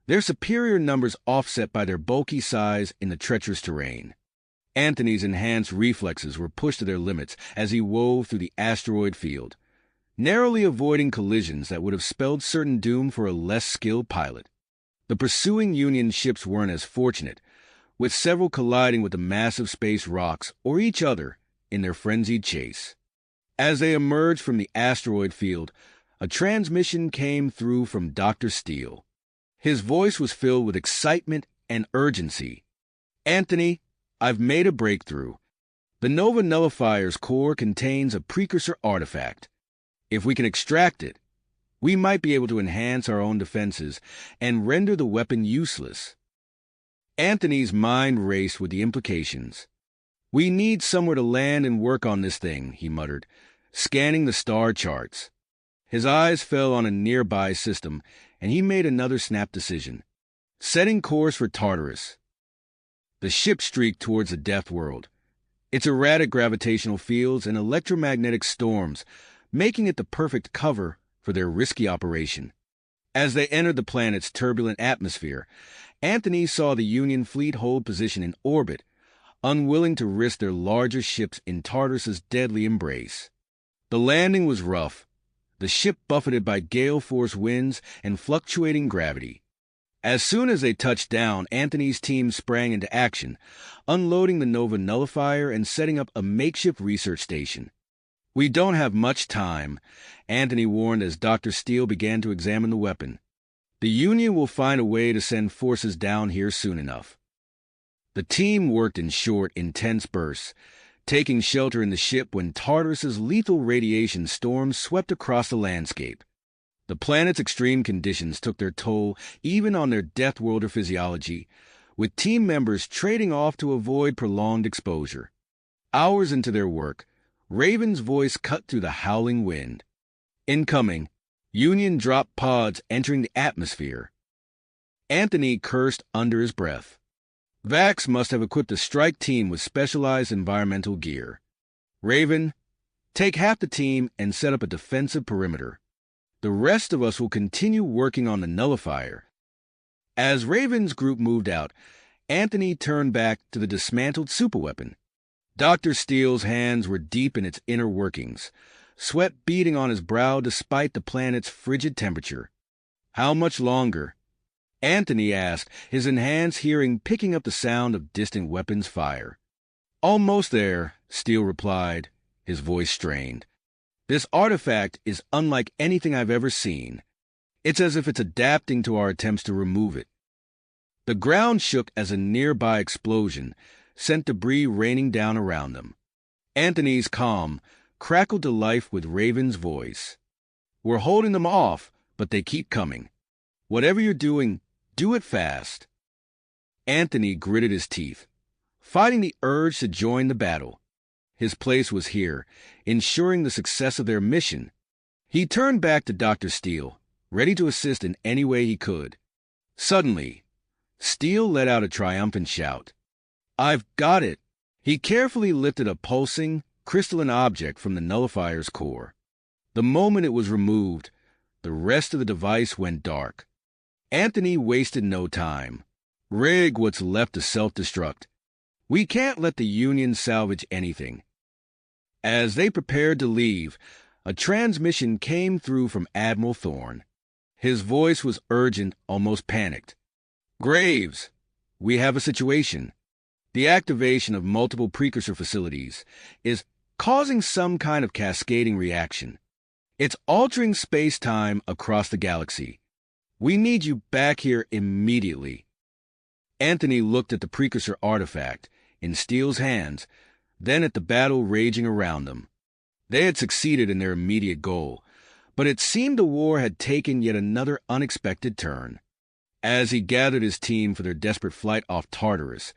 [SPEAKER 1] their superior numbers offset by their bulky size in the treacherous terrain. Anthony's enhanced reflexes were pushed to their limits as he wove through the asteroid field, narrowly avoiding collisions that would have spelled certain doom for a less skilled pilot. The pursuing Union ships weren't as fortunate, with several colliding with the massive space rocks or each other in their frenzied chase. As they emerged from the asteroid field, a transmission came through from Dr. Steele. His voice was filled with excitement and urgency. "Anthony, I've made a breakthrough. The Nova Nullifier's core contains a precursor artifact. If we can extract it, we might be able to enhance our own defenses and render the weapon useless." Anthony's mind raced with the implications. "We need somewhere to land and work on this thing," he muttered, scanning the star charts. His eyes fell on a nearby system, and he made another snap decision, setting course for Tartarus. The ship streaked towards the Deathworld, its erratic gravitational fields and electromagnetic storms making it the perfect cover for their risky operation. As they entered the planet's turbulent atmosphere, Anthony saw the Union fleet hold position in orbit, unwilling to risk their larger ships in Tartarus's deadly embrace. The landing was rough, the ship buffeted by gale-force winds and fluctuating gravity. As soon as they touched down, Anthony's team sprang into action, unloading the Nova Nullifier and setting up a makeshift research station. "We don't have much time," Anthony warned as Dr. Steele began to examine the weapon. "The Union will find a way to send forces down here soon enough." The team worked in short, intense bursts, taking shelter in the ship when Tartarus's lethal radiation storm swept across the landscape. The planet's extreme conditions took their toll even on their Deathworlder physiology, with team members trading off to avoid prolonged exposure. Hours into their work, Raven's voice cut through the howling wind. "Incoming. Union drop pods entering the atmosphere." Anthony cursed under his breath. Vax must have equipped a strike team with specialized environmental gear. "Raven, Take half the team and set up a defensive perimeter. The rest of us will continue working on the nullifier. As Raven's group moved out, Anthony turned back to the dismantled superweapon. Dr. Steele's hands were deep in its inner workings, sweat beading on his brow despite the planet's frigid temperature. How much longer? Anthony asked, his enhanced hearing picking up the sound of distant weapons fire. Almost there, Steele replied, his voice strained. This artifact is unlike anything I've ever seen. It's as if it's adapting to our attempts to remove it. The ground shook as a nearby explosion sent debris raining down around them. Anthony's calm crackled to life with Raven's voice. We're holding them off, but they keep coming. Whatever you're doing, do it fast. Anthony gritted his teeth, fighting the urge to join the battle. His place was here, ensuring the success of their mission. He turned back to Dr. Steele, ready to assist in any way he could. Suddenly, Steele let out a triumphant shout. I've got it! He carefully lifted a pulsing, crystalline object from the nullifier's core. The moment it was removed, the rest of the device went dark. Anthony wasted no time. Rig what's left to self-destruct. We can't let the Union salvage anything. As they prepared to leave, a transmission came through from Admiral Thorne. His voice was urgent, almost panicked. Graves, we have a situation. The activation of multiple precursor facilities is causing some kind of cascading reaction. It's altering space-time across the galaxy. We need you back here immediately. Anthony looked at the precursor artifact in Steele's hands, then at the battle raging around them. They had succeeded in their immediate goal, but it seemed the war had taken yet another unexpected turn. As he gathered his team for their desperate flight off Tartarus,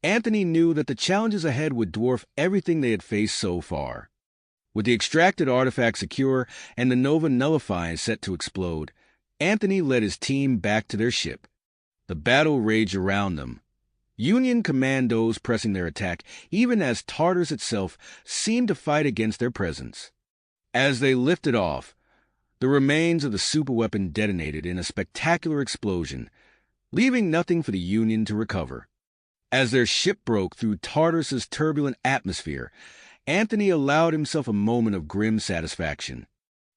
[SPEAKER 1] Anthony knew that the challenges ahead would dwarf everything they had faced so far. With the extracted artifact secure and the Nova nullifying set to explode, Anthony led his team back to their ship. The battle raged around them. Union commandos pressing their attack, even as Tartarus itself seemed to fight against their presence. As they lifted off, the remains of the superweapon detonated in a spectacular explosion, leaving nothing for the Union to recover. As their ship broke through Tartarus's turbulent atmosphere, Anthony allowed himself a moment of grim satisfaction.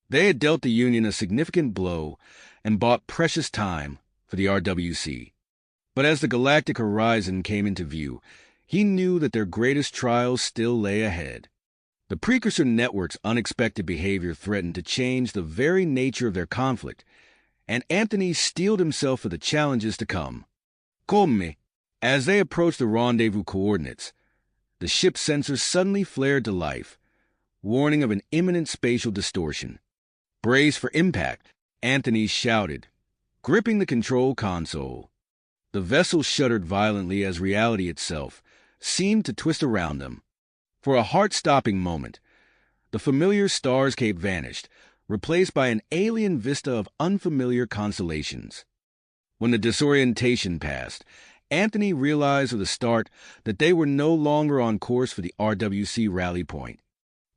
[SPEAKER 1] They had dealt the Union a significant blow and bought precious time for the RWC. But as the galactic horizon came into view, he knew that their greatest trials still lay ahead. The Precursor Network's unexpected behavior threatened to change the very nature of their conflict, and Anthony steeled himself for the challenges to come. Come. As they approached the rendezvous coordinates, the ship's sensors suddenly flared to life, warning of an imminent spatial distortion. Brace for impact, Anthony shouted, gripping the control console. The vessel shuddered violently as reality itself seemed to twist around them. For a heart-stopping moment, the familiar starscape vanished, replaced by an alien vista of unfamiliar constellations. When the disorientation passed, Anthony realized with a start that they were no longer on course for the RWC rally point.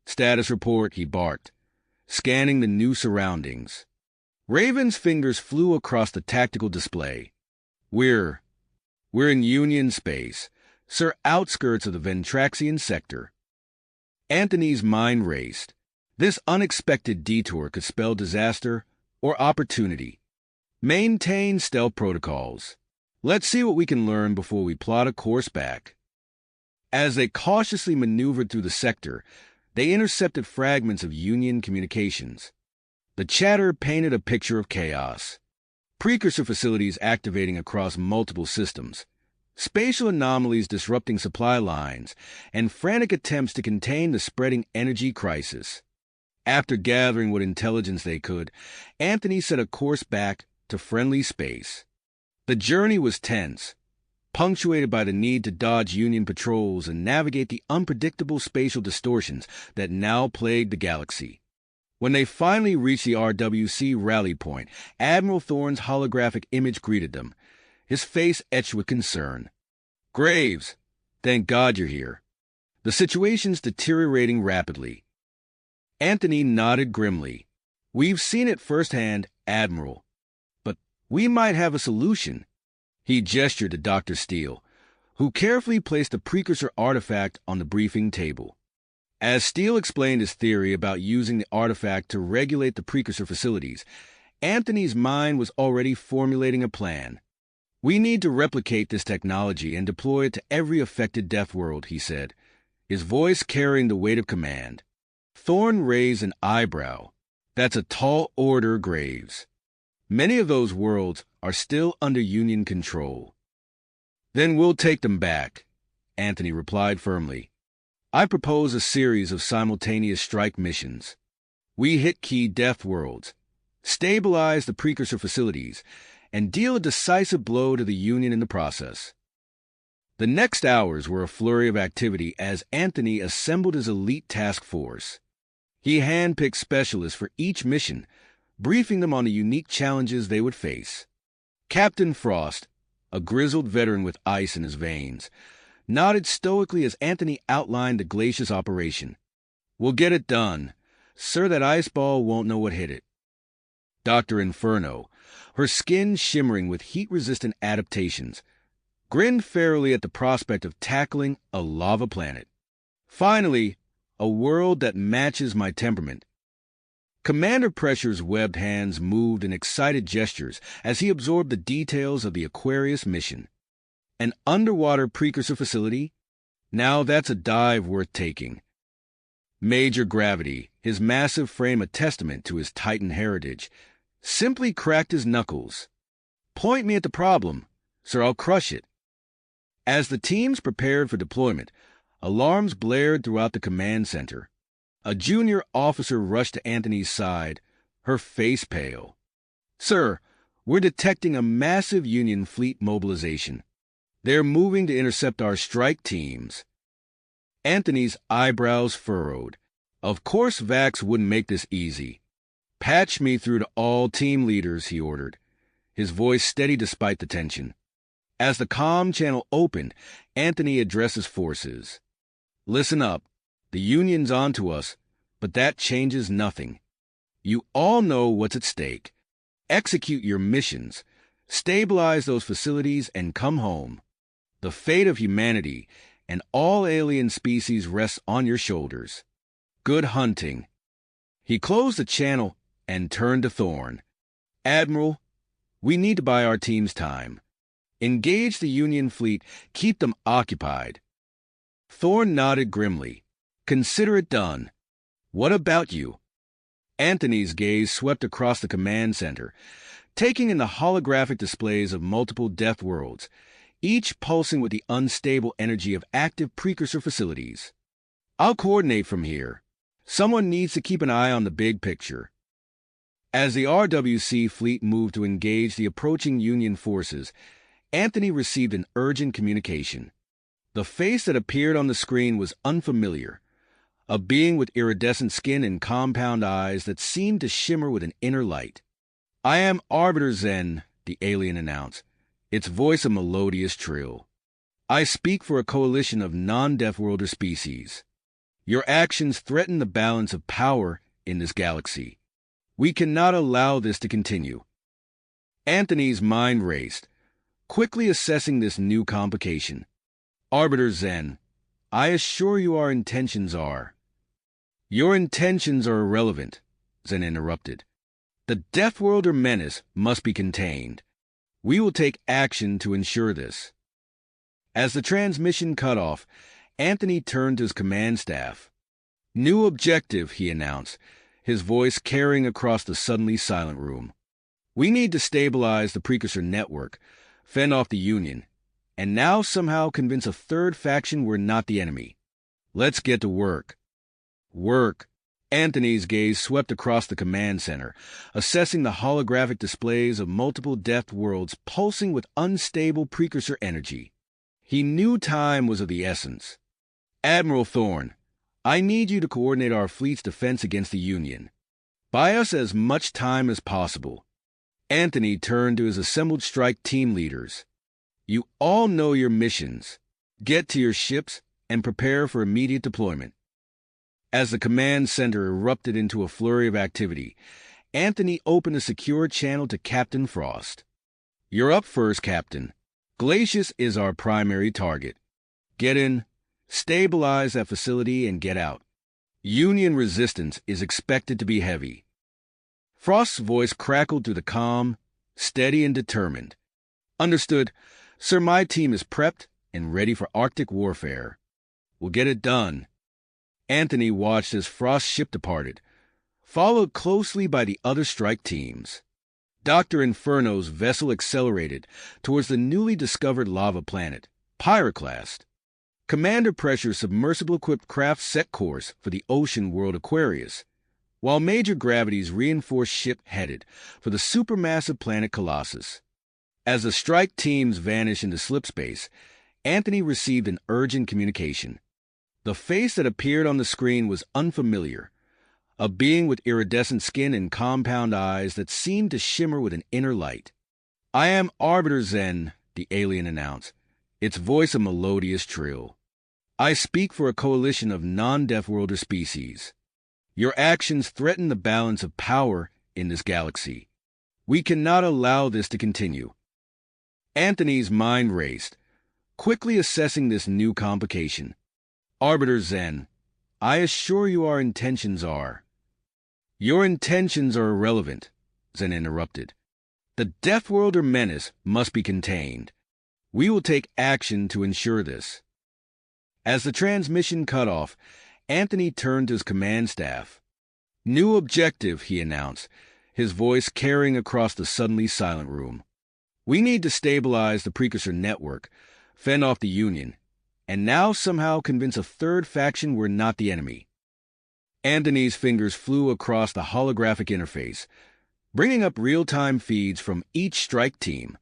[SPEAKER 1] Status report, he barked, scanning the new surroundings. Raven's fingers flew across the tactical display. We're in Union space, outskirts of the Ventraxian sector. Anthony's mind raced. This unexpected detour could spell disaster or opportunity. Maintain stealth protocols. Let's see what we can learn before we plot a course back. As they cautiously maneuvered through the sector, they intercepted fragments of Union communications. The chatter painted a picture of chaos. Precursor facilities activating across multiple systems, spatial anomalies disrupting supply lines, and frantic attempts to contain the spreading energy crisis. After gathering what intelligence they could, Anthony set a course back to friendly space. The journey was tense, punctuated by the need to dodge Union patrols and navigate the unpredictable spatial distortions that now plagued the galaxy. When they finally reached the RWC rally point, Admiral Thorne's holographic image greeted them, his face etched with concern. Graves, thank God you're here. The situation's deteriorating rapidly. Anthony nodded grimly. We've seen it firsthand, Admiral. But we might have a solution. He gestured to Dr. Steele, who carefully placed the precursor artifact on the briefing table. As Steele explained his theory about using the artifact to regulate the precursor facilities, Anthony's mind was already formulating a plan. We need to replicate this technology and deploy it to every affected Deathworld, he said, his voice carrying the weight of command. Thorne raised an eyebrow. That's a tall order, Graves. Many of those worlds are still under Union control. Then we'll take them back, Anthony replied firmly. I propose a series of simultaneous strike missions. We hit key Deathworlds, stabilize the precursor facilities, and deal a decisive blow to the Union in the process. The next hours were a flurry of activity as Anthony assembled his elite task force. He handpicked specialists for each mission, briefing them on the unique challenges they would face. Captain Frost, a grizzled veteran with ice in his veins, nodded stoically as Anthony outlined the Glacius operation. We'll get it done. Sir, that ice ball won't know what hit it. Dr. Inferno, her skin shimmering with heat-resistant adaptations, grinned fairly at the prospect of tackling a lava planet. Finally, a world that matches my temperament. Commander Pressure's webbed hands moved in excited gestures as he absorbed the details of the Aquarius mission. An underwater precursor facility? Now that's a dive worth taking. Major Gravity, his massive frame a testament to his Titan heritage, simply cracked his knuckles. Point me at the problem, sir, I'll crush it. As the teams prepared for deployment, alarms blared throughout the command center. A junior officer rushed to Anthony's side, her face pale. Sir, we're detecting a massive Union fleet mobilization. They're moving to intercept our strike teams. Anthony's eyebrows furrowed. Of course Vax wouldn't make this easy. Patch me through to all team leaders, he ordered, his voice steady despite the tension. As the comm channel opened, Anthony addressed his forces. Listen up. The Union's onto us, but that changes nothing. You all know what's at stake. Execute your missions, stabilize those facilities, and come home. The fate of humanity and all alien species rests on your shoulders. Good hunting. He closed the channel and turned to Thorne. Admiral, we need to buy our teams time. Engage the Union fleet, keep them occupied. Thorne nodded grimly. Consider it done. What about you? Anthony's gaze swept across the command center, taking in the holographic displays of multiple death worlds, each pulsing with the unstable energy of active precursor facilities. I'll coordinate from here. Someone needs to keep an eye on the big picture. As the RWC fleet moved to engage the approaching Union forces, Anthony received an urgent communication. The face that appeared on the screen was unfamiliar. A being with iridescent skin and compound eyes that seemed to shimmer with an inner light. I am Arbiter Zen, the alien announced, its voice a melodious trill. I speak for a coalition of non-Deathworlder species. Your actions threaten the balance of power in this galaxy. We cannot allow this to continue. Anthony's mind raced, quickly assessing this new complication. Arbiter Zen, I assure you our intentions are. Your intentions are irrelevant, Zen interrupted. The Deathworlder menace must be contained. We will take action to ensure this. As the transmission cut off, Anthony turned to his command staff. New objective, he announced, his voice carrying across the suddenly silent room. We need to stabilize the precursor network, fend off the Union, and now somehow convince a third faction we're not the enemy. Let's get to work. Work. Anthony's gaze swept across the command center, assessing the holographic displays of multiple death worlds pulsing with unstable precursor energy. He knew time was of the essence. Admiral Thorne, I need you to coordinate our fleet's defense against the Union. Buy us as much time as possible. Anthony turned to his assembled strike team leaders. You all know your missions. Get to your ships and prepare for immediate deployment. As the command center erupted into a flurry of activity, Anthony opened a secure channel to Captain Frost. "You're up first, Captain. Glacius is our primary target. Get in, stabilize that facility, and get out. Union resistance is expected to be heavy." Frost's voice crackled through the calm, steady and determined. "Understood. Sir, my team is prepped and ready for Arctic warfare. We'll get it done." Anthony watched as Frost's ship departed, followed closely by the other strike teams. Dr. Inferno's vessel accelerated towards the newly discovered lava planet, Pyroclast. Commander Pressure's submersible-equipped craft set course for the ocean world Aquarius, while Major Gravity's reinforced ship headed for the supermassive planet Colossus. As the strike teams vanished into slipspace, Anthony received an urgent communication. The face that appeared on the screen was unfamiliar, a being with iridescent skin and compound eyes that seemed to shimmer with an inner light. "I am Arbiter Zen," the alien announced, its voice a melodious trill. "I speak for a coalition of non-Deathworlder species. Your actions threaten the balance of power in this galaxy. We cannot allow this to continue." Anthony's mind raced, quickly assessing this new complication. "Arbiter Zen, I assure you our intentions are—" "Your intentions are irrelevant," Zen interrupted. "The Deathworlder menace must be contained. We will take action to ensure this." As the transmission cut off, Anthony turned to his command staff. "New objective," he announced, his voice carrying across the suddenly silent room. "We need to stabilize the precursor network, fend off the Union, and now somehow convince a third faction we're not the enemy." Anthony's fingers flew across the holographic interface, bringing up real-time feeds from each strike team.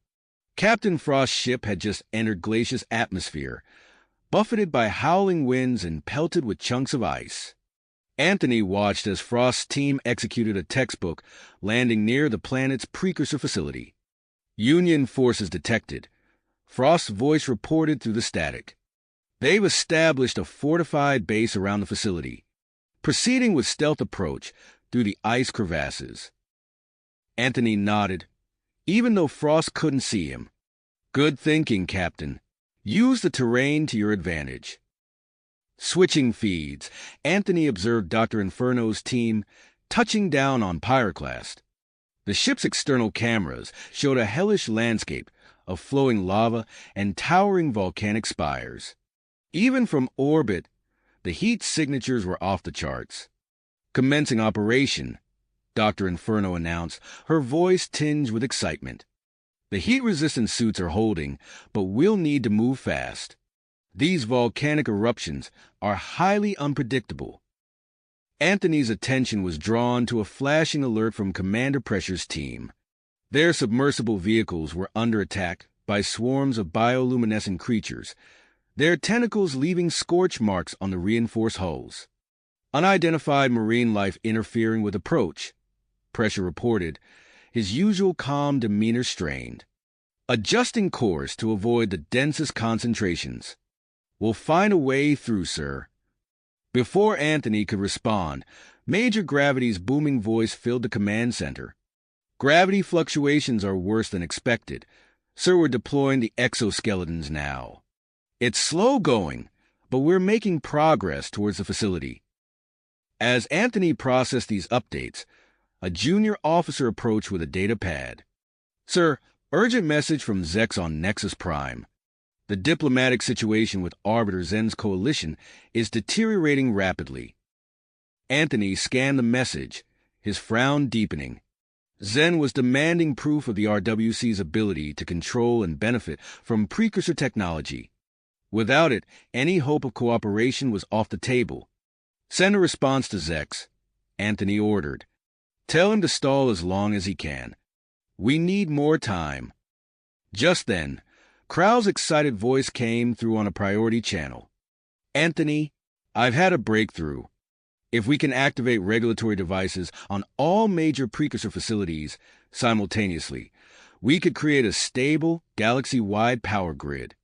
[SPEAKER 1] Captain Frost's ship had just entered Glacius' atmosphere, buffeted by howling winds and pelted with chunks of ice. Anthony watched as Frost's team executed a textbook, landing near the planet's precursor facility. "Union forces detected," Frost's voice reported through the static. "They've established a fortified base around the facility, proceeding with stealth approach through the ice crevasses." Anthony nodded, even though Frost couldn't see him. "Good thinking, Captain. Use the terrain to your advantage." Switching feeds, Anthony observed Dr. Inferno's team touching down on Pyroclast. The ship's external cameras showed a hellish landscape of flowing lava and towering volcanic spires. Even from orbit, the heat signatures were off the charts. "Commencing operation," Dr. Inferno announced, her voice tinged with excitement. "The heat-resistant suits are holding, but we'll need to move fast. These volcanic eruptions are highly unpredictable." Anthony's attention was drawn to a flashing alert from Commander Pressure's team. Their submersible vehicles were under attack by swarms of bioluminescent creatures, their tentacles leaving scorch marks on the reinforced hulls. "Unidentified marine life interfering with approach," Pressure reported, his usual calm demeanor strained. "Adjusting course to avoid the densest concentrations. We'll find a way through, sir." Before Anthony could respond, Major Gravity's booming voice filled the command center. "Gravity fluctuations are worse than expected. Sir, we're deploying the exoskeletons now. It's slow going, but we're making progress towards the facility." As Anthony processed these updates, a junior officer approached with a data pad. "Sir, urgent message from Zex on Nexus Prime. The diplomatic situation with Arbiter Zen's coalition is deteriorating rapidly." Anthony scanned the message, his frown deepening. Zen was demanding proof of the RWC's ability to control and benefit from precursor technology. Without it, any hope of cooperation was off the table. "Send a response to Zex," Anthony ordered. "Tell him to stall as long as he can. We need more time." Just then, Krau's excited voice came through on a priority channel. "Anthony, I've had a breakthrough. If we can activate regulatory devices on all major precursor facilities simultaneously, we could create a stable, galaxy-wide power grid.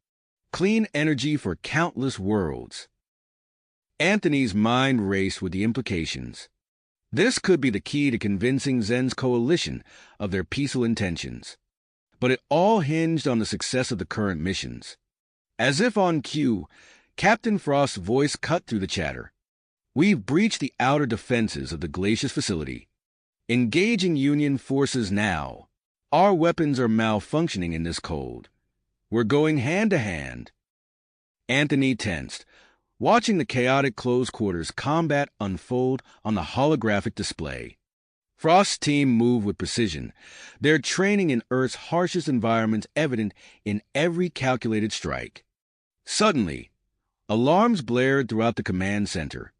[SPEAKER 1] Clean energy for countless worlds." Anthony's mind raced with the implications. This could be the key to convincing Zen's coalition of their peaceful intentions. But it all hinged on the success of the current missions. As if on cue, Captain Frost's voice cut through the chatter. We've breached the outer defenses of the Glacius facility. Engaging Union forces now. Our weapons are malfunctioning in this cold. We're going hand to hand. Anthony tensed, watching the chaotic close-quarters combat unfold on the holographic display. Frost's team moved with precision, their training in Earth's harshest environments evident in every calculated strike. Suddenly, alarms blared throughout the command center.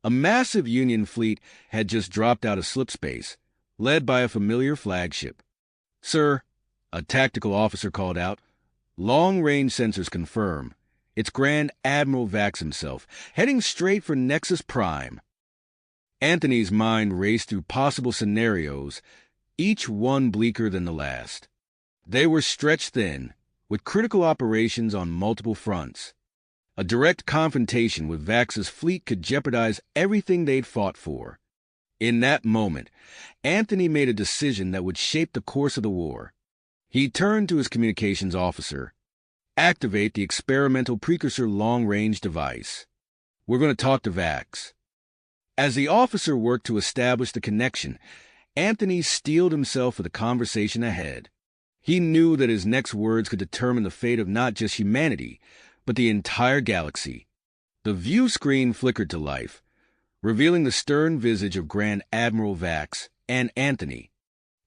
[SPEAKER 1] A massive Union fleet had just dropped out of slipspace, led by a familiar flagship. "Sir," a tactical officer called out, "long-range sensors confirm. It's Grand Admiral Vax himself, heading straight for Nexus Prime." Anthony's mind raced through possible scenarios, each one bleaker than the last. They were stretched thin, with critical operations on multiple fronts. A direct confrontation with Vax's fleet could jeopardize everything they'd fought for. In that moment, Anthony made a decision that would shape the course of the war. He turned to his communications officer. "Activate the experimental precursor long-range device. We're going to talk to Vax." As the officer worked to establish the connection, Anthony steeled himself for the conversation ahead. He knew that his next words could determine the fate of not just humanity, but the entire galaxy. The view screen flickered to life, revealing the stern visage of Grand Admiral Vax and Anthony.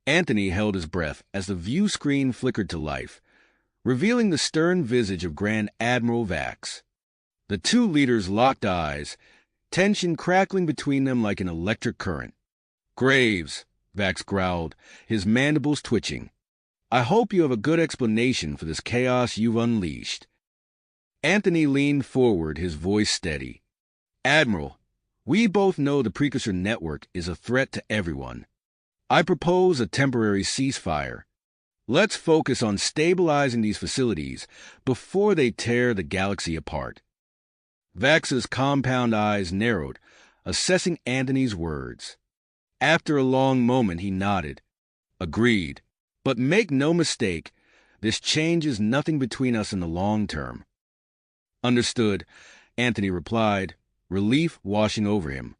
[SPEAKER 1] Anthony held his breath as the view screen flickered to life, revealing the stern visage of Grand Admiral Vax. The two leaders locked eyes, tension crackling between them like an electric current. "Graves," Vax growled, his mandibles twitching. "I hope you have a good explanation for this chaos you've unleashed." Anthony leaned forward, his voice steady. "Admiral, we both know the Precursor Network is a threat to everyone. I propose a temporary ceasefire. Let's focus on stabilizing these facilities before they tear the galaxy apart." Vax's compound eyes narrowed, assessing Anthony's words. After a long moment, he nodded. "Agreed. But make no mistake, this changes nothing between us in the long term." "Understood," Anthony replied, relief washing over him.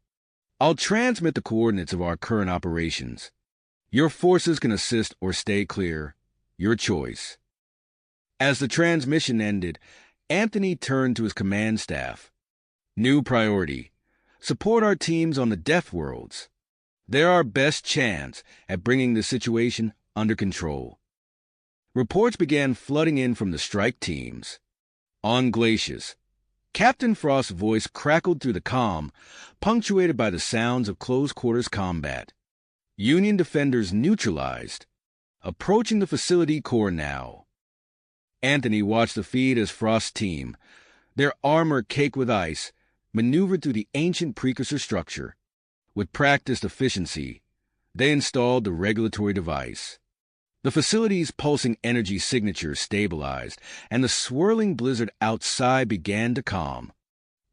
[SPEAKER 1] "I'll transmit the coordinates of our current operations. Your forces can assist or stay clear. Your choice." As the transmission ended, Anthony turned to his command staff. "New priority. Support our teams on the Deathworlds. They're our best chance at bringing the situation under control." Reports began flooding in from the strike teams. On Glacius, Captain Frost's voice crackled through the comm, punctuated by the sounds of close-quarters combat. Union defenders neutralized. Approaching the facility core now. Anthony watched the feed as Frost's team, their armor caked with ice, maneuvered through the ancient precursor structure. With practiced efficiency, they installed the regulatory device. The facility's pulsing energy signature stabilized, and the swirling blizzard outside began to calm.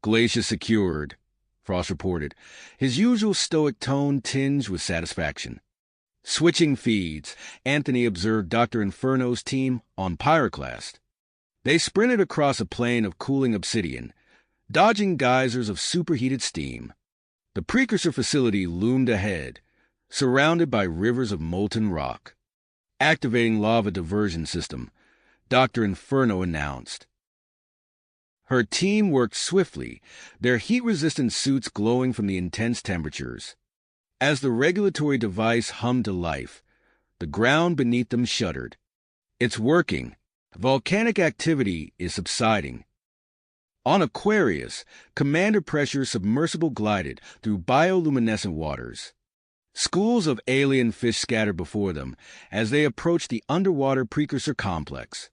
[SPEAKER 1] "Glacier secured," Frost reported, his usual stoic tone tinged with satisfaction. Switching feeds, Anthony observed Dr. Inferno's team on Pyroclast. They sprinted across a plain of cooling obsidian, dodging geysers of superheated steam. The precursor facility loomed ahead, surrounded by rivers of molten rock. Activating lava diversion system, Dr. Inferno announced. Her team worked swiftly, their heat-resistant suits glowing from the intense temperatures. As the regulatory device hummed to life, the ground beneath them shuddered. "It's working. Volcanic activity is subsiding." On Aquarius, commander pressure submersible glided through bioluminescent waters. Schools of alien fish scattered before them as they approached the underwater precursor complex.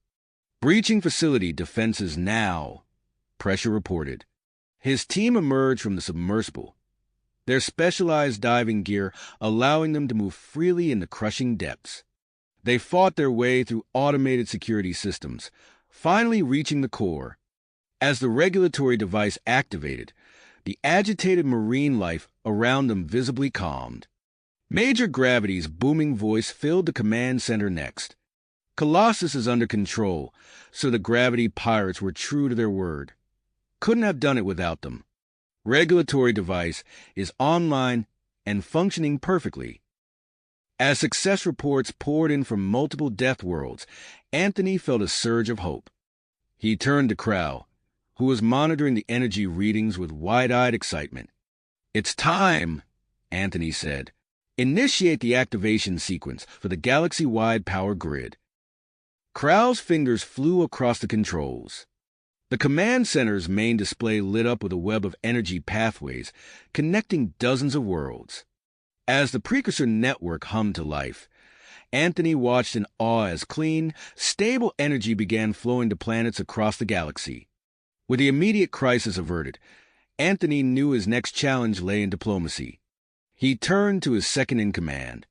[SPEAKER 1] "Breaching facility defenses now," Pressure reported. His team emerged from the submersible, their specialized diving gear allowing them to move freely in the crushing depths. They fought their way through automated security systems, finally reaching the core. As the regulatory device activated, the agitated marine life around them visibly calmed. Major Gravity's booming voice filled the command center next. Colossus is under control, so the Gravity pirates were true to their word. Couldn't have done it without them. Regulatory device is online and functioning perfectly. As success reports poured in from multiple Deathworlds, Anthony felt a surge of hope. He turned to Crow, who was monitoring the energy readings with wide-eyed excitement. "It's time," Anthony said. "Initiate the activation sequence for the galaxy-wide power grid." Crow's fingers flew across the controls. The command center's main display lit up with a web of energy pathways connecting dozens of worlds. As the precursor network hummed to life, Anthony watched in awe as clean, stable energy began flowing to planets across the galaxy. With the immediate crisis averted, Anthony knew his next challenge lay in diplomacy. He turned to his second-in-command.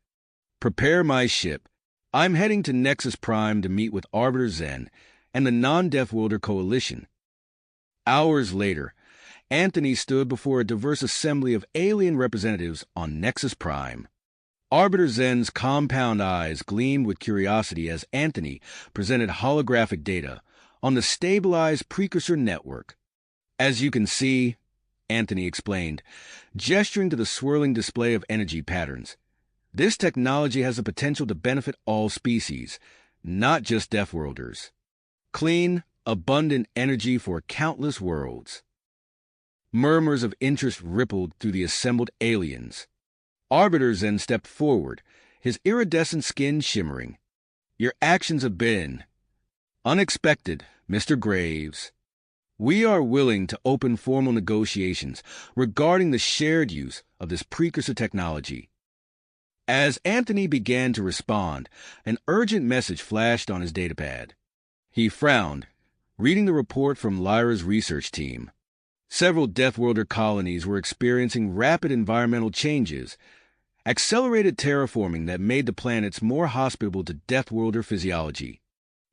[SPEAKER 1] "Prepare my ship. I'm heading to Nexus Prime to meet with Arbiter Zen and the Non-Deathworlder Coalition." Hours later, Anthony stood before a diverse assembly of alien representatives on Nexus Prime. Arbiter Zen's compound eyes gleamed with curiosity as Anthony presented holographic data on the stabilized precursor network. "As you can see," Anthony explained, gesturing to the swirling display of energy patterns, "this technology has the potential to benefit all species, not just Deathworlders. Clean, abundant energy for countless worlds." Murmurs of interest rippled through the assembled aliens. Arbiter Zen stepped forward, his iridescent skin shimmering. "Your actions have been unexpected, Mr. Graves. We are willing to open formal negotiations regarding the shared use of this precursor technology." As Anthony began to respond, an urgent message flashed on his datapad. He frowned, reading the report from Lyra's research team. Several Deathworlder colonies were experiencing rapid environmental changes, accelerated terraforming that made the planets more hospitable to Deathworlder physiology.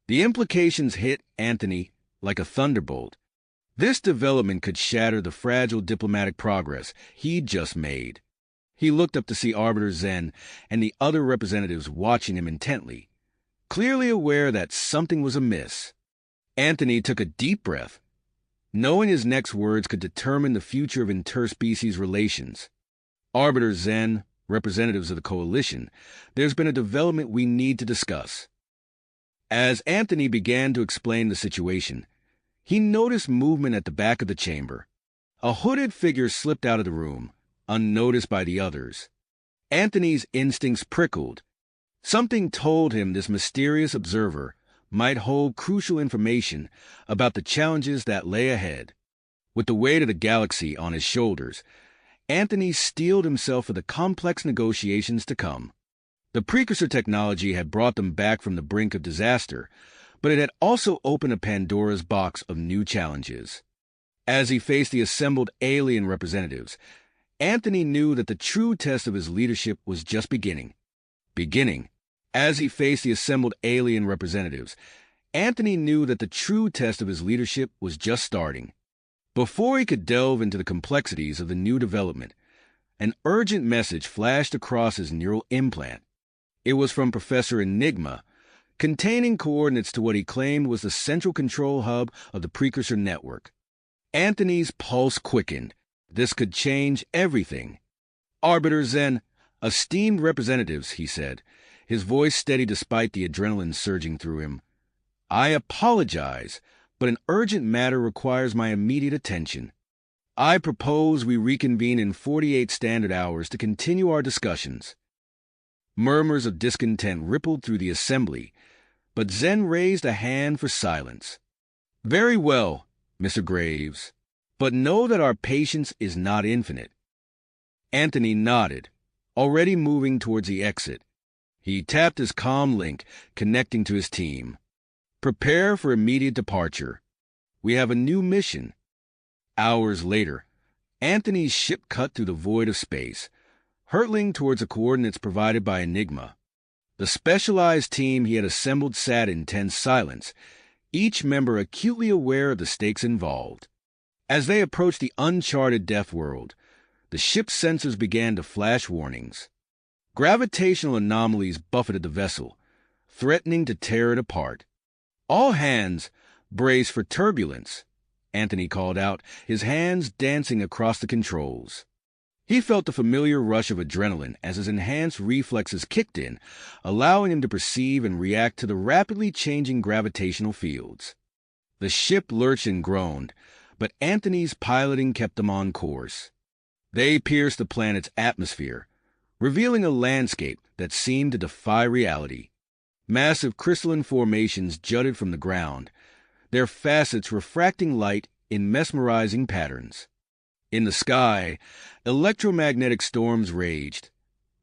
[SPEAKER 1] The implications hit Anthony like a thunderbolt. This development could shatter the fragile diplomatic progress he'd just made. He looked up to see Arbiter Zen and the other representatives watching him intently, clearly aware that something was amiss. Anthony took a deep breath, knowing his next words could determine the future of interspecies relations. "Arbiter Zen, representatives of the Coalition, there's been a development we need to discuss." As Anthony began to explain the situation, he noticed movement at the back of the chamber. A hooded figure slipped out of the room, unnoticed by the others. Anthony's instincts prickled. Something told him this mysterious observer might hold crucial information about the challenges that lay ahead. With the weight of the galaxy on his shoulders, Anthony steeled himself for the complex negotiations to come. The precursor technology had brought them back from the brink of disaster, but it had also opened a Pandora's box of new challenges. As he faced the assembled alien representatives, Anthony knew that the true test of his leadership was just beginning. As he faced the assembled alien representatives, Anthony knew that the true test of his leadership was just starting. Before he could delve into the complexities of the new development, an urgent message flashed across his neural implant. It was from Professor Enigma, containing coordinates to what he claimed was the central control hub of the precursor network. Anthony's pulse quickened. This could change everything. "Arbiter Zen, esteemed representatives," he said, his voice steady despite the adrenaline surging through him. "I apologize, but an urgent matter requires my immediate attention. I propose we reconvene in 48 standard hours to continue our discussions." Murmurs of discontent rippled through the assembly, but Zen raised a hand for silence. "Very well, Mr. Graves, but know that our patience is not infinite." Anthony nodded, already moving towards the exit. He tapped his comm link, connecting to his team. "Prepare for immediate departure. We have a new mission." Hours later, Anthony's ship cut through the void of space, hurtling towards the coordinates provided by Enigma. The specialized team he had assembled sat in tense silence, each member acutely aware of the stakes involved. As they approached the uncharted Deathworld, the ship's sensors began to flash warnings. Gravitational anomalies buffeted the vessel, threatening to tear it apart. "All hands, brace for turbulence," Anthony called out, his hands dancing across the controls. He felt the familiar rush of adrenaline as his enhanced reflexes kicked in, allowing him to perceive and react to the rapidly changing gravitational fields. The ship lurched and groaned, but Anthony's piloting kept them on course. They pierced the planet's atmosphere, revealing a landscape that seemed to defy reality. Massive crystalline formations jutted from the ground, their facets refracting light in mesmerizing patterns. In the sky, electromagnetic storms raged,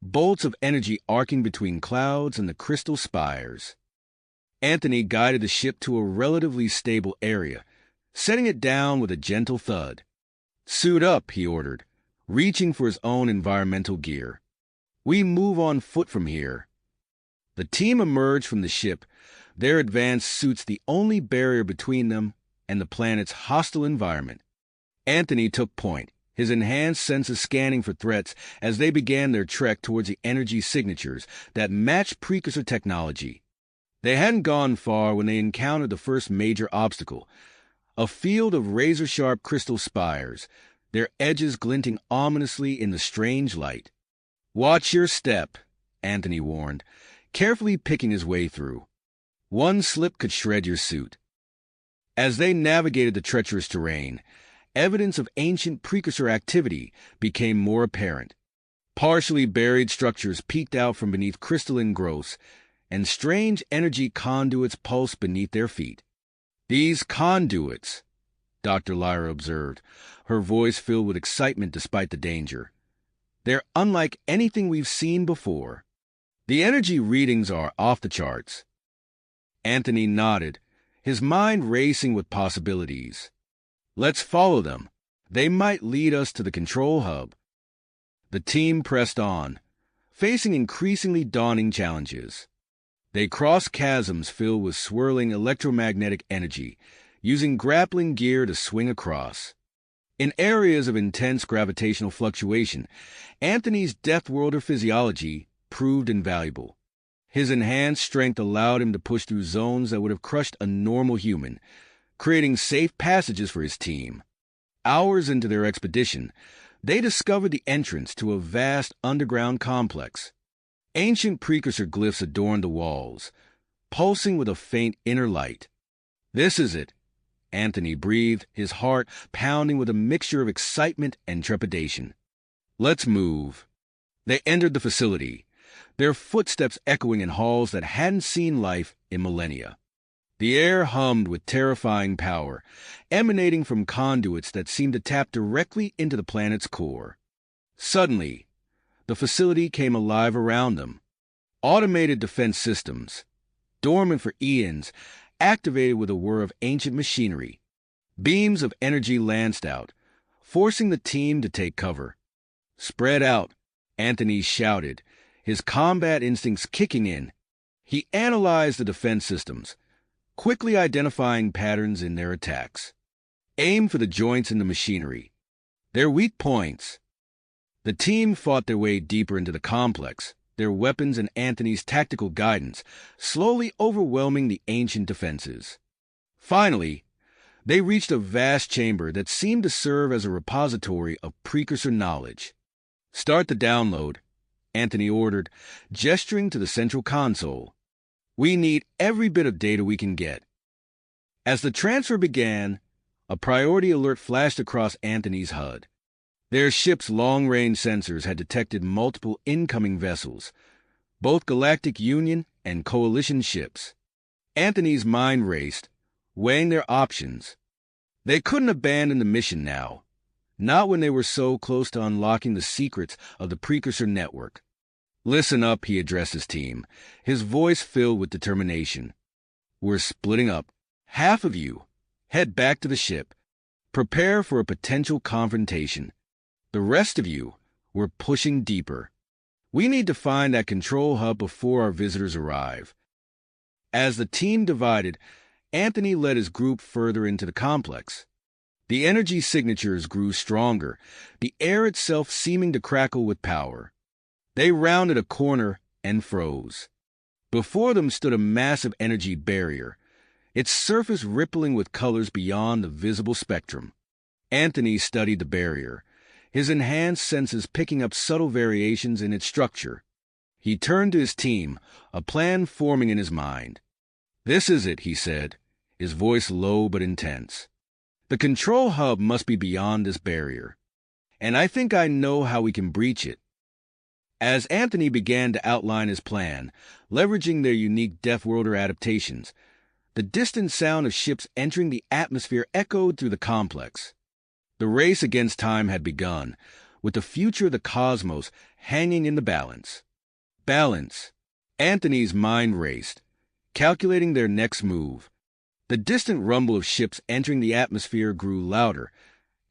[SPEAKER 1] bolts of energy arcing between clouds and the crystal spires. Anthony guided the ship to a relatively stable area, setting it down with a gentle thud. "Suit up," he ordered, reaching for his own environmental gear. "We move on foot from here." The team emerged from the ship, their advanced suits the only barrier between them and the planet's hostile environment. Anthony took point, his enhanced senses scanning for threats as they began their trek towards the energy signatures that matched precursor technology. They hadn't gone far when they encountered the first major obstacle, a field of razor-sharp crystal spires, their edges glinting ominously in the strange light. "Watch your step," Anthony warned, carefully picking his way through. "One slip could shred your suit." As they navigated the treacherous terrain, evidence of ancient precursor activity became more apparent. Partially buried structures peeked out from beneath crystalline growths, and strange energy conduits pulsed beneath their feet. "These conduits," Dr. Lyra observed, her voice filled with excitement despite the danger. "They're unlike anything we've seen before. The energy readings are off the charts." Anthony nodded, his mind racing with possibilities. "Let's follow them. They might lead us to the control hub." The team pressed on, facing increasingly daunting challenges. They crossed chasms filled with swirling electromagnetic energy, using grappling gear to swing across. In areas of intense gravitational fluctuation, Anthony's Deathworlder physiology proved invaluable. His enhanced strength allowed him to push through zones that would have crushed a normal human, creating safe passages for his team. Hours into their expedition, they discovered the entrance to a vast underground complex. Ancient precursor glyphs adorned the walls, pulsing with a faint inner light. "This is it," Anthony breathed, his heart pounding with a mixture of excitement and trepidation. "Let's move." They entered the facility, their footsteps echoing in halls that hadn't seen life in millennia. The air hummed with terrifying power, emanating from conduits that seemed to tap directly into the planet's core. Suddenly, the facility came alive around them. Automated defense systems, dormant for eons, activated with a whir of ancient machinery. Beams of energy lanced out, forcing the team to take cover. "Spread out," Anthony shouted, his combat instincts kicking in. He analyzed the defense systems, quickly identifying patterns in their attacks. "Aim for the joints in the machinery. They're weak points." The team fought their way deeper into the complex, their weapons and Anthony's tactical guidance slowly overwhelming the ancient defenses. Finally, they reached a vast chamber that seemed to serve as a repository of precursor knowledge. "Start the download," Anthony ordered, gesturing to the central console. "We need every bit of data we can get." As the transfer began, a priority alert flashed across Anthony's HUD. Their ship's long-range sensors had detected multiple incoming vessels, both Galactic Union and Coalition ships. Anthony's mind raced, weighing their options. They couldn't abandon the mission now, not when they were so close to unlocking the secrets of the Precursor Network. "Listen up," he addressed his team, his voice filled with determination. "We're splitting up. Half of you, head back to the ship. Prepare for a potential confrontation. The rest of you, we're pushing deeper. We need to find that control hub before our visitors arrive." As the team divided, Anthony led his group further into the complex. The energy signatures grew stronger, the air itself seeming to crackle with power. They rounded a corner and froze. Before them stood a massive energy barrier, its surface rippling with colors beyond the visible spectrum. Anthony studied the barrier, his enhanced senses picking up subtle variations in its structure. He turned to his team, a plan forming in his mind. "This is it," he said, his voice low but intense. "The control hub must be beyond this barrier, and I think I know how we can breach it." As Anthony began to outline his plan, leveraging their unique Deathworlder adaptations, the distant sound of ships entering the atmosphere echoed through the complex. The race against time had begun, with the future of the cosmos hanging in the balance. Balance. Anthony's mind raced, calculating their next move. The distant rumble of ships entering the atmosphere grew louder,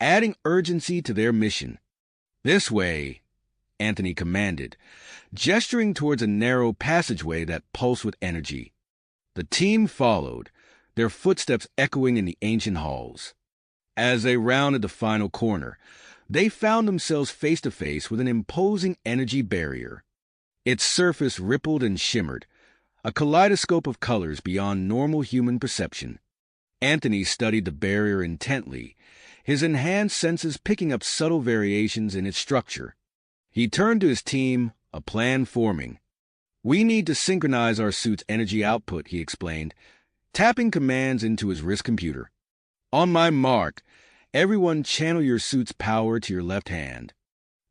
[SPEAKER 1] adding urgency to their mission. "This way," Anthony commanded, gesturing towards a narrow passageway that pulsed with energy. The team followed, their footsteps echoing in the ancient halls. As they rounded the final corner, they found themselves face to face with an imposing energy barrier. Its surface rippled and shimmered, a kaleidoscope of colors beyond normal human perception. Anthony studied the barrier intently, his enhanced senses picking up subtle variations in its structure. He turned to his team, a plan forming. "We need to synchronize our suit's energy output," he explained, tapping commands into his wrist computer. "On my mark, everyone channel your suit's power to your left hand.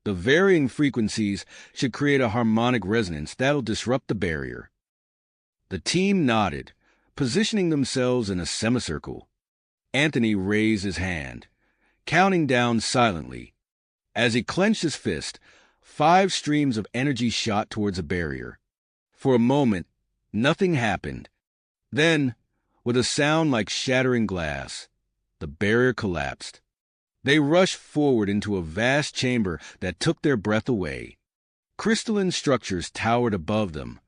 [SPEAKER 1] The varying frequencies should create a harmonic resonance that'll disrupt the barrier." The team nodded, positioning themselves in a semicircle. Anthony raised his hand, counting down silently. As he clenched his fist, 5 streams of energy shot towards a barrier. For a moment, nothing happened. Then, with a sound like shattering glass, the barrier collapsed. They rushed forward into a vast chamber that took their breath away. Crystalline structures towered above them,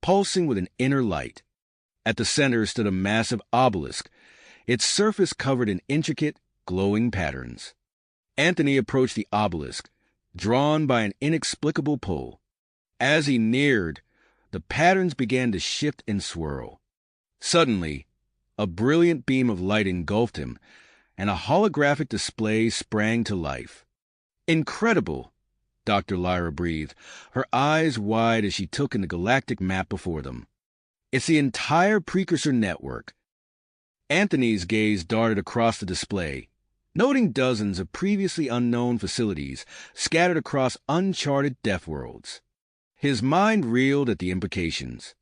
[SPEAKER 1] pulsing with an inner light. At the center stood a massive obelisk, its surface covered in intricate, glowing patterns. Anthony approached the obelisk, drawn by an inexplicable pull. As he neared, the patterns began to shift and swirl. Suddenly, a brilliant beam of light engulfed him, and a holographic display sprang to life. "Incredible!" Dr. Lyra breathed, her eyes wide as she took in the galactic map before them. "It's the entire precursor network." Anthony's gaze darted across the display, noting dozens of previously unknown facilities scattered across uncharted Deathworlds. His mind reeled at the implications.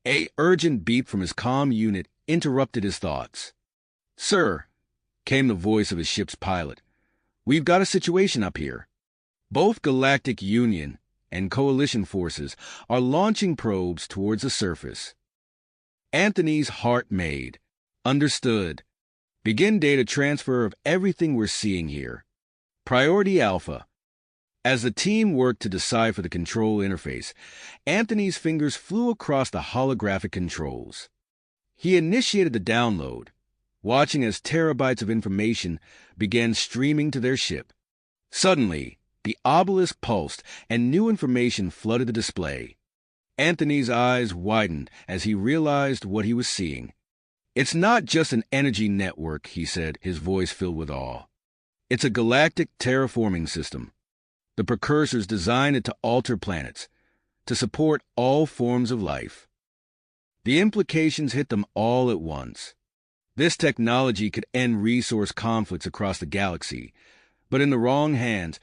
[SPEAKER 1] An urgent beep from his comm unit interrupted his thoughts. "Sir," came the voice of his ship's pilot, "we've got a situation up here. Both Galactic Union and Coalition forces are launching probes towards the surface." Anthony's heart made. "Understood. Begin data transfer of everything we're seeing here. Priority Alpha." As the team worked to decipher the control interface, Anthony's fingers flew across the holographic controls. He initiated the download, watching as terabytes of information began streaming to their ship. Suddenly, the obelisk pulsed and new information flooded the display. Anthony's eyes widened as he realized what he was seeing. "It's not just an energy network," he said, his voice filled with awe. "It's a galactic terraforming system. The precursors designed it to alter planets, to support all forms of life." The implications hit them all at once. This technology could end resource conflicts across the galaxy, but in the wrong hands,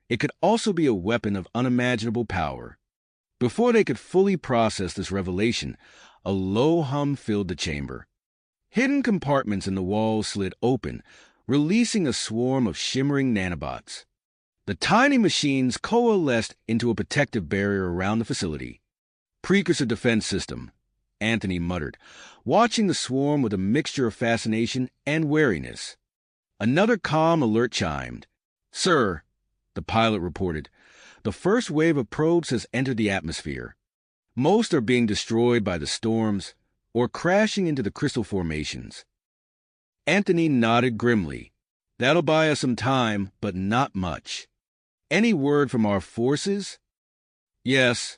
[SPEAKER 1] it could also be a weapon of unimaginable power. Before they could fully process this revelation, a low hum filled the chamber. Hidden compartments in the walls slid open, releasing a swarm of shimmering nanobots. The tiny machines coalesced into a protective barrier around the facility. "Precursor defense system," Anthony muttered, watching the swarm with a mixture of fascination and wariness. Another comm alert chimed. "Sir," the pilot reported, "the first wave of probes has entered the atmosphere. Most are being destroyed by the storms or crashing into the crystal formations." Anthony nodded grimly. That'll buy us some time, but not much. Any word from our forces? Yes.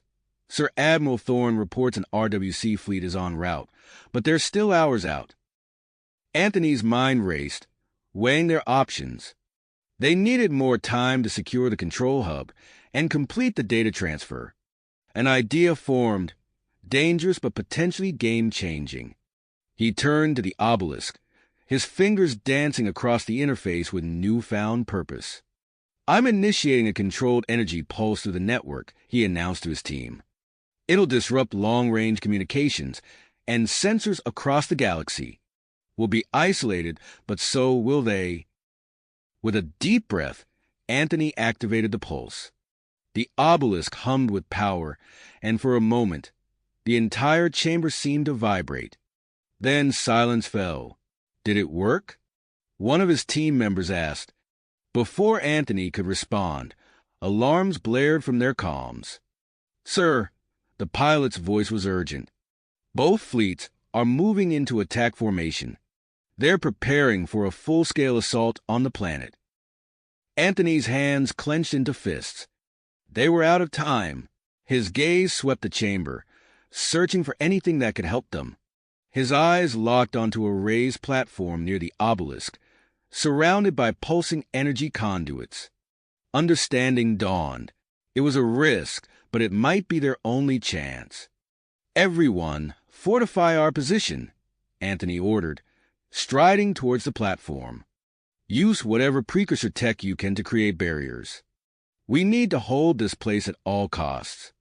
[SPEAKER 1] Sir Admiral Thorne reports an RWC fleet is en route, but they're still hours out. Anthony's mind raced, weighing their options. They needed more time to secure the control hub and complete the data transfer. An idea formed, dangerous but potentially game-changing. He turned to the obelisk, his fingers dancing across the interface with newfound purpose. I'm initiating a controlled energy pulse through the network, he announced to his team. It'll disrupt long-range communications, and sensors across the galaxy will be isolated, but so will they. With a deep breath, Anthony activated the pulse. The obelisk hummed with power, and for a moment, the entire chamber seemed to vibrate. Then silence fell. Did it work? One of his team members asked. Before Anthony could respond, alarms blared from their comms. Sir, the pilot's voice was urgent. Both fleets are moving into attack formation. They're preparing for a full-scale assault on the planet. Anthony's hands clenched into fists. They were out of time. His gaze swept the chamber, searching for anything that could help them. His eyes locked onto a raised platform near the obelisk, surrounded by pulsing energy conduits. Understanding dawned. It was a risk, but it might be their only chance. Everyone, fortify our position, Anthony ordered, striding towards the platform. Use whatever precursor tech you can to create barriers. We need to hold this place at all costs.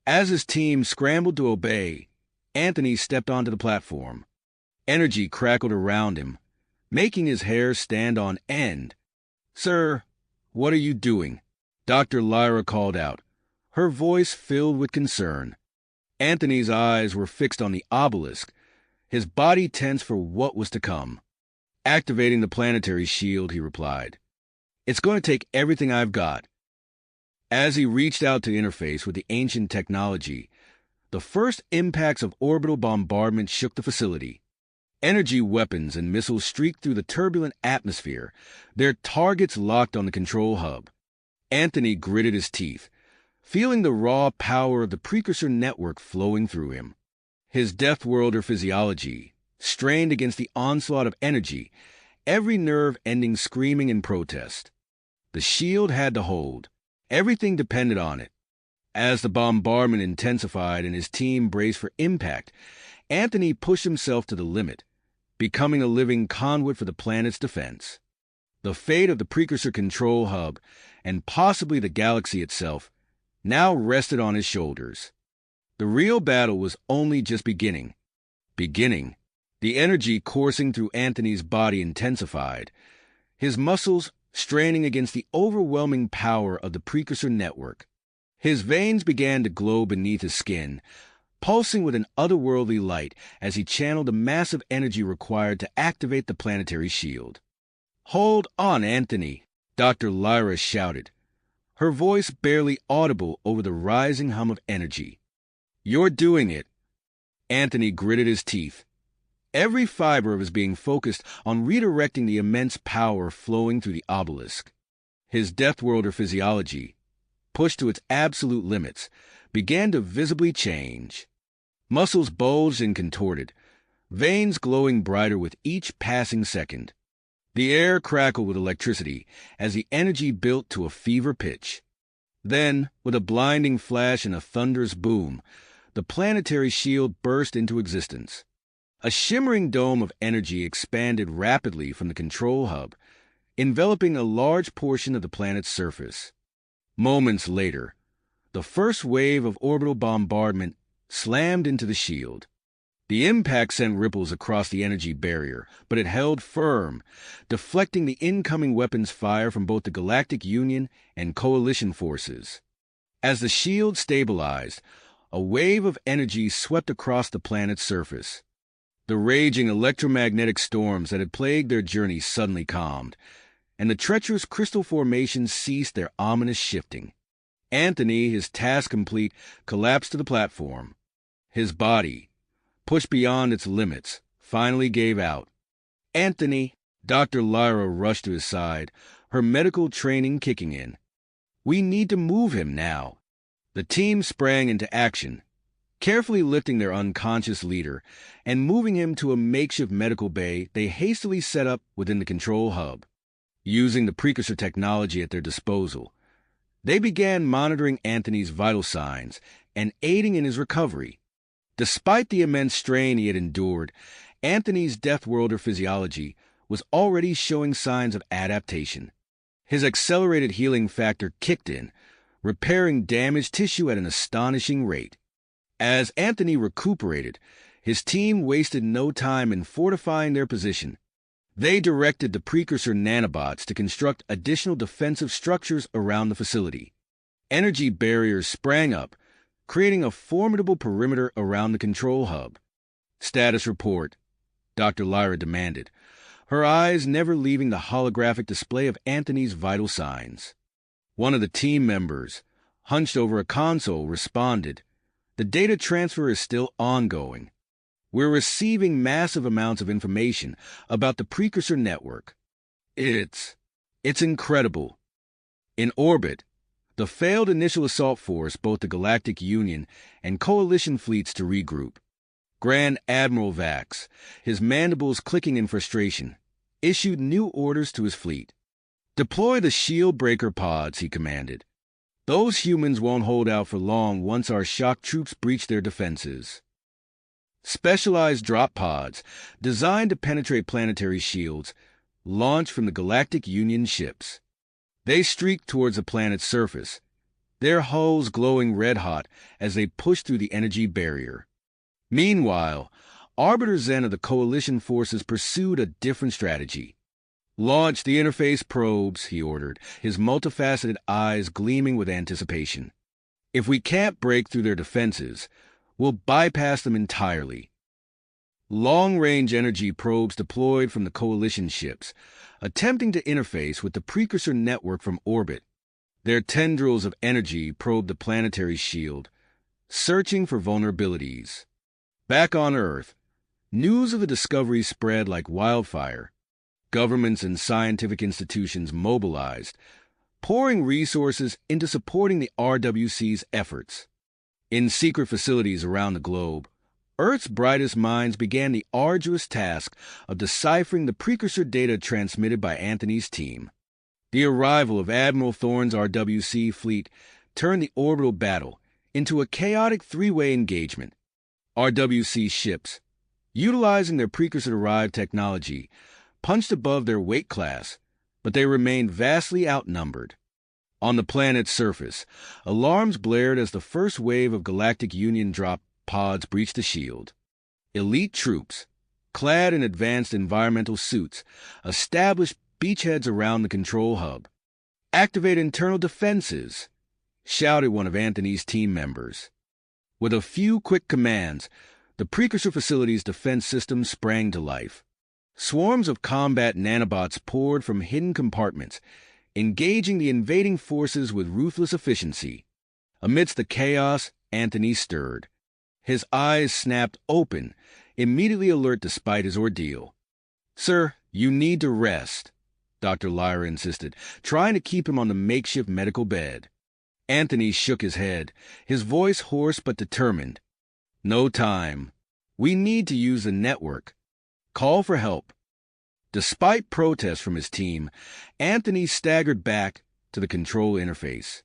[SPEAKER 1] As his team scrambled to obey, Anthony stepped onto the platform. Energy crackled around him, making his hair stand on end. Sir, what are you doing? Dr. Lyra called out, her voice filled with concern. Anthony's eyes were fixed on the obelisk, his body tense for what was to come. Activating the planetary shield, he replied. It's going to take everything I've got. As he reached out to interface with the ancient technology, the first impacts of orbital bombardment shook the facility. Energy weapons and missiles streaked through the turbulent atmosphere, their targets locked on the control hub. Anthony gritted his teeth, feeling the raw power of the precursor network flowing through him. His Deathworlder physiology strained against the onslaught of energy, every nerve ending screaming in protest. The shield had to hold. Everything depended on it. As the bombardment intensified and his team braced for impact, Anthony pushed himself to the limit, becoming a living conduit for the planet's defense. The fate of the precursor control hub, and possibly the galaxy itself, now rested on his shoulders. The real battle was only just beginning. The energy coursing through Anthony's body intensified, his muscles straining against the overwhelming power of the precursor network. His veins began to glow beneath his skin, pulsing with an otherworldly light as he channeled the massive energy required to activate the planetary shield. Hold on, Anthony, Dr. Lyra shouted, her voice barely audible over the rising hum of energy. You're doing it. Anthony gritted his teeth. Every fiber of his being focused on redirecting the immense power flowing through the obelisk. His Deathworlder physiology, pushed to its absolute limits, began to visibly change. Muscles bulged and contorted, veins glowing brighter with each passing second. The air crackled with electricity as the energy built to a fever pitch. Then, with a blinding flash and a thunderous boom, the planetary shield burst into existence. A shimmering dome of energy expanded rapidly from the control hub, enveloping a large portion of the planet's surface. Moments later, the first wave of orbital bombardment slammed into the shield. The impact sent ripples across the energy barrier, but it held firm, deflecting the incoming weapons fire from both the Galactic Union and Coalition forces. As the shield stabilized, a wave of energy swept across the planet's surface. The raging electromagnetic storms that had plagued their journey suddenly calmed, and the treacherous crystal formations ceased their ominous shifting. Anthony, his task complete, collapsed to the platform. His body, pushed beyond its limits, finally gave out. Anthony, Dr. Lyra rushed to his side, her medical training kicking in. We need to move him now. The team sprang into action, carefully lifting their unconscious leader and moving him to a makeshift medical bay they hastily set up within the control hub. Using the precursor technology at their disposal, they began monitoring Anthony's vital signs and aiding in his recovery. Despite the immense strain he had endured, Anthony's Deathworlder physiology was already showing signs of adaptation. His accelerated healing factor kicked in, repairing damaged tissue at an astonishing rate. As Anthony recuperated, his team wasted no time in fortifying their position. They directed the precursor nanobots to construct additional defensive structures around the facility. Energy barriers sprang up, creating a formidable perimeter around the control hub. "Status report," Dr. Lyra demanded, her eyes never leaving the holographic display of Anthony's vital signs. One of the team members, hunched over a console, responded, "The data transfer is still ongoing. We're receiving massive amounts of information about the precursor network. It's incredible." In orbit, the failed initial assault forced both the Galactic Union and Coalition fleets to regroup. Grand Admiral Vax, his mandibles clicking in frustration, issued new orders to his fleet. "Deploy the shield breaker pods," he commanded. "Those humans won't hold out for long once our shock troops breach their defenses." Specialized drop pods, designed to penetrate planetary shields, launched from the Galactic Union ships. They streaked towards the planet's surface, their hulls glowing red-hot as they pushed through the energy barrier. Meanwhile, Arbiter Zen of the Coalition forces pursued a different strategy. "Launch the interface probes," he ordered, his multifaceted eyes gleaming with anticipation. "If we can't break through their defenses, we'll bypass them entirely." Long-range energy probes deployed from the Coalition ships, attempting to interface with the precursor network from orbit. Their tendrils of energy probed the planetary shield, searching for vulnerabilities. Back on Earth, news of the discovery spread like wildfire. Governments and scientific institutions mobilized, pouring resources into supporting the RWC's efforts. In secret facilities around the globe, Earth's brightest minds began the arduous task of deciphering the precursor data transmitted by Anthony's team. The arrival of Admiral Thorne's RWC fleet turned the orbital battle into a chaotic three-way engagement. RWC ships, utilizing their precursor-derived technology, punched above their weight class, but they remained vastly outnumbered. On the planet's surface, alarms blared as the first wave of Galactic Union drop pods breached the shield. Elite troops, clad in advanced environmental suits, established beachheads around the control hub. "Activate internal defenses," shouted one of Anthony's team members. With a few quick commands, the precursor facility's defense system sprang to life. Swarms of combat nanobots poured from hidden compartments, engaging the invading forces with ruthless efficiency. Amidst the chaos, Anthony stirred. His eyes snapped open, immediately alert despite his ordeal. "Sir, you need to rest," Dr. Lyra insisted, trying to keep him on the makeshift medical bed. Anthony shook his head, his voice hoarse but determined. "No time. We need to use the network. Call for help." Despite protests from his team, Anthony staggered back to the control interface.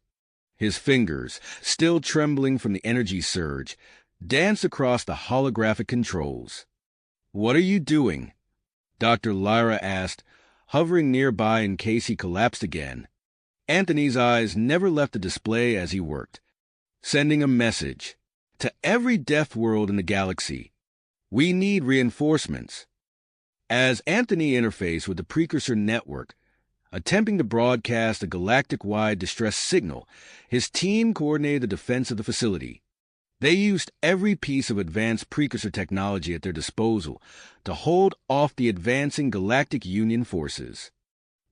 [SPEAKER 1] His fingers, still trembling from the energy surge, danced across the holographic controls. "What are you doing?" Dr. Lyra asked, hovering nearby in case he collapsed again. Anthony's eyes never left the display as he worked. "Sending a message to every death world in the galaxy. We need reinforcements." As Anthony interfaced with the precursor network, attempting to broadcast a galactic-wide distress signal, his team coordinated the defense of the facility. They used every piece of advanced precursor technology at their disposal to hold off the advancing Galactic Union forces.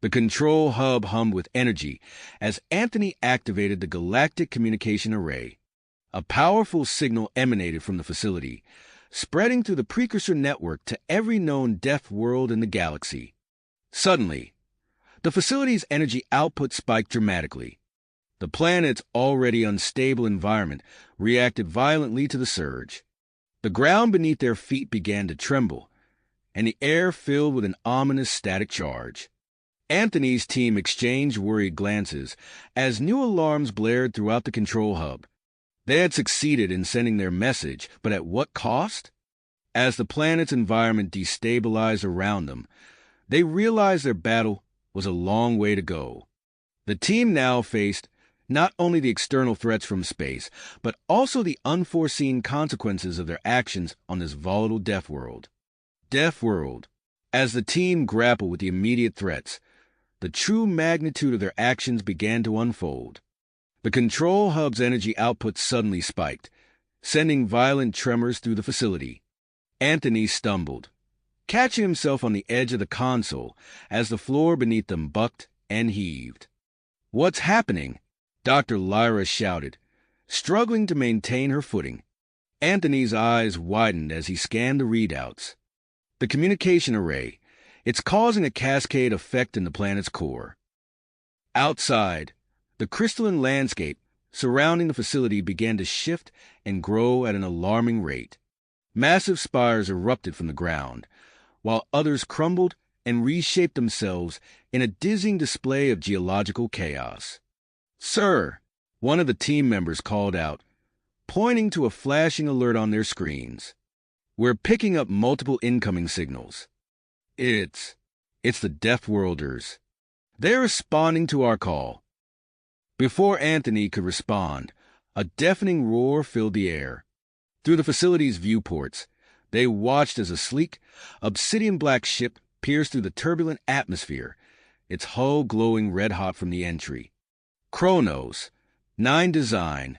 [SPEAKER 1] The control hub hummed with energy as Anthony activated the Galactic Communication Array. A powerful signal emanated from the facility, spreading through the precursor network to every known death world in the galaxy. Suddenly, the facility's energy output spiked dramatically. The planet's already unstable environment reacted violently to the surge. The ground beneath their feet began to tremble, and the air filled with an ominous static charge. Anthony's team exchanged worried glances as new alarms blared throughout the control hub. They had succeeded in sending their message, but at what cost? As the planet's environment destabilized around them, they realized their battle was a long way to go. The team now faced not only the external threats from space, but also the unforeseen consequences of their actions on this volatile Deathworld. Deathworld. As the team grappled with the immediate threats, the true magnitude of their actions began to unfold. The control hub's energy output suddenly spiked, sending violent tremors through the facility. Anthony stumbled, catching himself on the edge of the console as the floor beneath them bucked and heaved. "What's happening?" Dr. Lyra shouted, struggling to maintain her footing. Anthony's eyes widened as he scanned the readouts. The communication array. It's causing a cascade effect in the planet's core. Outside, the crystalline landscape surrounding the facility began to shift and grow at an alarming rate. Massive spires erupted from the ground, while others crumbled and reshaped themselves in a dizzying display of geological chaos. "Sir," one of the team members called out, pointing to a flashing alert on their screens. "We're picking up multiple incoming signals. It's the Deathworlders. They're responding to our call." Before Anthony could respond, a deafening roar filled the air. Through the facility's viewports, they watched as a sleek, obsidian-black ship pierced through the turbulent atmosphere, its hull glowing red-hot from the entry. "Kronos, 9 design,"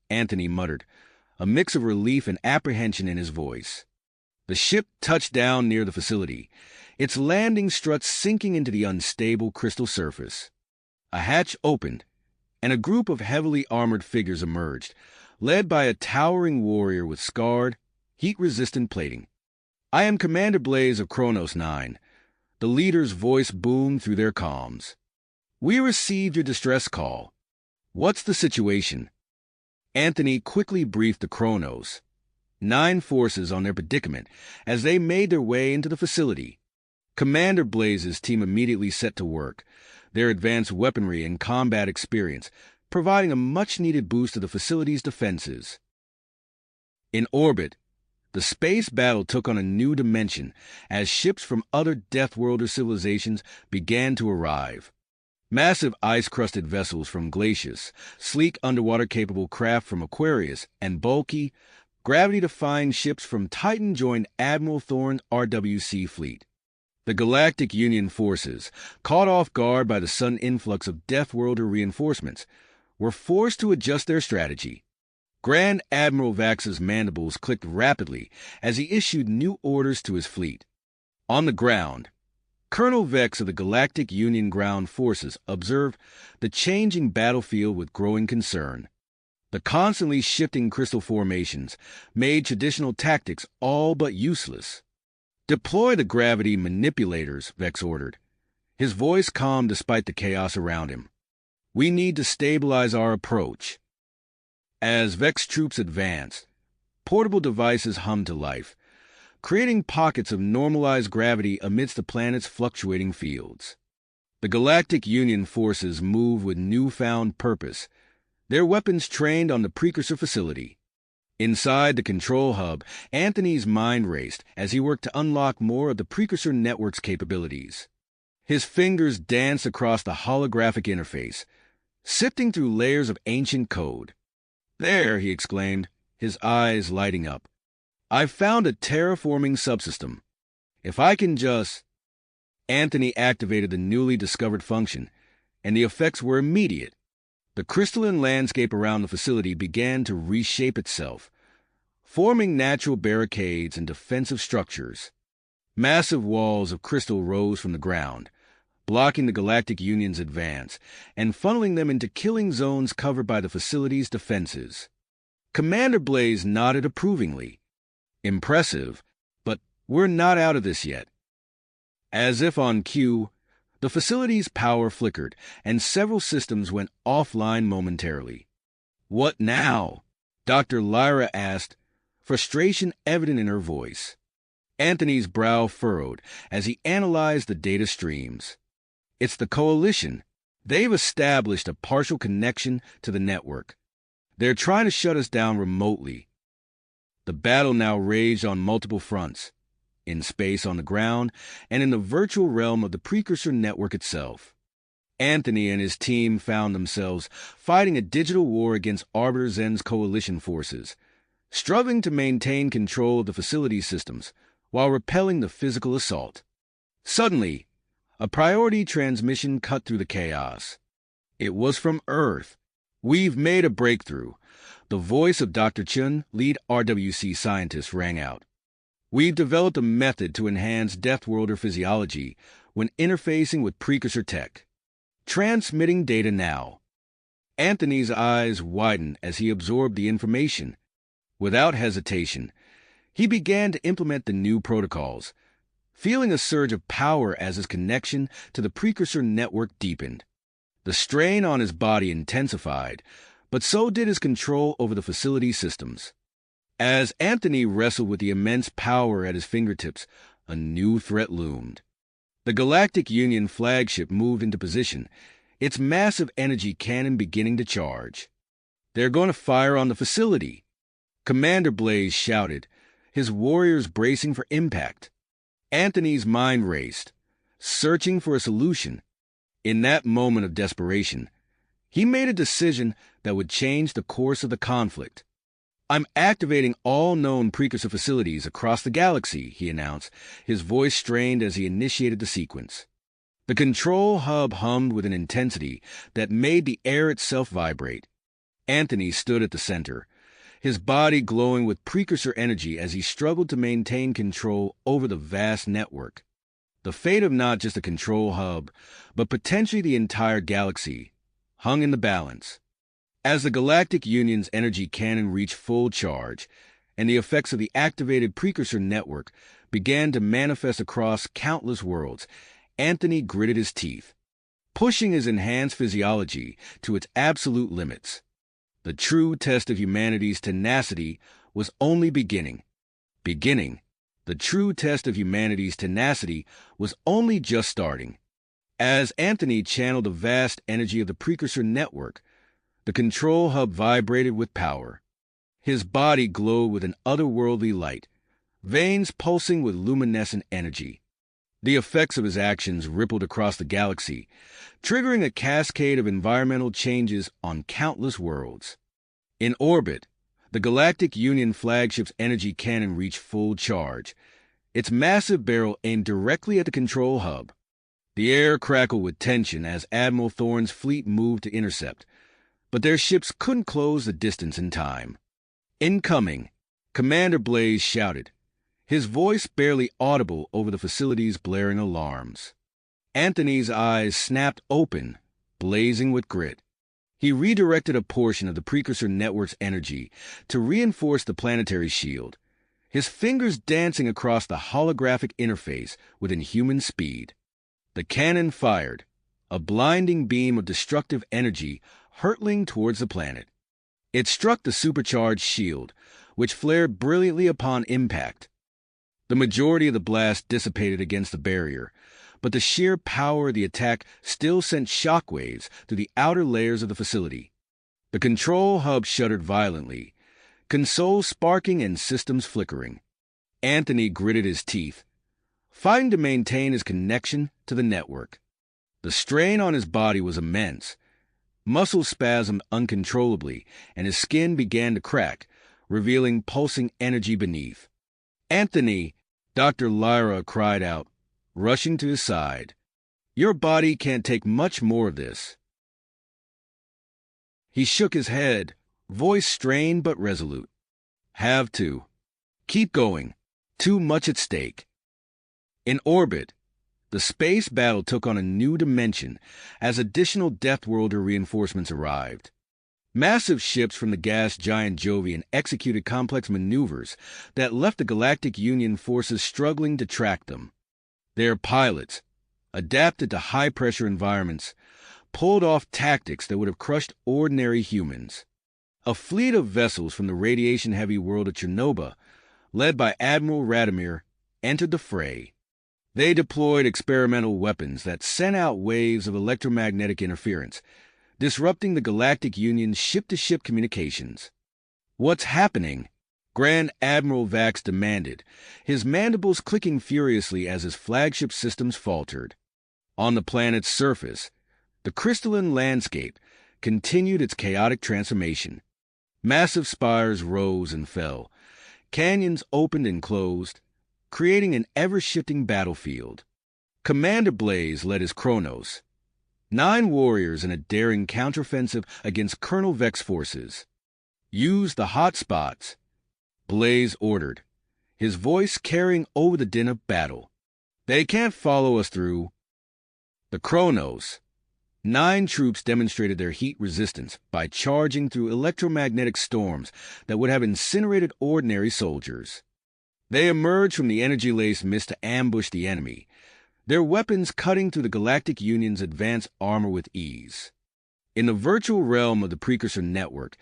[SPEAKER 1] Anthony muttered, a mix of relief and apprehension in his voice. The ship touched down near the facility, its landing struts sinking into the unstable crystal surface. A hatch opened, and a group of heavily armored figures emerged, led by a towering warrior with scarred, heat-resistant plating. "I am Commander Blaze of Kronos 9. The leader's voice boomed through their comms. "We received your distress call. What's the situation?" Anthony quickly briefed the Kronos 9 forces on their predicament as they made their way into the facility. Commander Blaze's team immediately set to work, their advanced weaponry and combat experience providing a much-needed boost to the facility's defenses. In orbit, the space battle took on a new dimension as ships from other Deathworlder civilizations began to arrive. Massive ice-crusted vessels from Glacius, sleek underwater-capable craft from Aquarius, and bulky, gravity-defying ships from Titan joined Admiral Thorne's RWC fleet. The Galactic Union forces, caught off guard by the sudden influx of Deathworlder reinforcements, were forced to adjust their strategy. Grand Admiral Vax's mandibles clicked rapidly as he issued new orders to his fleet. On the ground, Colonel Vex of the Galactic Union Ground Forces observed the changing battlefield with growing concern. The constantly shifting crystal formations made traditional tactics all but useless. "Deploy the gravity manipulators," Vex ordered, his voice calm despite the chaos around him. "We need to stabilize our approach." As Vex troops advanced, portable devices hummed to life, creating pockets of normalized gravity amidst the planet's fluctuating fields. The Galactic Union forces moved with newfound purpose, their weapons trained on the precursor facility. Inside the control hub, Anthony's mind raced as he worked to unlock more of the precursor network's capabilities. His fingers danced across the holographic interface, sifting through layers of ancient code. "There," he exclaimed, his eyes lighting up. "I've found a terraforming subsystem. If I can just—" Anthony activated the newly discovered function, and the effects were immediate. The crystalline landscape around the facility began to reshape itself, forming natural barricades and defensive structures. Massive walls of crystal rose from the ground, blocking the Galactic Union's advance and funneling them into killing zones covered by the facility's defenses. Commander Blaze nodded approvingly. "Impressive, but we're not out of this yet." As if on cue, The facility's power flickered, and several systems went offline momentarily. "What now?" Dr. Lyra asked, frustration evident in her voice. Anthony's brow furrowed as he analyzed the data streams. "It's the Coalition. They've established a partial connection to the network. They're trying to shut us down remotely." The battle now raged on multiple fronts, in space on the ground, and in the virtual realm of the precursor network itself. Anthony and his team found themselves fighting a digital war against Arbiter Zen's Coalition forces, struggling to maintain control of the facility systems while repelling the physical assault. Suddenly, a priority transmission cut through the chaos. It was from Earth. "We've made a breakthrough." The voice of Dr. Chun, lead RWC scientist, rang out. "We've developed a method to enhance Deathworlder physiology when interfacing with precursor tech. Transmitting data now." Anthony's eyes widened as he absorbed the information. Without hesitation, he began to implement the new protocols, feeling a surge of power as his connection to the precursor network deepened. The strain on his body intensified, but so did his control over the facility systems. As Anthony wrestled with the immense power at his fingertips, a new threat loomed. The Galactic Union flagship moved into position, its massive energy cannon beginning to charge. "They're going to fire on the facility!" Commander Blaze shouted, his warriors bracing for impact. Anthony's mind raced, searching for a solution. In that moment of desperation, he made a decision that would change the course of the conflict. "I'm activating all known precursor facilities across the galaxy," he announced, his voice strained as he initiated the sequence. The control hub hummed with an intensity that made the air itself vibrate. Anthony stood at the center, his body glowing with precursor energy as he struggled to maintain control over the vast network. The fate of not just the control hub, but potentially the entire galaxy, hung in the balance. As the Galactic Union's energy cannon reached full charge, and the effects of the activated precursor network began to manifest across countless worlds, Anthony gritted his teeth, pushing his enhanced physiology to its absolute limits. The true test of humanity's tenacity was only beginning. The true test of humanity's tenacity was only just starting. As Anthony channeled the vast energy of the precursor network, the control hub vibrated with power. His body glowed with an otherworldly light, veins pulsing with luminescent energy. The effects of his actions rippled across the galaxy, triggering a cascade of environmental changes on countless worlds. In orbit, the Galactic Union flagship's energy cannon reached full charge, its massive barrel aimed directly at the control hub. The air crackled with tension as Admiral Thorne's fleet moved to intercept, but their ships couldn't close the distance in time. "Incoming!" Commander Blaze shouted, his voice barely audible over the facility's blaring alarms. Anthony's eyes snapped open, blazing with grit. He redirected a portion of the precursor network's energy to reinforce the planetary shield, his fingers dancing across the holographic interface with inhuman speed. The cannon fired, a blinding beam of destructive energy hurtling towards the planet. It struck the supercharged shield, which flared brilliantly upon impact. The majority of the blast dissipated against the barrier, but the sheer power of the attack still sent shockwaves through the outer layers of the facility. The control hub shuddered violently, consoles sparking and systems flickering. Anthony gritted his teeth, fighting to maintain his connection to the network. The strain on his body was immense. Muscles spasmed uncontrollably, and his skin began to crack, revealing pulsing energy beneath. "Anthony!" Dr. Lyra cried out, rushing to his side. "Your body can't take much more of this." He shook his head, voice strained but resolute. "Have to. Keep going. Too much at stake." In orbit, the space battle took on a new dimension as additional Deathworlder reinforcements arrived. Massive ships from the gas giant Jovian executed complex maneuvers that left the Galactic Union forces struggling to track them. Their pilots, adapted to high-pressure environments, pulled off tactics that would have crushed ordinary humans. A fleet of vessels from the radiation-heavy world of Chernobyl, led by Admiral Radomir, entered the fray. They deployed experimental weapons that sent out waves of electromagnetic interference, disrupting the Galactic Union's ship-to-ship communications. "What's happening?" Grand Admiral Vax demanded, his mandibles clicking furiously as his flagship systems faltered. On the planet's surface, the crystalline landscape continued its chaotic transformation. Massive spires rose and fell. Canyons opened and closed, creating an ever-shifting battlefield. Commander Blaze led his Kronos, 9 warriors in a daring counteroffensive against Colonel Vex's forces. "Use the hot spots," Blaze ordered, his voice carrying over the din of battle. "They can't follow us through." The Kronos, 9 troops demonstrated their heat resistance by charging through electromagnetic storms that would have incinerated ordinary soldiers. They emerged from the energy-laced mist to ambush the enemy, their weapons cutting through the Galactic Union's advanced armor with ease. In the virtual realm of the Precursor Network,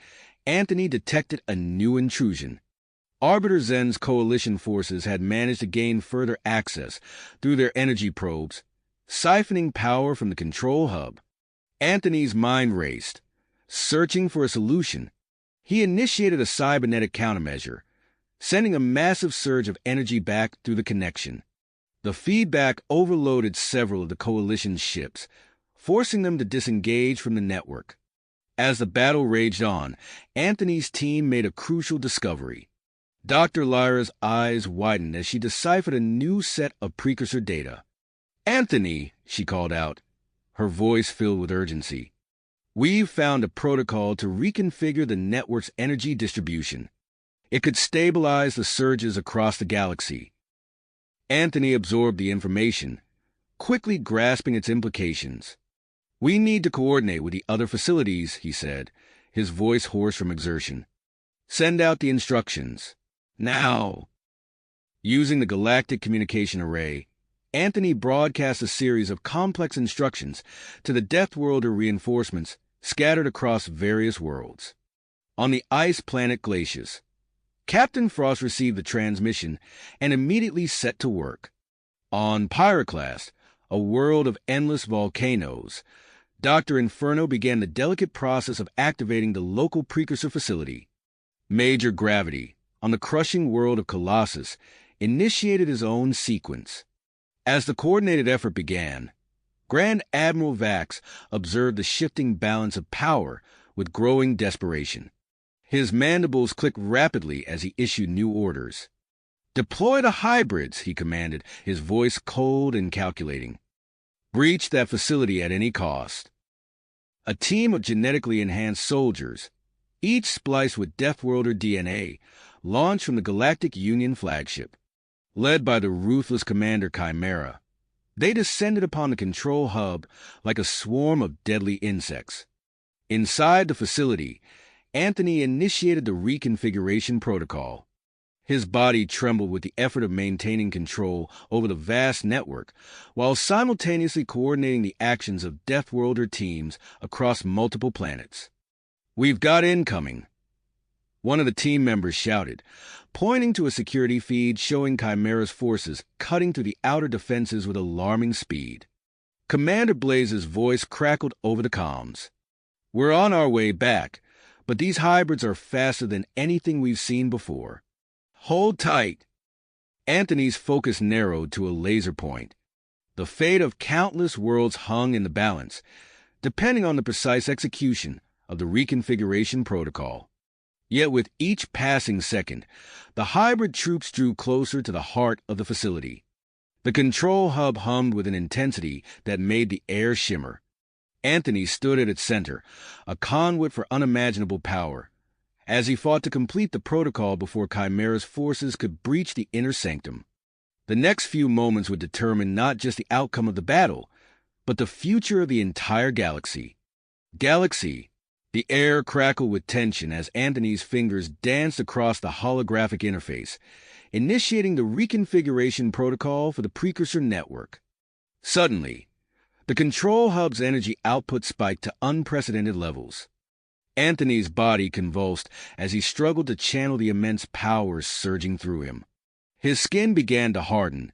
[SPEAKER 1] Anthony detected a new intrusion. Arbiter Zen's coalition forces had managed to gain further access through their energy probes, siphoning power from the control hub. Anthony's mind raced, searching for a solution. He initiated a cybernetic countermeasure, sending a massive surge of energy back through the connection. The feedback overloaded several of the coalition's ships, forcing them to disengage from the network. As the battle raged on, Anthony's team made a crucial discovery. Dr. Lyra's eyes widened as she deciphered a new set of precursor data. "Anthony," she called out, her voice filled with urgency, "we've found a protocol to reconfigure the network's energy distribution. It could stabilize the surges across the galaxy." Anthony absorbed the information, quickly grasping its implications. "We need to coordinate with the other facilities," he said, his voice hoarse from exertion. "Send out the instructions. Now." Using the Galactic Communication Array, Anthony broadcast a series of complex instructions to the Deathworlder reinforcements scattered across various worlds. On the ice planet Glacius, Captain Frost received the transmission and immediately set to work. On Pyroclast, a world of endless volcanoes, Dr. Inferno began the delicate process of activating the local precursor facility. Major Gravity, on the crushing world of Colossus, initiated his own sequence. As the coordinated effort began, Grand Admiral Vax observed the shifting balance of power with growing desperation. His mandibles clicked rapidly as he issued new orders. "Deploy the hybrids," he commanded, his voice cold and calculating. "Breach that facility at any cost." A team of genetically enhanced soldiers, each spliced with Deathworlder DNA, launched from the Galactic Union flagship. Led by the ruthless Commander Chimera, they descended upon the control hub like a swarm of deadly insects. Inside the facility, Anthony initiated the reconfiguration protocol. His body trembled with the effort of maintaining control over the vast network, while simultaneously coordinating the actions of Deathworlder teams across multiple planets. "We've got incoming," one of the team members shouted, pointing to a security feed showing Chimera's forces cutting through the outer defenses with alarming speed. Commander Blaze's voice crackled over the comms. "We're on our way back, but these hybrids are faster than anything we've seen before. Hold tight." Anthony's focus narrowed to a laser point. The fate of countless worlds hung in the balance, depending on the precise execution of the reconfiguration protocol. Yet with each passing second, the hybrid troops drew closer to the heart of the facility. The control hub hummed with an intensity that made the air shimmer. Anthony stood at its center, a conduit for unimaginable power, as he fought to complete the protocol before Chimera's forces could breach the inner sanctum. The next few moments would determine not just the outcome of the battle, but the future of the entire galaxy. The air crackled with tension as Anthony's fingers danced across the holographic interface, initiating the reconfiguration protocol for the Precursor Network. Suddenly, the control hub's energy output spiked to unprecedented levels. Anthony's body convulsed as he struggled to channel the immense power surging through him. His skin began to harden,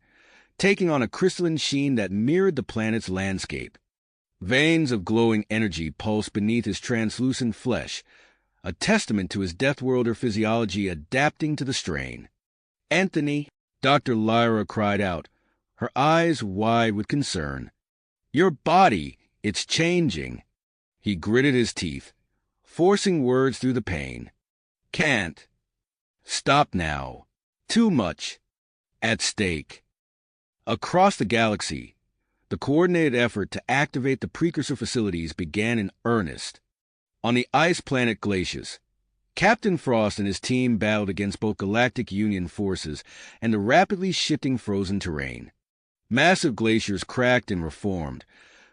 [SPEAKER 1] taking on a crystalline sheen that mirrored the planet's landscape. Veins of glowing energy pulsed beneath his translucent flesh, a testament to his Deathworlder physiology adapting to the strain. "Anthony," Dr. Lyra cried out, her eyes wide with concern. "Your body, it's changing." He gritted his teeth, forcing words through the pain. "Can't. Stop now. Too much. At stake." Across the galaxy, the coordinated effort to activate the precursor facilities began in earnest. On the ice planet Glacius, Captain Frost and his team battled against both Galactic Union forces and the rapidly shifting frozen terrain. Massive glaciers cracked and reformed,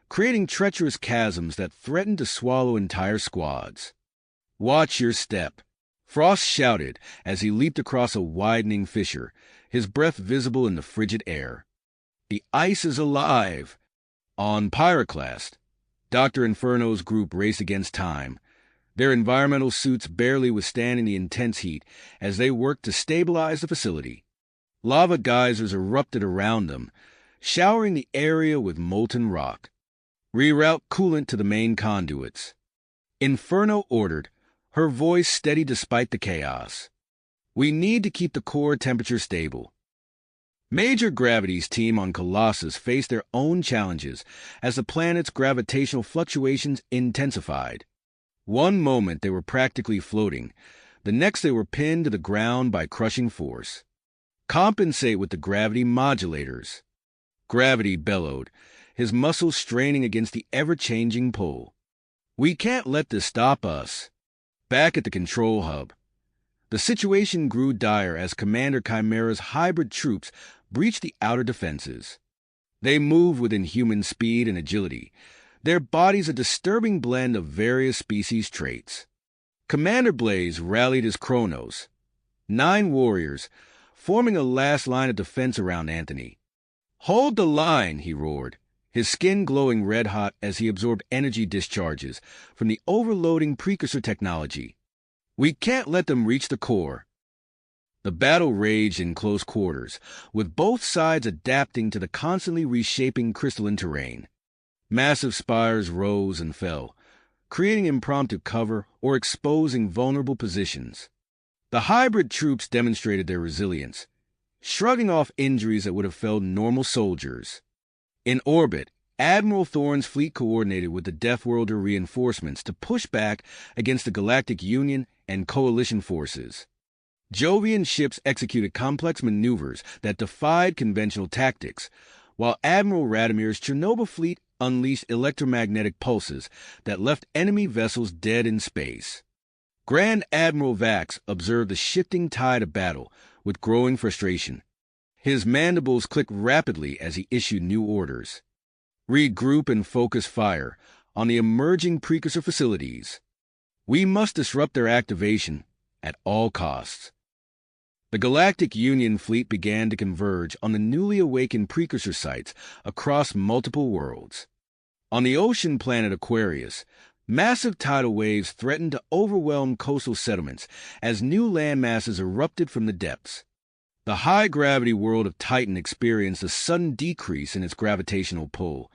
[SPEAKER 1] creating treacherous chasms that threatened to swallow entire squads. "Watch your step," Frost shouted as he leaped across a widening fissure, his breath visible in the frigid air. "The ice is alive." On Pyroclast, Dr. Inferno's group raced against time, their environmental suits barely withstanding the intense heat as they worked to stabilize the facility. Lava geysers erupted around them, showering the area with molten rock. "Reroute coolant to the main conduits." Inferno ordered, her voice steady despite the chaos. "We need to keep the core temperature stable." Major Gravity's team on Colossus faced their own challenges as the planet's gravitational fluctuations intensified. One moment they were practically floating, the next they were pinned to the ground by crushing force. "Compensate with the gravity modulators." Gravity bellowed, his muscles straining against the ever-changing pull. "We can't let this stop us." Back at the control hub, the situation grew dire as Commander Chimera's hybrid troops breached the outer defenses. They moved with inhuman speed and agility, their bodies a disturbing blend of various species traits. Commander Blaze rallied his Chronos, 9 warriors, forming a last line of defense around Anthony. "Hold the line," he roared, his skin glowing red-hot as he absorbed energy discharges from the overloading precursor technology. "We can't let them reach the core." The battle raged in close quarters, with both sides adapting to the constantly reshaping crystalline terrain. Massive spires rose and fell, creating impromptu cover or exposing vulnerable positions. The hybrid troops demonstrated their resilience, shrugging off injuries that would have felled normal soldiers. In orbit, Admiral Thorne's fleet coordinated with the Deathworlder reinforcements to push back against the Galactic Union and Coalition forces. Jovian ships executed complex maneuvers that defied conventional tactics, while Admiral Radimir's Chernobyl fleet unleashed electromagnetic pulses that left enemy vessels dead in space. Grand Admiral Vax observed the shifting tide of battle with growing frustration. His mandibles clicked rapidly as he issued new orders. "Regroup and focus fire on the emerging precursor facilities. We must disrupt their activation at all costs." The Galactic Union fleet began to converge on the newly awakened precursor sites across multiple worlds. On the ocean planet Aquarius, massive tidal waves threatened to overwhelm coastal settlements as new landmasses erupted from the depths. The high-gravity world of Titan experienced a sudden decrease in its gravitational pull,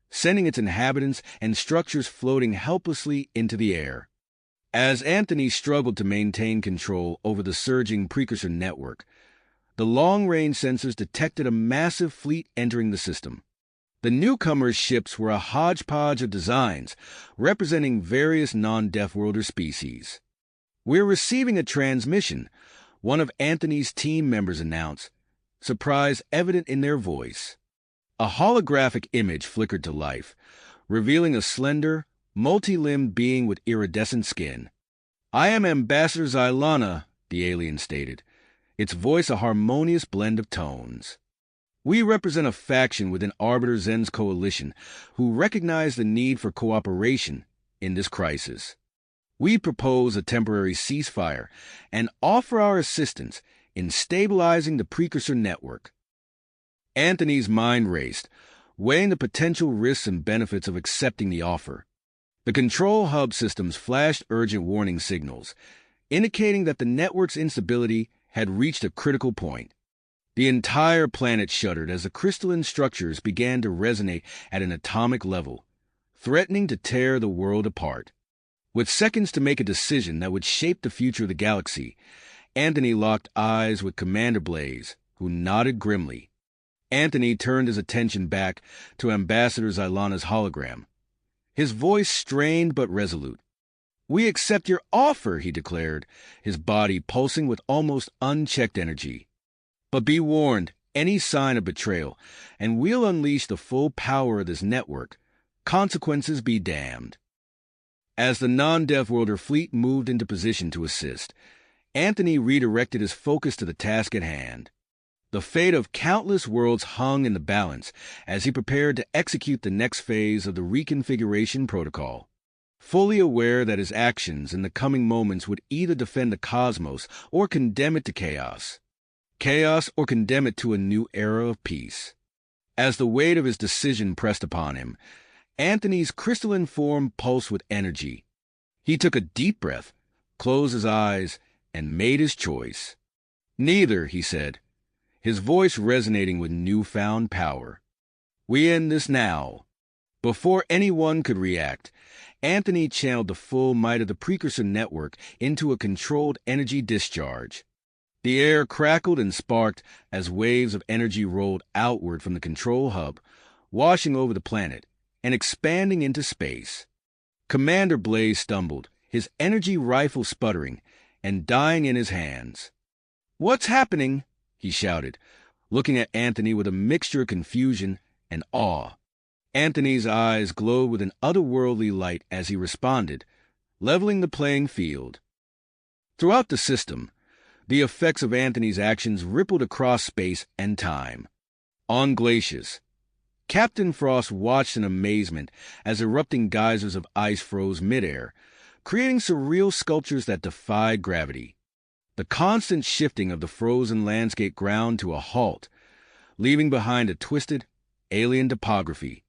[SPEAKER 1] sending its inhabitants and structures floating helplessly into the air. As Anthony struggled to maintain control over the surging precursor network, the long-range sensors detected a massive fleet entering the system. The newcomers' ships were a hodgepodge of designs representing various non-Deathworlder species. "We're receiving a transmission," one of Anthony's team members announced, surprise evident in their voice. A holographic image flickered to life, revealing a slender, multi-limbed being with iridescent skin. "I am Ambassador Xylana," the alien stated, its voice a harmonious blend of tones. "We represent a faction within Arbiter Zen's coalition who recognize the need for cooperation in this crisis. We propose a temporary ceasefire and offer our assistance in stabilizing the precursor network." Anthony's mind raced, weighing the potential risks and benefits of accepting the offer. The control hub systems flashed urgent warning signals, indicating that the network's instability had reached a critical point. The entire planet shuddered as the crystalline structures began to resonate at an atomic level, threatening to tear the world apart. With seconds to make a decision that would shape the future of the galaxy, Anthony locked eyes with Commander Blaze, who nodded grimly. Anthony turned his attention back to Ambassador Xylana's hologram. His voice strained but resolute. "We accept your offer," he declared, his body pulsing with almost unchecked energy. "But be warned, any sign of betrayal, and we'll unleash the full power of this network. Consequences be damned." As the non-Deathworlder fleet moved into position to assist, Anthony redirected his focus to the task at hand. The fate of countless worlds hung in the balance as he prepared to execute the next phase of the reconfiguration protocol. Fully aware that his actions in the coming moments would either defend the cosmos or condemn it to chaos. Chaos or condemn it to a new era of peace. As the weight of his decision pressed upon him, Anthony's crystalline form pulsed with energy. He took a deep breath, closed his eyes, and made his choice. "Neither," he said, his voice resonating with newfound power. "We end this now." Before anyone could react, Anthony channeled the full might of the precursor network into a controlled energy discharge. The air crackled and sparked as waves of energy rolled outward from the control hub, washing over the planet and expanding into space. Commander Blaze stumbled, his energy rifle sputtering and dying in his hands. "What's happening?" he shouted, looking at Anthony with a mixture of confusion and awe. Anthony's eyes glowed with an otherworldly light as he responded, leveling the playing field. Throughout the system, the effects of Anthony's actions rippled across space and time. On glaciers, Captain Frost watched in amazement as erupting geysers of ice froze midair, creating surreal sculptures that defied gravity. The constant shifting of the frozen landscape ground to a halt, leaving behind a twisted, alien topography.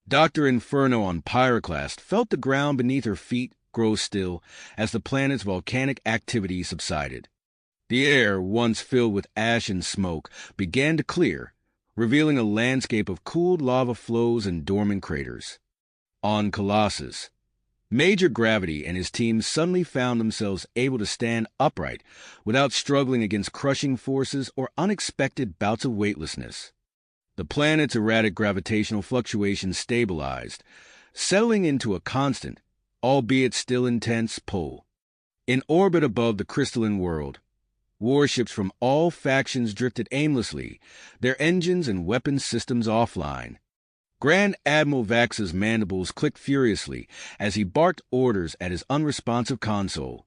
[SPEAKER 1] Dr. Inferno on Pyroclast felt the ground beneath her feet grow still as the planet's volcanic activity subsided. The air, once filled with ash and smoke, began to clear, revealing a landscape of cooled lava flows and dormant craters. On Colossus, Major Gravity and his team suddenly found themselves able to stand upright without struggling against crushing forces or unexpected bouts of weightlessness. The planet's erratic gravitational fluctuations stabilized, settling into a constant, albeit still intense, pull. In orbit above the crystalline world, warships from all factions drifted aimlessly, their engines and weapons systems offline. Grand Admiral Vax's mandibles clicked furiously as he barked orders at his unresponsive console.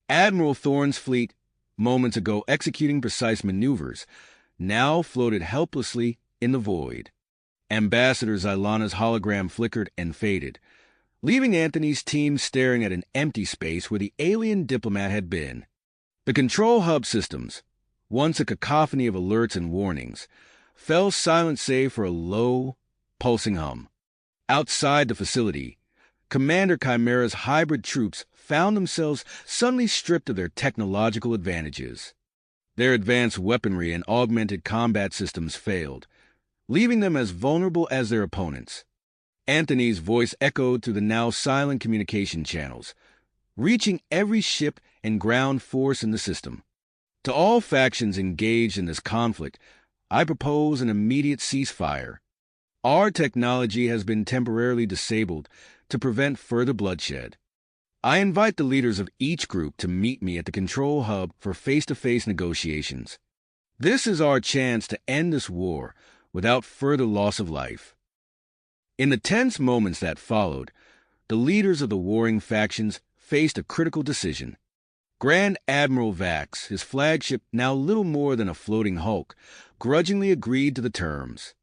[SPEAKER 1] Admiral Thorne's fleet, moments ago executing precise maneuvers, now floated helplessly in the void. Ambassador Xylana's hologram flickered and faded, leaving Anthony's team staring at an empty space where the alien diplomat had been. The control hub systems, once a cacophony of alerts and warnings, fell silent save for a low, pulsing hum. Outside the facility, Commander Chimera's hybrid troops found themselves suddenly stripped of their technological advantages. Their advanced weaponry and augmented combat systems failed, leaving them as vulnerable as their opponents. Anthony's voice echoed through the now silent communication channels, reaching every ship and ground force in the system. To all factions engaged in this conflict, I propose an immediate ceasefire. Our technology has been temporarily disabled to prevent further bloodshed. I invite the leaders of each group to meet me at the control hub for face-to-face negotiations. This is our chance to end this war without further loss of life. In the tense moments that followed, the leaders of the warring factions faced a critical decision. Grand Admiral Vax, his flagship now little more than a floating hulk, grudgingly agreed to the terms.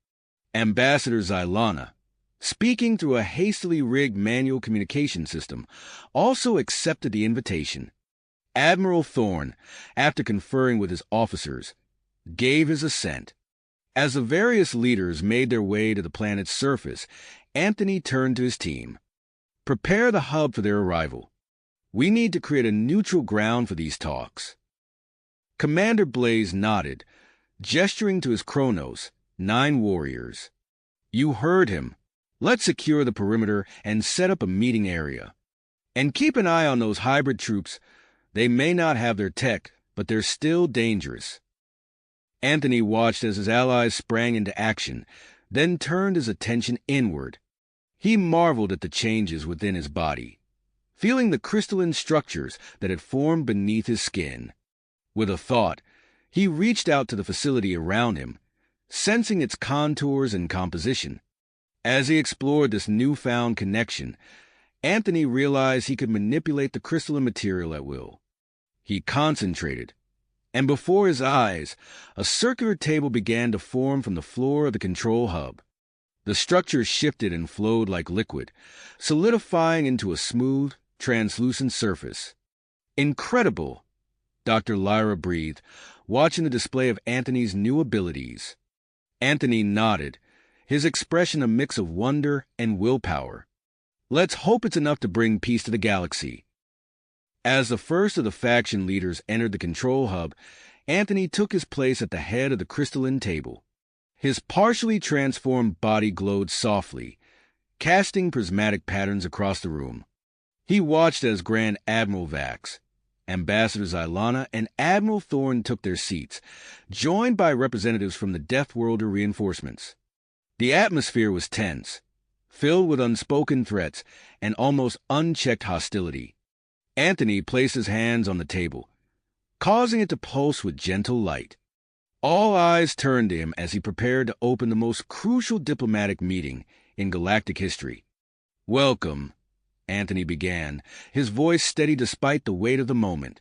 [SPEAKER 1] Ambassador Xylana, speaking through a hastily rigged manual communication system, also accepted the invitation. Admiral Thorne, after conferring with his officers, gave his assent. As the various leaders made their way to the planet's surface, Anthony turned to his team. Prepare the hub for their arrival. We need to create a neutral ground for these talks. Commander Blaze nodded, gesturing to his Chronos, 9 warriors. You heard him. Let's secure the perimeter and set up a meeting area. And keep an eye on those hybrid troops. They may not have their tech, but they're still dangerous. Anthony watched as his allies sprang into action, then turned his attention inward. He marveled at the changes within his body, feeling the crystalline structures that had formed beneath his skin. With a thought, he reached out to the facility around him, sensing its contours and composition. As he explored this newfound connection, Anthony realized he could manipulate the crystalline material at will. He concentrated, and before his eyes, a circular table began to form from the floor of the control hub. The structure shifted and flowed like liquid, solidifying into a smooth, translucent surface. Incredible, Dr. Lyra breathed, watching the display of Anthony's new abilities. Anthony nodded, his expression a mix of wonder and willpower. Let's hope it's enough to bring peace to the galaxy. As the first of the faction leaders entered the control hub, Anthony took his place at the head of the crystalline table. His partially transformed body glowed softly, casting prismatic patterns across the room. He watched as Grand Admiral Vax, Ambassador Xylana, and Admiral Thorne took their seats, joined by representatives from the Deathworld reinforcements. The atmosphere was tense, filled with unspoken threats and almost unchecked hostility. Anthony placed his hands on the table, causing it to pulse with gentle light. All eyes turned to him as he prepared to open the most crucial diplomatic meeting in galactic history. Welcome, Anthony began, his voice steady despite the weight of the moment.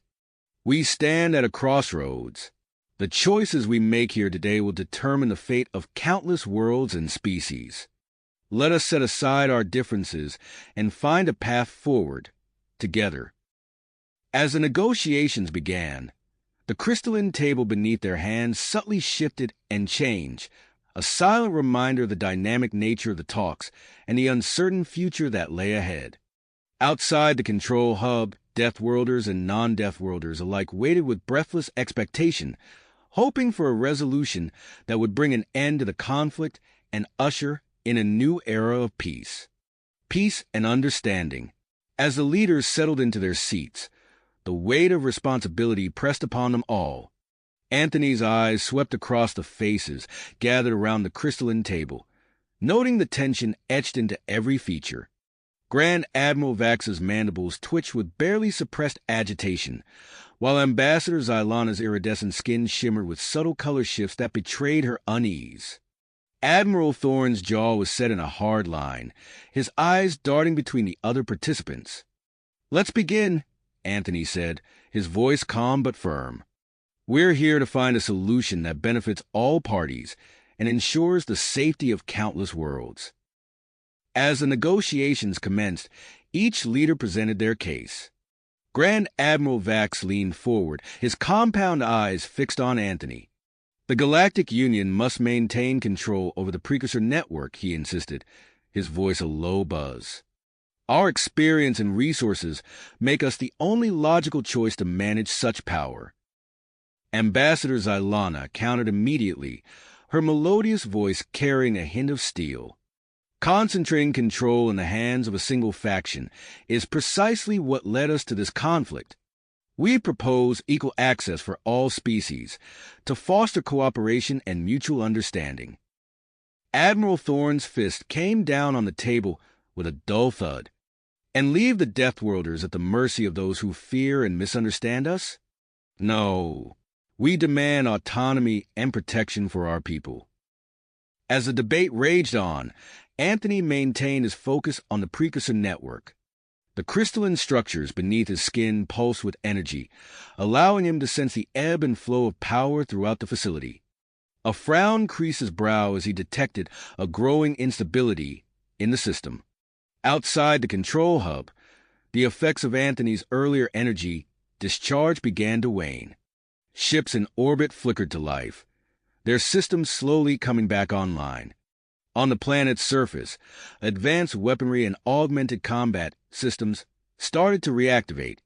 [SPEAKER 1] We stand at a crossroads. The choices we make here today will determine the fate of countless worlds and species. Let us set aside our differences and find a path forward, together. As the negotiations began, the crystalline table beneath their hands subtly shifted and changed, a silent reminder of the dynamic nature of the talks and the uncertain future that lay ahead. Outside the control hub, Deathworlders and non-Deathworlders alike waited with breathless expectation, hoping for a resolution that would bring an end to the conflict and usher in a new era of peace. Peace and understanding. As the leaders settled into their seats, the weight of responsibility pressed upon them all. Anthony's eyes swept across the faces gathered around the crystalline table, noting the tension etched into every feature. Grand Admiral Vax's mandibles twitched with barely suppressed agitation, while Ambassador Xylana's iridescent skin shimmered with subtle color shifts that betrayed her unease. Admiral Thorne's jaw was set in a hard line, his eyes darting between the other participants. Let's begin, Anthony said, his voice calm but firm. We're here to find a solution that benefits all parties and ensures the safety of countless worlds. As the negotiations commenced, each leader presented their case. Grand Admiral Vax leaned forward, his compound eyes fixed on Anthony. The Galactic Union must maintain control over the precursor network, he insisted, his voice a low buzz. Our experience and resources make us the only logical choice to manage such power. Ambassador Xylana countered immediately, her melodious voice carrying a hint of steel. Concentrating control in the hands of a single faction is precisely what led us to this conflict. We propose equal access for all species to foster cooperation and mutual understanding. Admiral Thorne's fist came down on the table with a dull thud. And leave the Deathworlders at the mercy of those who fear and misunderstand us? No, we demand autonomy and protection for our people. As the debate raged on, Anthony maintained his focus on the precursor network. The crystalline structures beneath his skin pulsed with energy, allowing him to sense the ebb and flow of power throughout the facility. A frown creased his brow as he detected a growing instability in the system. Outside the control hub, the effects of Anthony's earlier energy discharge began to wane. Ships in orbit flickered to life, their systems slowly coming back online. On the planet's surface, advanced weaponry and augmented combat systems started to reactivate.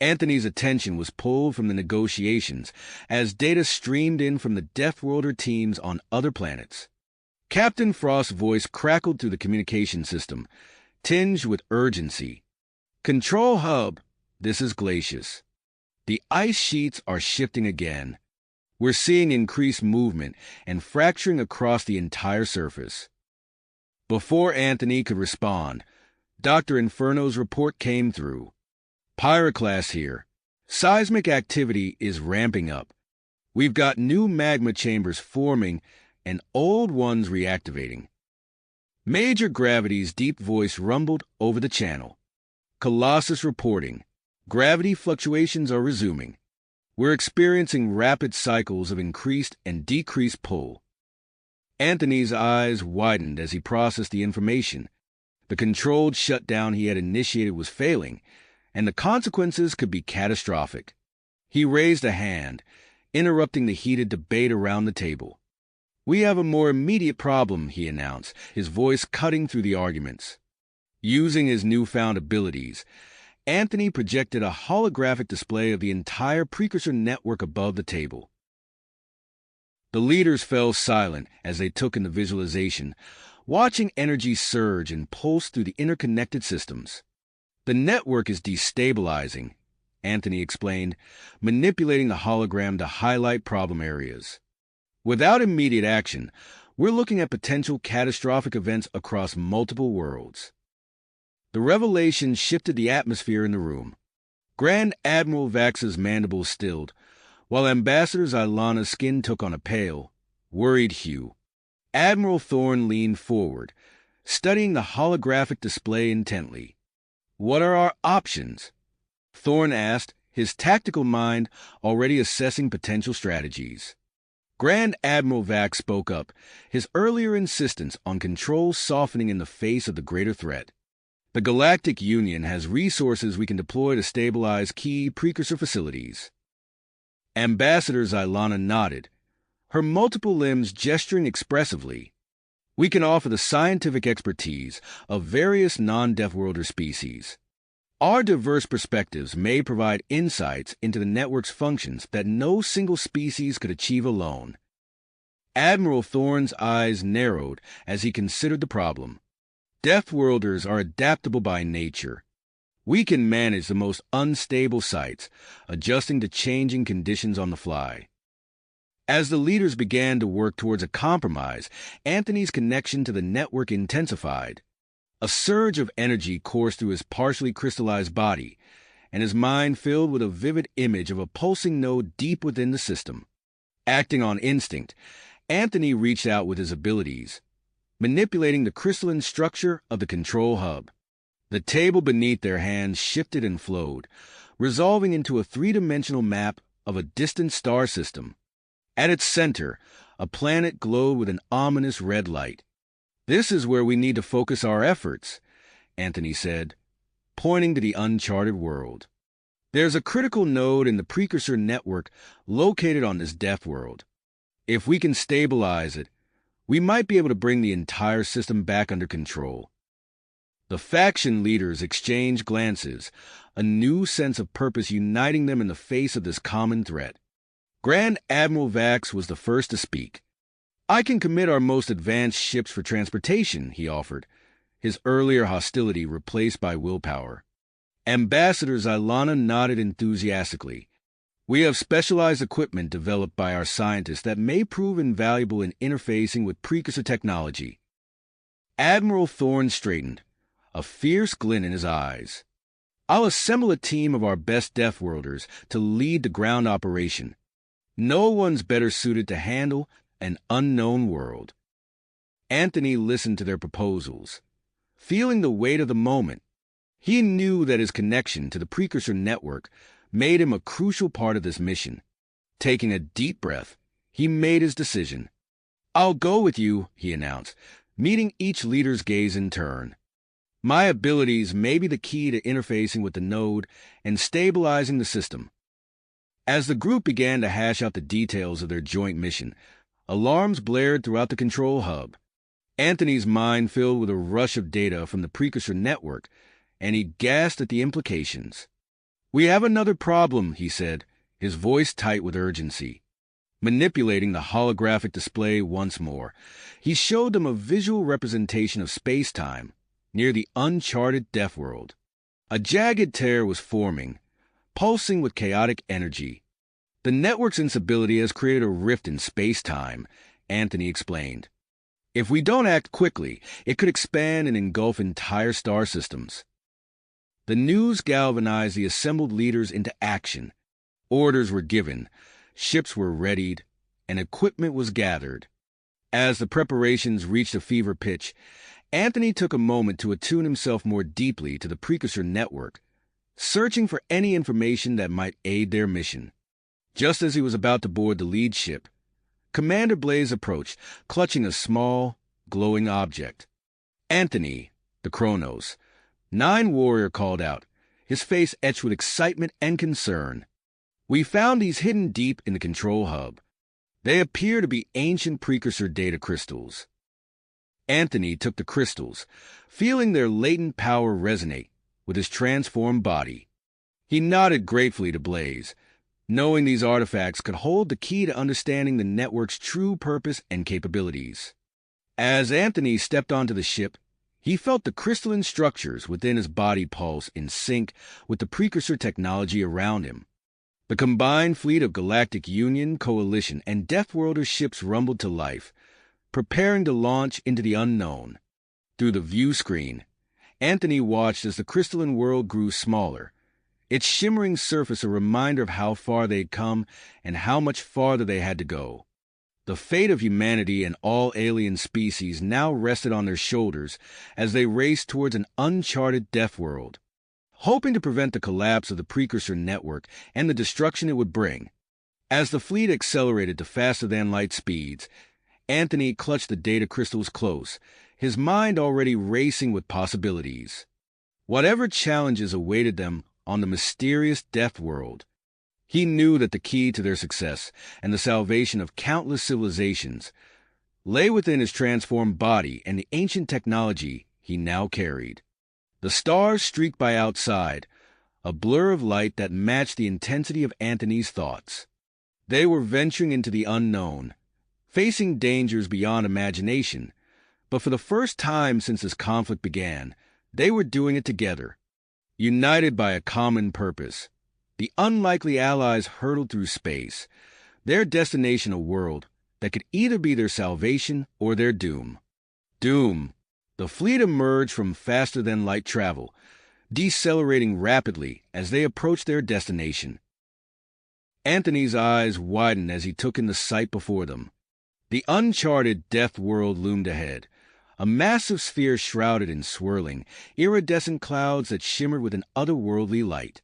[SPEAKER 1] Anthony's attention was pulled from the negotiations as data streamed in from the Deathworlder teams on other planets. Captain Frost's voice crackled through the communication system, tinged with urgency. "Control hub, this is Glacius. The ice sheets are shifting again. We're seeing increased movement and fracturing across the entire surface." Before Anthony could respond, Dr. Inferno's report came through. "Pyroclast here. Seismic activity is ramping up. We've got new magma chambers forming and old ones reactivating." Major Gravity's deep voice rumbled over the channel. "Colossus reporting. Gravity fluctuations are resuming. We're experiencing rapid cycles of increased and decreased pull." Anthony's eyes widened as he processed the information. The controlled shutdown he had initiated was failing, and the consequences could be catastrophic. He raised a hand, interrupting the heated debate around the table. "We have a more immediate problem," he announced, his voice cutting through the arguments. Using his newfound abilities, Anthony projected a holographic display of the entire precursor network above the table. The leaders fell silent as they took in the visualization, watching energy surge and pulse through the interconnected systems. "The network is destabilizing," Anthony explained, manipulating the hologram to highlight problem areas. "Without immediate action, we're looking at potential catastrophic events across multiple worlds." The revelation shifted the atmosphere in the room. Grand Admiral Vax's mandibles stilled, while Ambassador Xylana's skin took on a pale, worried hue. Admiral Thorne leaned forward, studying the holographic display intently. "What are our options?" Thorne asked, his tactical mind already assessing potential strategies. Grand Admiral Vax spoke up, his earlier insistence on control softening in the face of the greater threat. "The Galactic Union has resources we can deploy to stabilize key precursor facilities." Ambassador Xylana nodded, her multiple limbs gesturing expressively. "We can offer the scientific expertise of various non-Deathworlder species. Our diverse perspectives may provide insights into the network's functions that no single species could achieve alone." Admiral Thorne's eyes narrowed as he considered the problem. Deathworlders are adaptable by nature. We can manage the most unstable sites, adjusting to changing conditions on the fly. As the leaders began to work towards a compromise, Anthony's connection to the network intensified. A surge of energy coursed through his partially crystallized body, and his mind filled with a vivid image of a pulsing node deep within the system. Acting on instinct, Anthony reached out with his abilities, manipulating the crystalline structure of the control hub. The table beneath their hands shifted and flowed, resolving into a three-dimensional map of a distant star system. At its center, a planet glowed with an ominous red light. "This is where we need to focus our efforts," Anthony said, pointing to the uncharted world. "There's a critical node in the precursor network located on this Deathworld. If we can stabilize it, we might be able to bring the entire system back under control." The faction leaders exchanged glances, a new sense of purpose uniting them in the face of this common threat. Grand Admiral Vax was the first to speak. "I can commit our most advanced ships for transportation," he offered, his earlier hostility replaced by willpower. Ambassador Xylana nodded enthusiastically. "We have specialized equipment developed by our scientists that may prove invaluable in interfacing with precursor technology." Admiral Thorne straightened, a fierce glint in his eyes. "I'll assemble a team of our best Deathworlders to lead the ground operation. No one's better suited to handle an unknown world." Anthony listened to their proposals, feeling the weight of the moment. He knew that his connection to the precursor network made him a crucial part of this mission. Taking a deep breath, he made his decision. "I'll go with you," he announced, meeting each leader's gaze in turn. "My abilities may be the key to interfacing with the node and stabilizing the system." As the group began to hash out the details of their joint mission, Alarms blared throughout the control hub. Anthony's mind filled with a rush of data from the precursor network, and he gasped at the implications. "We have another problem," he said, his voice tight with urgency. Manipulating the holographic display once more, he showed them a visual representation of space-time near the uncharted Deathworld. A jagged tear was forming, pulsing with chaotic energy. "The network's instability has created a rift in space-time," Anthony explained. "If we don't act quickly, it could expand and engulf entire star systems." The news galvanized the assembled leaders into action. Orders were given, ships were readied, and equipment was gathered. As the preparations reached a fever pitch, Anthony took a moment to attune himself more deeply to the precursor network, searching for any information that might aid their mission. Just as he was about to board the lead ship, Commander Blaze approached, clutching a small, glowing object. "Anthony," the Chronos, 9 warrior called out, his face etched with excitement and concern. "We found these hidden deep in the control hub. They appear to be ancient precursor data crystals." Anthony took the crystals, feeling their latent power resonate with his transformed body. He nodded gratefully to Blaze, knowing these artifacts could hold the key to understanding the network's true purpose and capabilities. As Anthony stepped onto the ship, he felt the crystalline structures within his body pulse in sync with the precursor technology around him. The combined fleet of Galactic Union, Coalition, and Deathworlder ships rumbled to life, preparing to launch into the unknown. Through the view screen, Anthony watched as the crystalline world grew smaller, its shimmering surface a reminder of how far they'd come and how much farther they had to go. The fate of humanity and all alien species now rested on their shoulders as they raced towards an uncharted Deathworld. Hoping to prevent the collapse of the precursor network and the destruction it would bring. As the fleet accelerated to faster-than-light speeds, Anthony clutched the data crystals close, his mind already racing with possibilities. Whatever challenges awaited them on the mysterious Deathworld, he knew that the key to their success and the salvation of countless civilizations lay within his transformed body and the ancient technology he now carried. The stars streaked by outside, a blur of light that matched the intensity of Anthony's thoughts. They were venturing into the unknown, facing dangers beyond imagination, but for the first time since this conflict began, they were doing it together, united by a common purpose. The unlikely allies hurtled through space, their destination a world that could either be their salvation or their doom. Doom. The fleet emerged from faster-than-light travel, decelerating rapidly as they approached their destination. Anthony's eyes widened as he took in the sight before them. The uncharted Deathworld loomed ahead, a massive sphere shrouded in swirling, iridescent clouds that shimmered with an otherworldly light.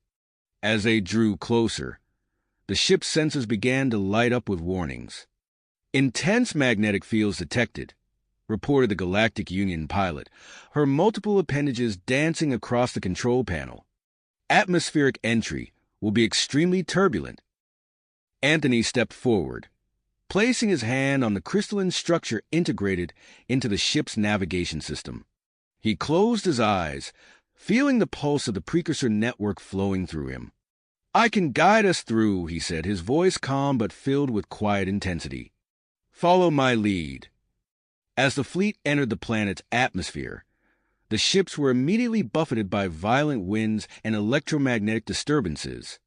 [SPEAKER 1] As they drew closer, the ship's sensors began to light up with warnings. "Intense magnetic fields detected," reported the Galactic Union pilot, her multiple appendages dancing across the control panel. "Atmospheric entry will be extremely turbulent." Anthony stepped forward, placing his hand on the crystalline structure integrated into the ship's navigation system. He closed his eyes, feeling the pulse of the precursor network flowing through him. "I can guide us through," he said, his voice calm but filled with quiet intensity. "Follow my lead." As the fleet entered the planet's atmosphere, the ships were immediately buffeted by violent winds and electromagnetic disturbances.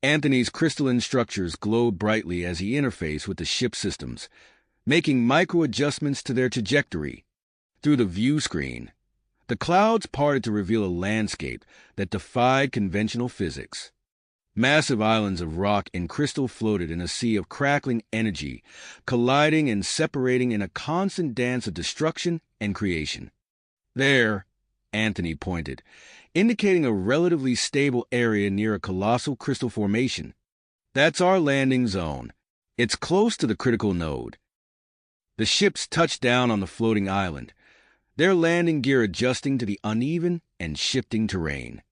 [SPEAKER 1] Anthony's crystalline structures glowed brightly as he interfaced with the ship systems, making micro-adjustments to their trajectory. Through the view screen, the clouds parted to reveal a landscape that defied conventional physics. Massive islands of rock and crystal floated in a sea of crackling energy, colliding and separating in a constant dance of destruction and creation. "There," Anthony pointed, indicating a relatively stable area near a colossal crystal formation. "That's our landing zone. It's close to the critical node." The ships touched down on the floating island, their landing gear adjusting to the uneven and shifting terrain.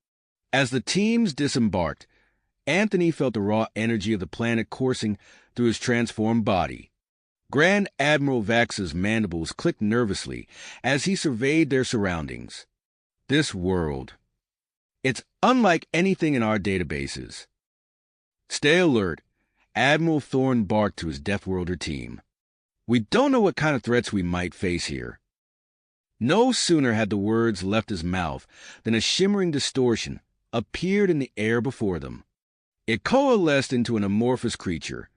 [SPEAKER 1] As the teams disembarked, Anthony felt the raw energy of the planet coursing through his transformed body. Grand Admiral Vax's mandibles clicked nervously as he surveyed their surroundings. This world. It's unlike anything in our databases. Stay alert, Admiral Thorne barked to his Deathworlder team. We don't know what kind of threats we might face here. No sooner had the words left his mouth than a shimmering distortion appeared in the air before them. It coalesced into an amorphous creature,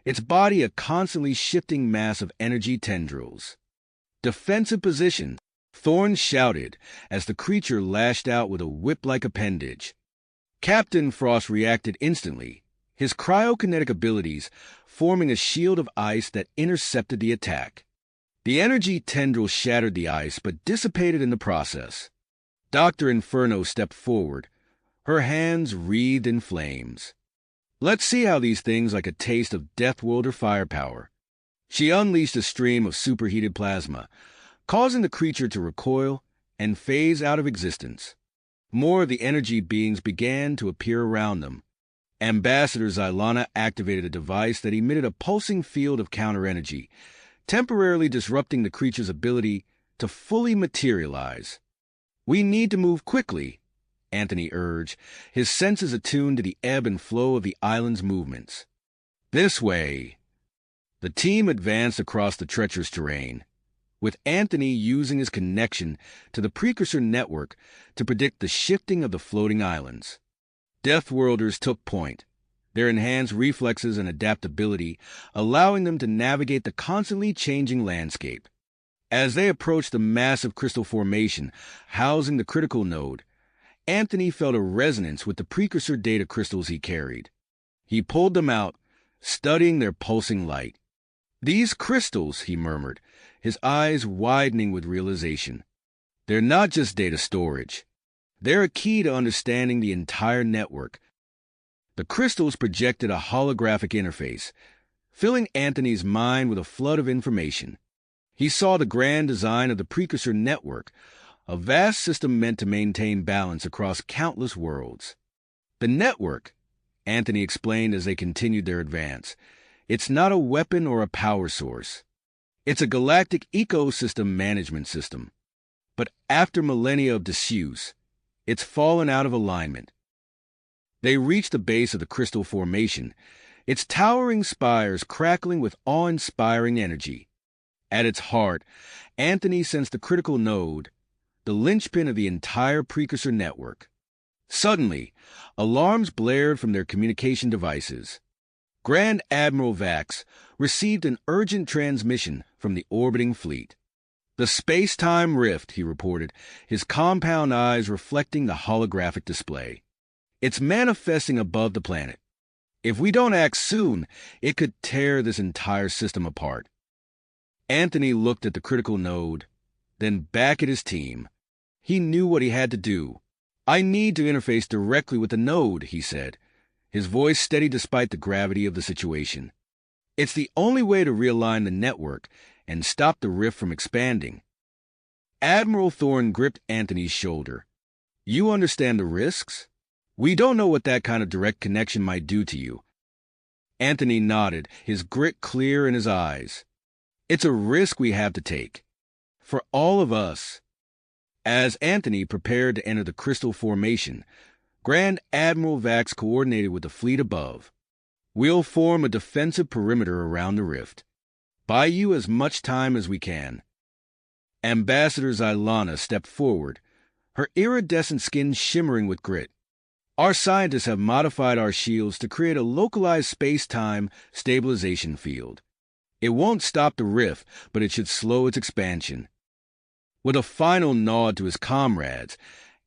[SPEAKER 1] its body a constantly shifting mass of energy tendrils. Defensive position, Thorne shouted as the creature lashed out with a whip-like appendage. Captain Frost reacted instantly, his cryokinetic abilities forming a shield of ice that intercepted the attack. The energy tendril shattered the ice but dissipated in the process. Dr. Inferno stepped forward, her hands wreathed in flames. Let's see how these things like a taste of Deathworlder firepower. She unleashed a stream of superheated plasma, causing the creature to recoil and phase out of existence. More of the energy beings began to appear around them. Ambassador Xylana activated a device that emitted a pulsing field of counter-energy, temporarily disrupting the creature's ability to fully materialize. We need to move quickly, Anthony urged, his senses attuned to the ebb and flow of the island's movements. This way. The team advanced across the treacherous terrain, with Anthony using his connection to the precursor network to predict the shifting of the floating islands. Deathworlders took point, their enhanced reflexes and adaptability allowing them to navigate the constantly changing landscape. As they approached the massive crystal formation housing the critical node, Anthony felt a resonance with the precursor data crystals he carried. He pulled them out, studying their pulsing light. These crystals, he murmured, his eyes widening with realization. They're not just data storage. They're a key to understanding the entire network. The crystals projected a holographic interface, filling Anthony's mind with a flood of information. He saw the grand design of the precursor network, a vast system meant to maintain balance across countless worlds. The network, Anthony explained as they continued their advance, it's not a weapon or a power source. It's a galactic ecosystem management system. But after millennia of disuse, it's fallen out of alignment. They reached the base of the crystal formation, its towering spires crackling with awe-inspiring energy. At its heart, Anthony sensed the critical node, the linchpin of the entire precursor network. Suddenly, alarms blared from their communication devices. Grand Admiral Vax received an urgent transmission from the orbiting fleet. The space-time rift, he reported, his compound eyes reflecting the holographic display. It's manifesting above the planet. If we don't act soon, it could tear this entire system apart. Anthony looked at the critical node, then back at his team. He knew what he had to do. I need to interface directly with the node, he said, his voice steady despite the gravity of the situation. It's the only way to realign the network and stop the rift from expanding. Admiral Thorne gripped Anthony's shoulder. You understand the risks? We don't know what that kind of direct connection might do to you. Anthony nodded, his grit clear in his eyes. It's a risk we have to take. For all of us. As Anthony prepared to enter the crystal formation, Grand Admiral Vax coordinated with the fleet above. We'll form a defensive perimeter around the rift. Buy you as much time as we can. Ambassador Xylana stepped forward, her iridescent skin shimmering with grit. Our scientists have modified our shields to create a localized space-time stabilization field. It won't stop the rift, but it should slow its expansion. With a final nod to his comrades,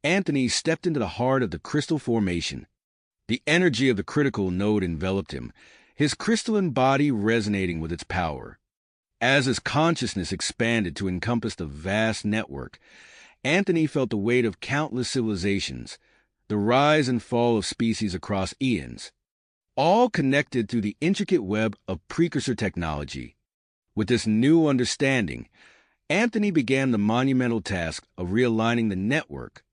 [SPEAKER 1] Anthony stepped into the heart of the crystal formation. The energy of the critical node enveloped him, his crystalline body resonating with its power. As his consciousness expanded to encompass the vast network, Anthony felt the weight of countless civilizations, the rise and fall of species across eons, all connected through the intricate web of precursor technology. With this new understanding, Anthony began the monumental task of realigning the network,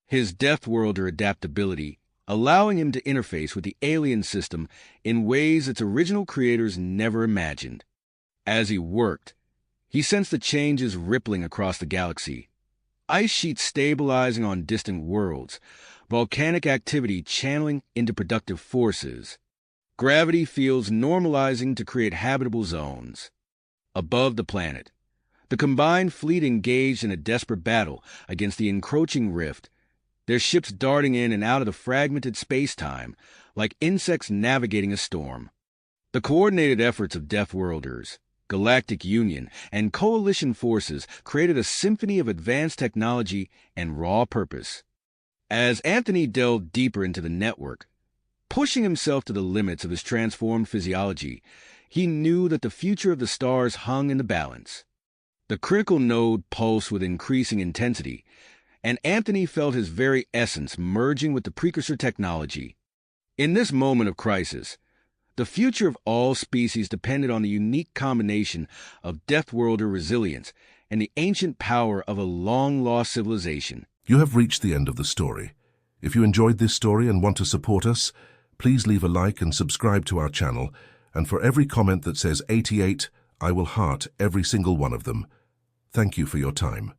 [SPEAKER 1] his Deathworlder adaptability allowing him to interface with the alien system in ways its original creators never imagined. As he worked, he sensed the changes rippling across the galaxy. Ice sheets stabilizing on distant worlds, volcanic activity channeling into productive forces, gravity fields normalizing to create habitable zones. Above the planet, the combined fleet engaged in a desperate battle against the encroaching rift, their ships darting in and out of the fragmented space-time like insects navigating a storm. The coordinated efforts of Deathworlders, Galactic Union, and coalition forces created a symphony of advanced technology and raw purpose. As Anthony delved deeper into the network, pushing himself to the limits of his transformed physiology, he knew that the future of the stars hung in the balance. The critical node pulsed with increasing intensity, and Anthony felt his very essence merging with the precursor technology. In this moment of crisis, the future of all species depended on the unique combination of Deathworlder resilience and the ancient power of a long-lost civilization.
[SPEAKER 2] You have reached the end of the story. If you enjoyed this story and want to support us, please leave a like and subscribe to our channel, and for every comment that says 88, I will heart every single one of them. Thank you for your time.